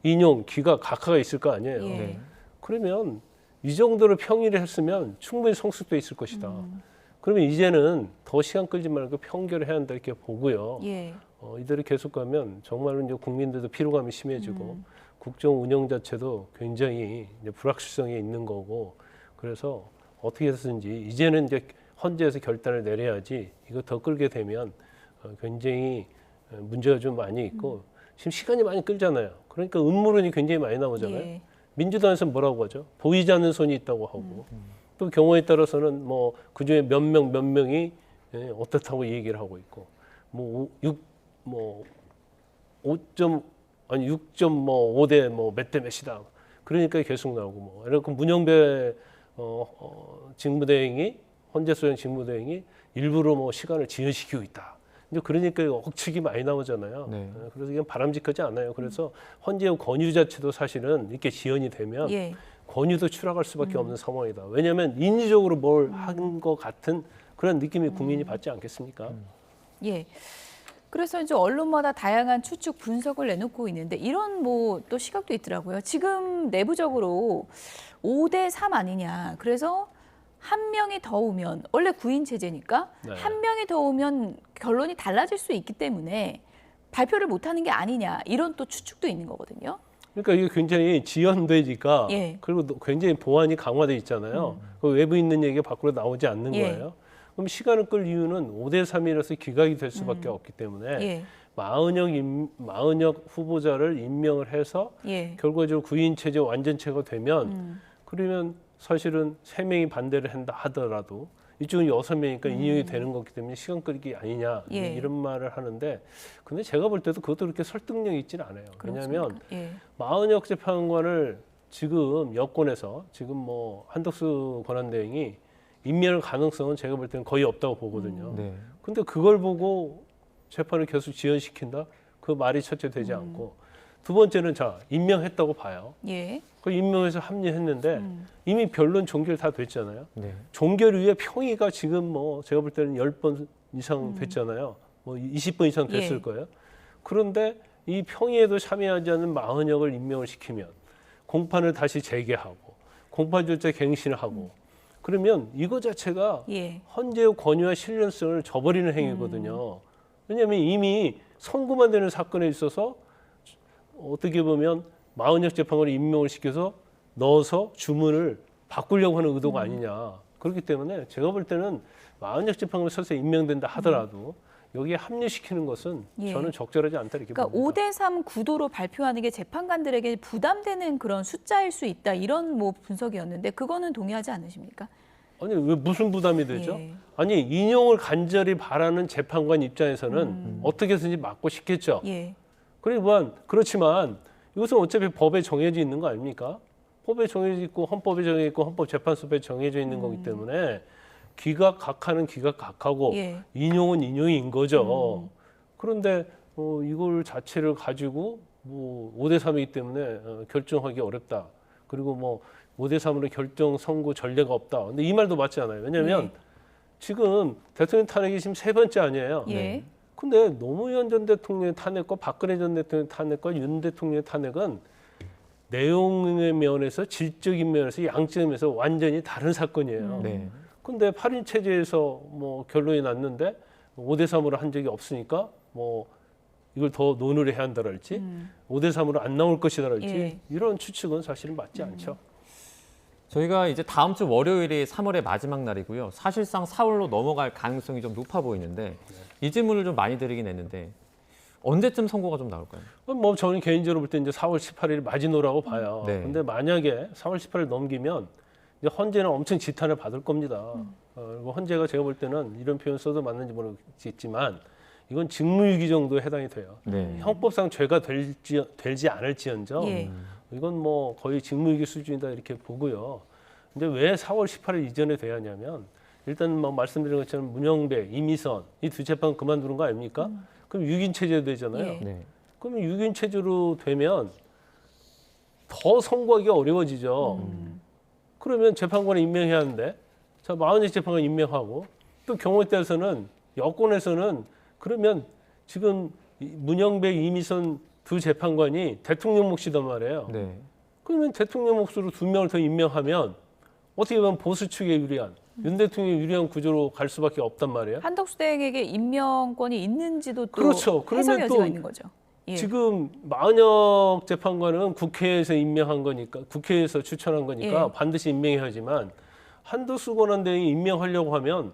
인용, 기각, 각하가 있을 거 아니에요. 예. 그러면 이 정도로 평의를 했으면 충분히 성숙돼 있을 것이다. 그러면 이제는 더 시간 끌지 말고 평결해야 한다 이렇게 보고요. 예. 이대로 계속 가면 정말로 이제 국민들도 피로감이 심해지고 국정 운영 자체도 굉장히 이제 불확실성이 있는 거고 그래서 어떻게 해서든지 이제는 이제 헌재에서 결단을 내려야지 이거 더 끌게 되면 굉장히 문제가 좀 많이 있고 지금 시간이 많이 끌잖아요. 그러니까 음모론이 굉장히 많이 나오잖아요. 예. 민주당에서 뭐라고 하죠? 보이지 않는 손이 있다고 하고 또 경우에 따라서는 뭐 그중에 몇 명이 어떻다고 얘기를 하고 있고 뭐 6.5대 뭐 몇 대 몇이다. 그러니까 계속 나오고 뭐 이렇게 문영배 직무대행이 헌재 소장 직무대행이 일부러 뭐 시간을 지연시키고 있다. 이제 그러니까 억측이 많이 나오잖아요. 네. 그래서 이건 바람직하지 않아요. 그래서 헌재의 권유 자체도 사실은 이렇게 지연이 되면 예. 권유도 추락할 수밖에 없는 상황이다. 왜냐하면 인위적으로 뭘 한 것 같은 그런 느낌이 국민이 받지 않겠습니까? 예. 그래서 이제 언론마다 다양한 추측 분석을 내놓고 있는데 이런 뭐 또 시각도 있더라고요. 지금 내부적으로 5대3 아니냐. 그래서 한 명이 더 오면 원래 9인 체제니까 네. 한 명이 더 오면 결론이 달라질 수 있기 때문에 발표를 못하는 게 아니냐. 이런 또 추측도 있는 거거든요. 그러니까 이게 굉장히 지연되니까 예. 그리고 굉장히 보안이 강화돼 있잖아요. 그 외부 있는 얘기가 밖으로 나오지 않는 예. 거예요. 그럼 시간을 끌 이유는 5대3이라서 기각이 될 수밖에 없기 때문에 예. 마은혁 후보자를 임명을 해서 예. 결과적으로 9인 체제 완전체가 되면 그러면 사실은 3명이 반대를 한다 하더라도 이쪽은 6명이니까 인용이 되는 거기 때문에 시간 끌기 아니냐 예. 이런 말을 하는데 근데 제가 볼 때도 그것도 그렇게 설득력이 있지는 않아요. 왜냐하면 예. 마은혁 재판관을 지금 여권에서 지금 뭐 한덕수 권한대행이 임명할 가능성은 제가 볼 때는 거의 없다고 보거든요. 네. 근데 그걸 보고 재판을 계속 지연시킨다? 그 말이 첫째 되지 않고 두 번째는 자 임명했다고 봐요. 예. 그 임명해서 합류했는데 이미 변론 종결 다 됐잖아요. 네. 종결 이후에 평의가 지금 뭐 제가 볼 때는 10번 이상 됐잖아요. 뭐 20번 이상 됐을 예. 거예요. 그런데 이 평의에도 참여하지 않는 마은혁을 임명을 시키면 공판을 다시 재개하고 공판 절차 갱신을 하고 그러면 이거 자체가 예. 헌재의 권위와 신뢰성을 저버리는 행위거든요. 왜냐하면 이미 선고만 되는 사건에 있어서 어떻게 보면 마은혁 재판관을 임명을 시켜서 넣어서 주문을 바꾸려고 하는 의도가 아니냐. 그렇기 때문에 제가 볼 때는 마은혁 재판관이 설사 임명된다 하더라도 여기에 합류시키는 것은 예. 저는 적절하지 않다 이렇게 그러니까 봅니다. 5대3 구도로 발표하는 게 재판관들에게 부담되는 그런 숫자일 수 있다. 이런 뭐 분석이었는데 그거는 동의하지 않으십니까? 아니 왜 무슨 부담이 되죠? 예. 아니 인용을 간절히 바라는 재판관 입장에서는 어떻게 해서든지 막고 싶겠죠. 예. 그렇지만 이것은 어차피 법에 정해져 있는 거 아닙니까? 법에 정해져 있고 헌법에 정해져 있고 헌법재판소에 정해져 있는 거기 때문에 기각 각하는 기각 각하고 예. 인용은 인용인 거죠. 그런데 이걸 자체를 가지고 뭐 5대3이기 때문에 결정하기 어렵다. 그리고 뭐 5대3으로 결정 선고 전례가 없다. 근데 이 말도 맞지 않아요. 왜냐하면 예. 지금 대통령 탄핵이 지금 3번째 아니에요. 예. 근데 노무현 전 대통령의 탄핵과 박근혜 전 대통령의 탄핵과 윤 대통령의 탄핵은 내용의 면에서 질적인 면에서 양적인 면에서 완전히 다른 사건이에요. 네. 근데 8인 체제에서 뭐 결론이 났는데 5대3으로 한 적이 없으니까 뭐 이걸 더 논의를 해야 한다랄지 5대3으로 안 나올 것이다랄지 예. 이런 추측은 사실은 맞지 않죠. 저희가 이제 다음 주 월요일이 3월의 마지막 날이고요. 사실상 4월로 넘어갈 가능성이 좀 높아 보이는데 이 질문을 좀 많이 드리긴 했는데 언제쯤 선고가 좀 나올까요? 뭐 저는 개인적으로 볼 때 이제 4월 18일 마지노라고 봐요. 네. 근데 만약에 4월 18일 넘기면 이제 헌재는 엄청 지탄을 받을 겁니다. 그리고 헌재가 제가 볼 때는 이런 표현 써도 맞는지 모르겠지만 이건 직무유기 정도에 해당이 돼요. 네. 형법상 죄가 될지 않을지언정 예. 이건 뭐 거의 직무유기 수준이다 이렇게 보고요. 근데 왜 4월 18일 이전에 돼야 하냐면 일단 뭐 말씀드린 것처럼 문영배, 이미선 이 두 재판 그만두는 거 아닙니까? 그럼 6인 체제 되잖아요. 예. 네. 그러면 6인 체제로 되면 더 선고하기가 어려워지죠. 그러면 재판관을 임명해야 하는데 자 40개 재판관 임명하고 또 경우에 따라서는 여권에서는 그러면 지금 문영배, 이미선 두 재판관이 대통령 몫이단 말이에요. 네. 그러면 대통령 몫으로 2명을 더 임명하면 어떻게 보면 보수 측에 유리한 윤 대통령에 유리한 구조로 갈 수밖에 없단 말이에요. 한덕수 대행에게 임명권이 있는지도 또 그렇죠. 해석 그러면 여지가 또 있는 거죠. 예. 지금 만역 재판관은 국회에서 임명한 거니까 국회에서 추천한 거니까 예. 반드시 임명해야 하지만 한덕수 권한대행이 임명하려고 하면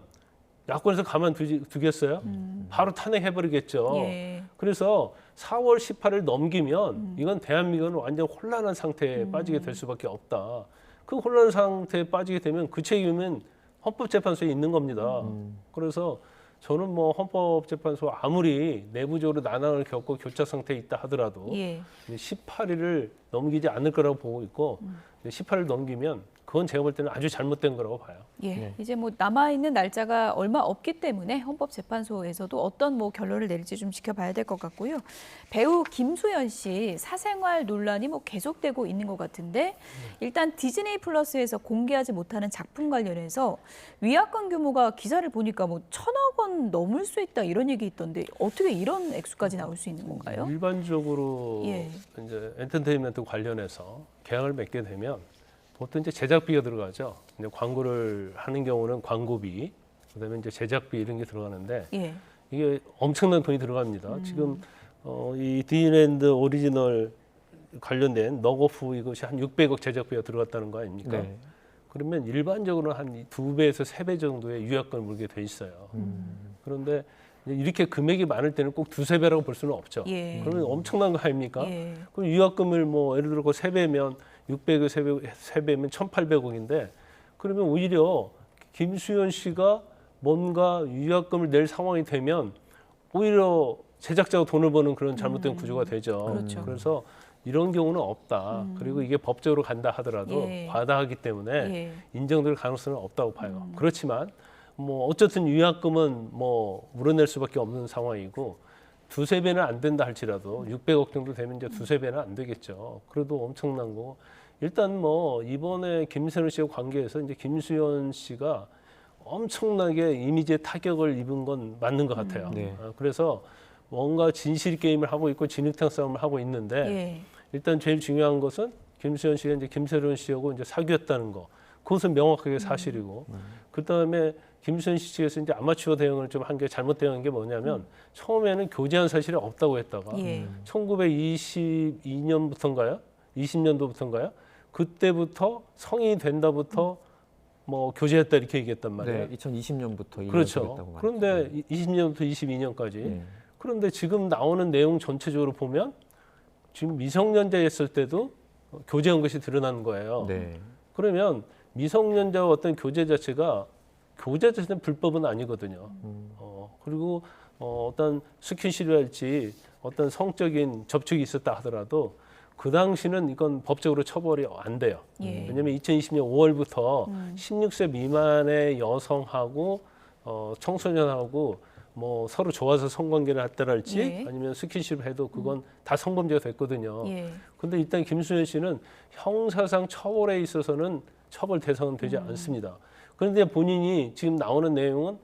야권에서 가만두겠어요? 바로 탄핵해버리겠죠. 예. 그래서 4월 18일 넘기면 이건 대한민국은 완전 혼란한 상태에 빠지게 될 수밖에 없다. 그 혼란 상태에 빠지게 되면 그 책임은 헌법재판소에 있는 겁니다. 그래서 저는 뭐 헌법재판소 아무리 내부적으로 난항을 겪고 교착 상태에 있다 하더라도 예. 18일을 넘기지 않을 거라고 보고 있고 18일 넘기면 그건 제가 볼 때는 아주 잘못된 거라고 봐요. 예, 네. 이제 뭐 남아있는 날짜가 얼마 없기 때문에 헌법재판소에서도 어떤 뭐 결론을 내릴지 좀 지켜봐야 될 것 같고요. 배우 김수현 씨 사생활 논란이 뭐 계속되고 있는 것 같은데 일단 디즈니이 플러스에서 공개하지 못하는 작품 관련해서 위약금 규모가 기사를 보니까 뭐 1,000억 원 넘을 수 있다 이런 얘기 있던데 어떻게 이런 액수까지 나올 수 있는 건가요? 일반적으로 예. 이제 엔터테인먼트 관련해서 계약을 맺게 되면 보통 이제 제작비가 들어가죠. 이제 광고를 하는 경우는 광고비, 그다음에 이제 제작비 이런 게 들어가는데 예. 이게 엄청난 돈이 들어갑니다. 지금 이 디즈니랜드 오리지널 관련된 넉오프 이것이 한 600억 제작비가 들어갔다는 거 아닙니까? 네. 그러면 일반적으로 한 2배에서 3배 정도의 유약금을 물게 돼 있어요. 그런데 이렇게 금액이 많을 때는 꼭 2~3배라고 볼 수는 없죠. 예. 그러면 엄청난 거 아닙니까? 예. 그럼 유약금을 뭐 예를 들어 3배면 600을 3배면 1,800억인데 그러면 오히려 김수현 씨가 뭔가 유약금을 낼 상황이 되면 오히려 제작자가 돈을 버는 그런 잘못된 구조가 되죠. 그렇죠. 그래서 이런 경우는 없다. 그리고 이게 법적으로 간다 하더라도 예. 과다하기 때문에 예. 인정될 가능성은 없다고 봐요. 그렇지만 뭐 어쨌든 유약금은 뭐 물어낼 수밖에 없는 상황이고 2~3배는 안 된다 할지라도 600억 정도 되면 이제 2~3배는 안 되겠죠. 그래도 엄청난 거. 일단 뭐 이번에 김수현 씨와 관계해서 이제 김수현 씨가 엄청나게 이미지에 타격을 입은 건 맞는 것 같아요. 네. 그래서 뭔가 진실 게임을 하고 있고 진흙탕 싸움을 하고 있는데 예. 일단 제일 중요한 것은 김수현 씨가 이제 김세론 씨하고 이제 사귀었다는 거. 그것은 명확하게 사실이고 그다음에 김수현 씨 측에서 이제 아마추어 대응을 좀 한 게 잘못 대응한 게 뭐냐면 처음에는 교제한 사실이 없다고 했다가 예. 1922년부터인가요? 20년도부터인가요? 그때부터 성인이 된다부터 뭐 교제했다 이렇게 얘기했단 말이에요. 네, 2020년부터 그렇죠. 그런데 20년부터 22년까지. 네. 그런데 지금 나오는 내용 전체적으로 보면 지금 미성년자였을 때도 교제한 것이 드러나는 거예요. 네. 그러면 미성년자와 어떤 교제 자체가 교제 자체는 불법은 아니거든요. 그리고 어떤 스킨십이랄지 어떤 성적인 접촉이 있었다 하더라도 그 당시는 이건 법적으로 처벌이 안 돼요. 예. 왜냐하면 2020년 5월부터 16세 미만의 여성하고 청소년하고 뭐 서로 좋아서 성관계를 했다랄지 예. 아니면 스킨십을 해도 그건 다 성범죄가 됐거든요. 예. 근데 일단 김수현 씨는 형사상 처벌에 있어서는 처벌 대상은 되지 않습니다. 그런데 본인이 지금 나오는 내용은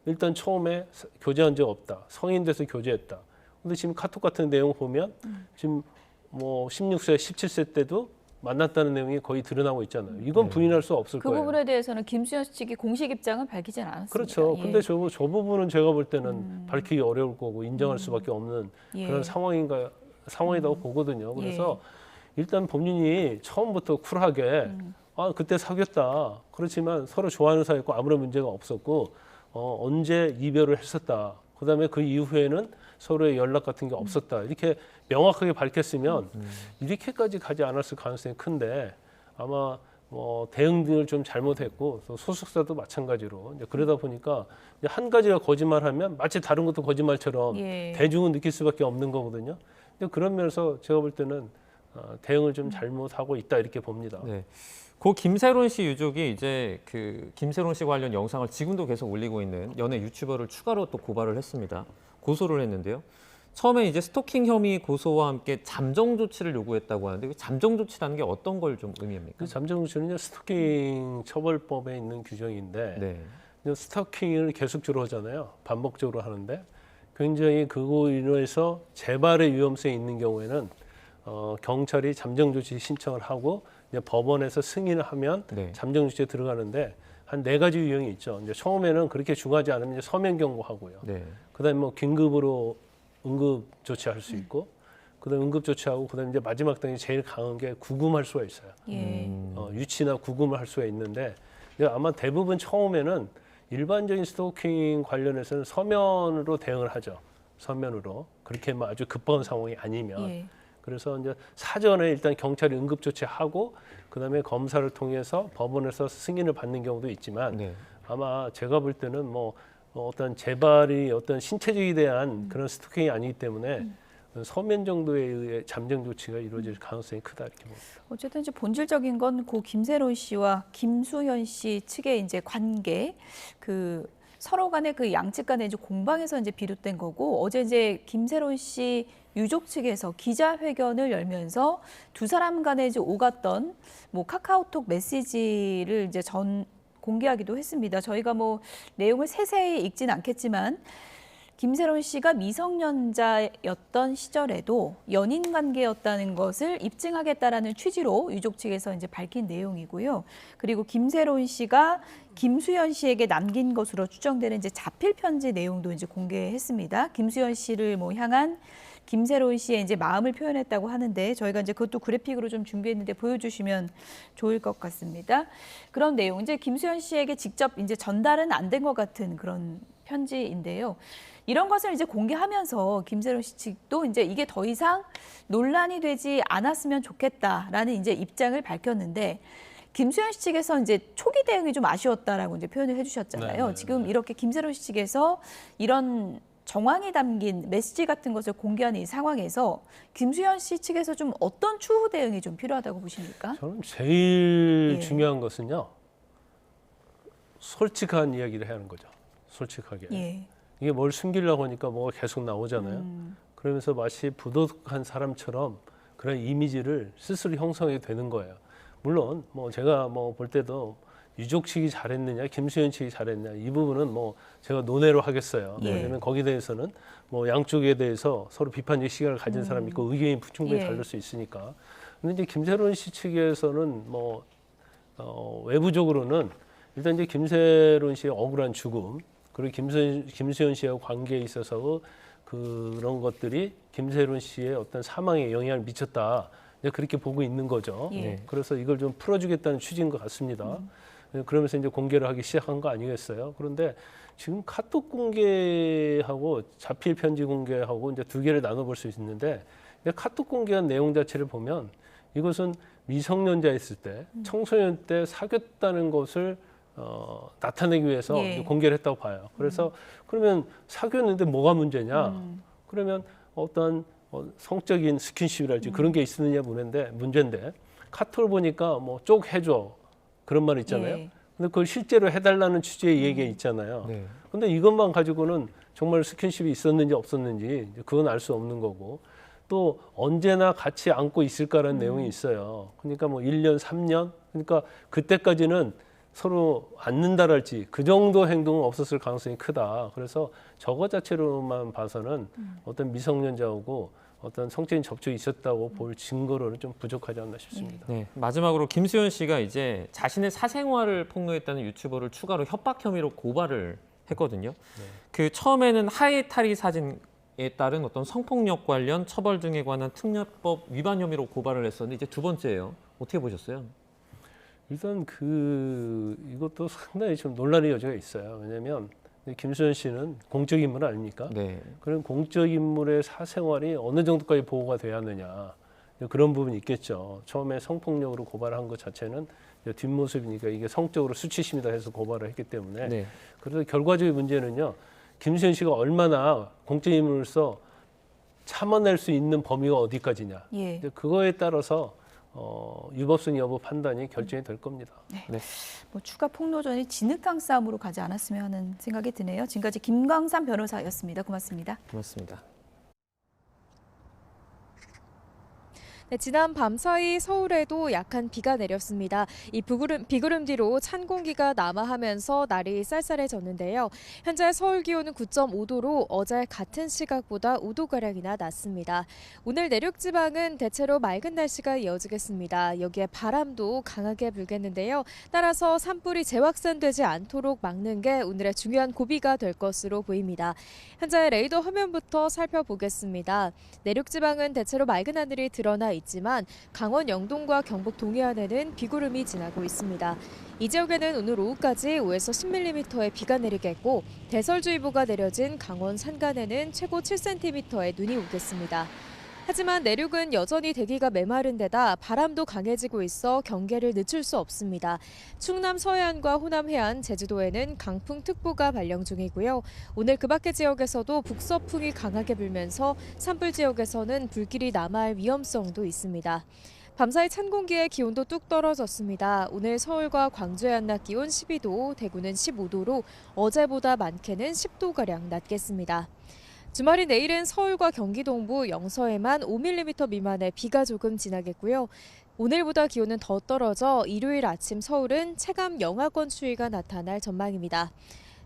일단 처음에 교제한 적 없다. 성인 돼서 교제했다. 근데 지금 카톡 같은 내용 보면 지금 뭐 16세, 17세 때도 만났다는 내용이 거의 드러나고 있잖아요. 이건 부인할 수 없을 그 거예요. 부분에 대해서는 김수현 씨 측이 공식 입장은 밝히진 않았습니다. 그렇죠. 예. 근데 저 부분은 제가 볼 때는 밝히기 어려울 거고 인정할 수밖에 없는 예. 그런 상황이라고 보거든요. 그래서 일단 본인이 처음부터 쿨하게 아 그때 사귀었다. 그렇지만 서로 좋아하는 사이였고 아무런 문제가 없었고 언제 이별을 했었다. 그다음에 그 이후에는 서로의 연락 같은 게 없었다. 이렇게 명확하게 밝혔으면 이렇게까지 가지 않았을 가능성이 큰데 아마 뭐 대응 등을 좀 잘못했고 또 소속사도 마찬가지로 이제 그러다 보니까 이제 한 가지가 거짓말하면 마치 다른 것도 거짓말처럼 예. 대중은 느낄 수밖에 없는 거거든요. 근데 그런 면에서 제가 볼 때는 대응을 좀 잘못하고 있다 이렇게 봅니다. 네. 고 김세론 씨 유족이 이제 그 김세론 씨 관련 영상을 지금도 계속 올리고 있는 연예 유튜버를 추가로 또 고발을 했습니다. 고소를 했는데요. 처음에 이제 스토킹 혐의 고소와 함께 잠정 조치를 요구했다고 하는데 그 잠정 조치라는 게 어떤 걸 좀 의미합니까? 그 잠정 조치는 스토킹 처벌법에 있는 규정인데 스토킹을 계속적으로 하잖아요. 반복적으로 하는데 굉장히 그거 인해서 재발의 위험성이 있는 경우에는 경찰이 잠정 조치 신청을 하고 이제 법원에서 승인을 하면 잠정 조치에 들어가는데 한 4가지 유형이 있죠. 이제 처음에는 그렇게 중하지 않으면 이제 서면 경고하고요. 그다음에 뭐 긴급으로 응급 조치할 수 있고, 그다음에 응급 조치하고, 그다음에 이제 마지막 단계 제일 강한 게 구금할 수가 있어요. 유치나 구금을 할 수가 있는데 아마 대부분 처음에는 일반적인 스토킹 관련해서는 서면으로 대응을 하죠. 서면으로 그렇게 뭐 아주 급박한 상황이 아니면. 그래서 이제 사전에 일단 경찰이 응급 조치하고 그다음에 검사를 통해서 법원에서 승인을 받는 경우도 있지만 아마 제가 볼 때는 뭐 어떤 재발이 어떤 신체적에 대한 그런 스토킹이 아니기 때문에 서면 정도에 의해 잠정 조치가 이루어질 가능성이 크다 이렇게 봅니다. 어쨌든 이제 본질적인 건 고 김세론 씨와 김수현 씨 측의 이제 관계, 그 서로 간의 그 양측 간의 이제 공방에서 이제 비롯된 거고, 어제 이제 김세론 씨 유족 측에서 기자회견을 열면서 두 사람 간에 이제 오갔던 뭐 카카오톡 메시지를 이제 공개하기도 했습니다. 저희가 뭐 내용을 세세히 읽진 않겠지만 김세론 씨가 미성년자였던 시절에도 연인 관계였다는 것을 입증하겠다라는 취지로 유족 측에서 이제 밝힌 내용이고요. 그리고 김세론 씨가 김수현 씨에게 남긴 것으로 추정되는 이제 자필 편지 내용도 이제 공개했습니다. 김수현 씨를 뭐 향한 김세론 씨의 이제 마음을 표현했다고 하는데 저희가 이제 그것도 그래픽으로 좀 준비했는데 보여주시면 좋을 것 같습니다. 그런 내용 이제 김수현 씨에게 직접 이제 전달은 안 된 것 같은 그런 편지인데요. 이런 것을 이제 공개하면서 김세론 씨 측도 이제 이게 더 이상 논란이 되지 않았으면 좋겠다라는 이제 입장을 밝혔는데, 김수현 씨 측에서 이제 초기 대응이 좀 아쉬웠다라고 이제 표현을 해주셨잖아요. 지금 이렇게 김세론 씨 측에서 이런 정황이 담긴 메시지 같은 것을 공개하는 이 상황에서 김수현 씨 측에서 좀 어떤 추후 대응이 좀 필요하다고 보십니까? 저는 제일 중요한 것은요, 솔직한 이야기를 해야 하는 거죠. 솔직하게. 이게 뭘 숨기려고 하니까 뭐가 계속 나오잖아요. 그러면서 마치 부도덕한 사람처럼 그런 이미지를 스스로 형성하게 되는 거예요. 물론 뭐 제가 뭐 볼 때도 유족 측이 잘했느냐, 김수현 측이 잘했느냐 이 부분은 뭐 제가 논외로 하겠어요. 왜냐하면 거기에 대해서는 뭐 양쪽에 대해서 서로 비판적 시각을 가진 사람이 있고 의견이 충분히 다를 수 있으니까. 근데 이제 김세론 씨 측에서는 뭐 외부적으로는 일단 이제 김세론 씨의 억울한 죽음, 그리고 김수현 씨와 관계에 있어서 그런 것들이 김세론 씨의 어떤 사망에 영향을 미쳤다. 그렇게 보고 있는 거죠. 그래서 이걸 좀 풀어주겠다는 취지인 것 같습니다. 그러면서 이제 공개를 하기 시작한 거 아니겠어요? 그런데 지금 카톡 공개하고 자필 편지 공개하고 이제 두 개를 나눠볼 수 있는데, 카톡 공개한 내용 자체를 보면 이것은 미성년자였을 때, 청소년 때 사귀었다는 것을 나타내기 위해서 공개를 했다고 봐요. 그래서 그러면 사귀었는데 뭐가 문제냐? 그러면 어떤 성적인 스킨십이랄지 그런 게 있었느냐 문제인데 카톡을 보니까 뭐 쪽 해줘 그런 말 있잖아요. 근데 그걸 실제로 해달라는 취지의 얘기가 있잖아요. 근데 이것만 가지고는 정말 스킨십이 있었는지 없었는지 그건 알 수 없는 거고, 또 언제나 같이 안고 있을까라는 내용이 있어요. 그러니까 뭐 1년, 3년, 그러니까 그때까지는 서로 안는다랄지 그 정도 행동은 없었을 가능성이 크다. 그래서 저거 자체로만 봐서는 어떤 미성년자하고 어떤 성적인 접촉이 있었다고 볼 증거로는 좀 부족하지 않나 싶습니다. 네, 마지막으로 김수현 씨가 이제 자신의 사생활을 폭로했다는 유튜버를 추가로 협박 혐의로 고발을 했거든요. 그 처음에는 하해 탈의 사진에 따른 어떤 성폭력 관련 처벌 등에 관한 특례법 위반 혐의로 고발을 했었는데 이제 두 번째예요. 어떻게 보셨어요? 일단 이것도 상당히 좀 논란의 여지가 있어요. 왜냐하면 김수현 씨는 공적 인물 아닙니까? 그런 공적 인물의 사생활이 어느 정도까지 보호가 돼야 하느냐, 그런 부분이 있겠죠. 처음에 성폭력으로 고발한 것 자체는 뒷모습이니까 이게 성적으로 수치심이다 해서 고발을 했기 때문에. 그래서 결과적인 문제는요, 김수현 씨가 얼마나 공적 인물로서 참아낼 수 있는 범위가 어디까지냐. 예. 근데 그거에 따라서 유법성 여부 판단이 결정이 될 겁니다. 네. 뭐 추가 폭로전이 진흙탕 싸움으로 가지 않았으면 하는 생각이 드네요. 지금까지 김광삼 변호사였습니다. 고맙습니다. 고맙습니다. 네, 지난 밤사이 서울에도 약한 비가 내렸습니다. 이 비구름 뒤로 찬 공기가 남하하면서 날이 쌀쌀해졌는데요. 현재 서울 기온은 9.5도로 어제 같은 시각보다 5도가량이나 낮습니다. 오늘 내륙 지방은 대체로 맑은 날씨가 이어지겠습니다. 여기에 바람도 강하게 불겠는데요. 따라서 산불이 재확산되지 않도록 막는 게 오늘의 중요한 고비가 될 것으로 보입니다. 현재 레이더 화면부터 살펴보겠습니다. 내륙 지방은 대체로 맑은 하늘이 드러나 있지만 강원 영동과 경북 동해안에는 비구름이 지나고 있습니다. 이 지역에는 오늘 오후까지 5에서 10mm의 비가 내리겠고 대설주의보가 내려진 강원 산간에는 최고 7cm의 눈이 오겠습니다. 하지만 내륙은 여전히 대기가 메마른 데다 바람도 강해지고 있어 경계를 늦출 수 없습니다. 충남 서해안과 호남 해안, 제주도에는 강풍특보가 발령 중이고요. 오늘 그 밖의 지역에서도 북서풍이 강하게 불면서 산불 지역에서는 불길이 남아할 위험성도 있습니다. 밤사이 찬 공기에 기온도 뚝 떨어졌습니다. 오늘 서울과 광주의 한낮 기온 12도, 대구는 15도로 어제보다 많게는 10도가량 낮겠습니다. 주말인 내일은 서울과 경기 동부, 영서에만 5mm 미만의 비가 조금 지나겠고요. 오늘보다 기온은 더 떨어져 일요일 아침 서울은 체감 영하권 추위가 나타날 전망입니다.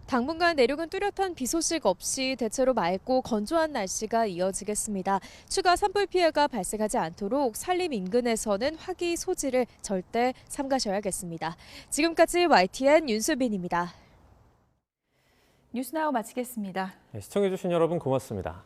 당분간 내륙은 뚜렷한 비 소식 없이 대체로 맑고 건조한 날씨가 이어지겠습니다. 추가 산불 피해가 발생하지 않도록 산림 인근에서는 화기 소지를 절대 삼가셔야겠습니다. 지금까지 YTN 윤수빈입니다. 뉴스나우 마치겠습니다. 시청해주신 여러분 고맙습니다.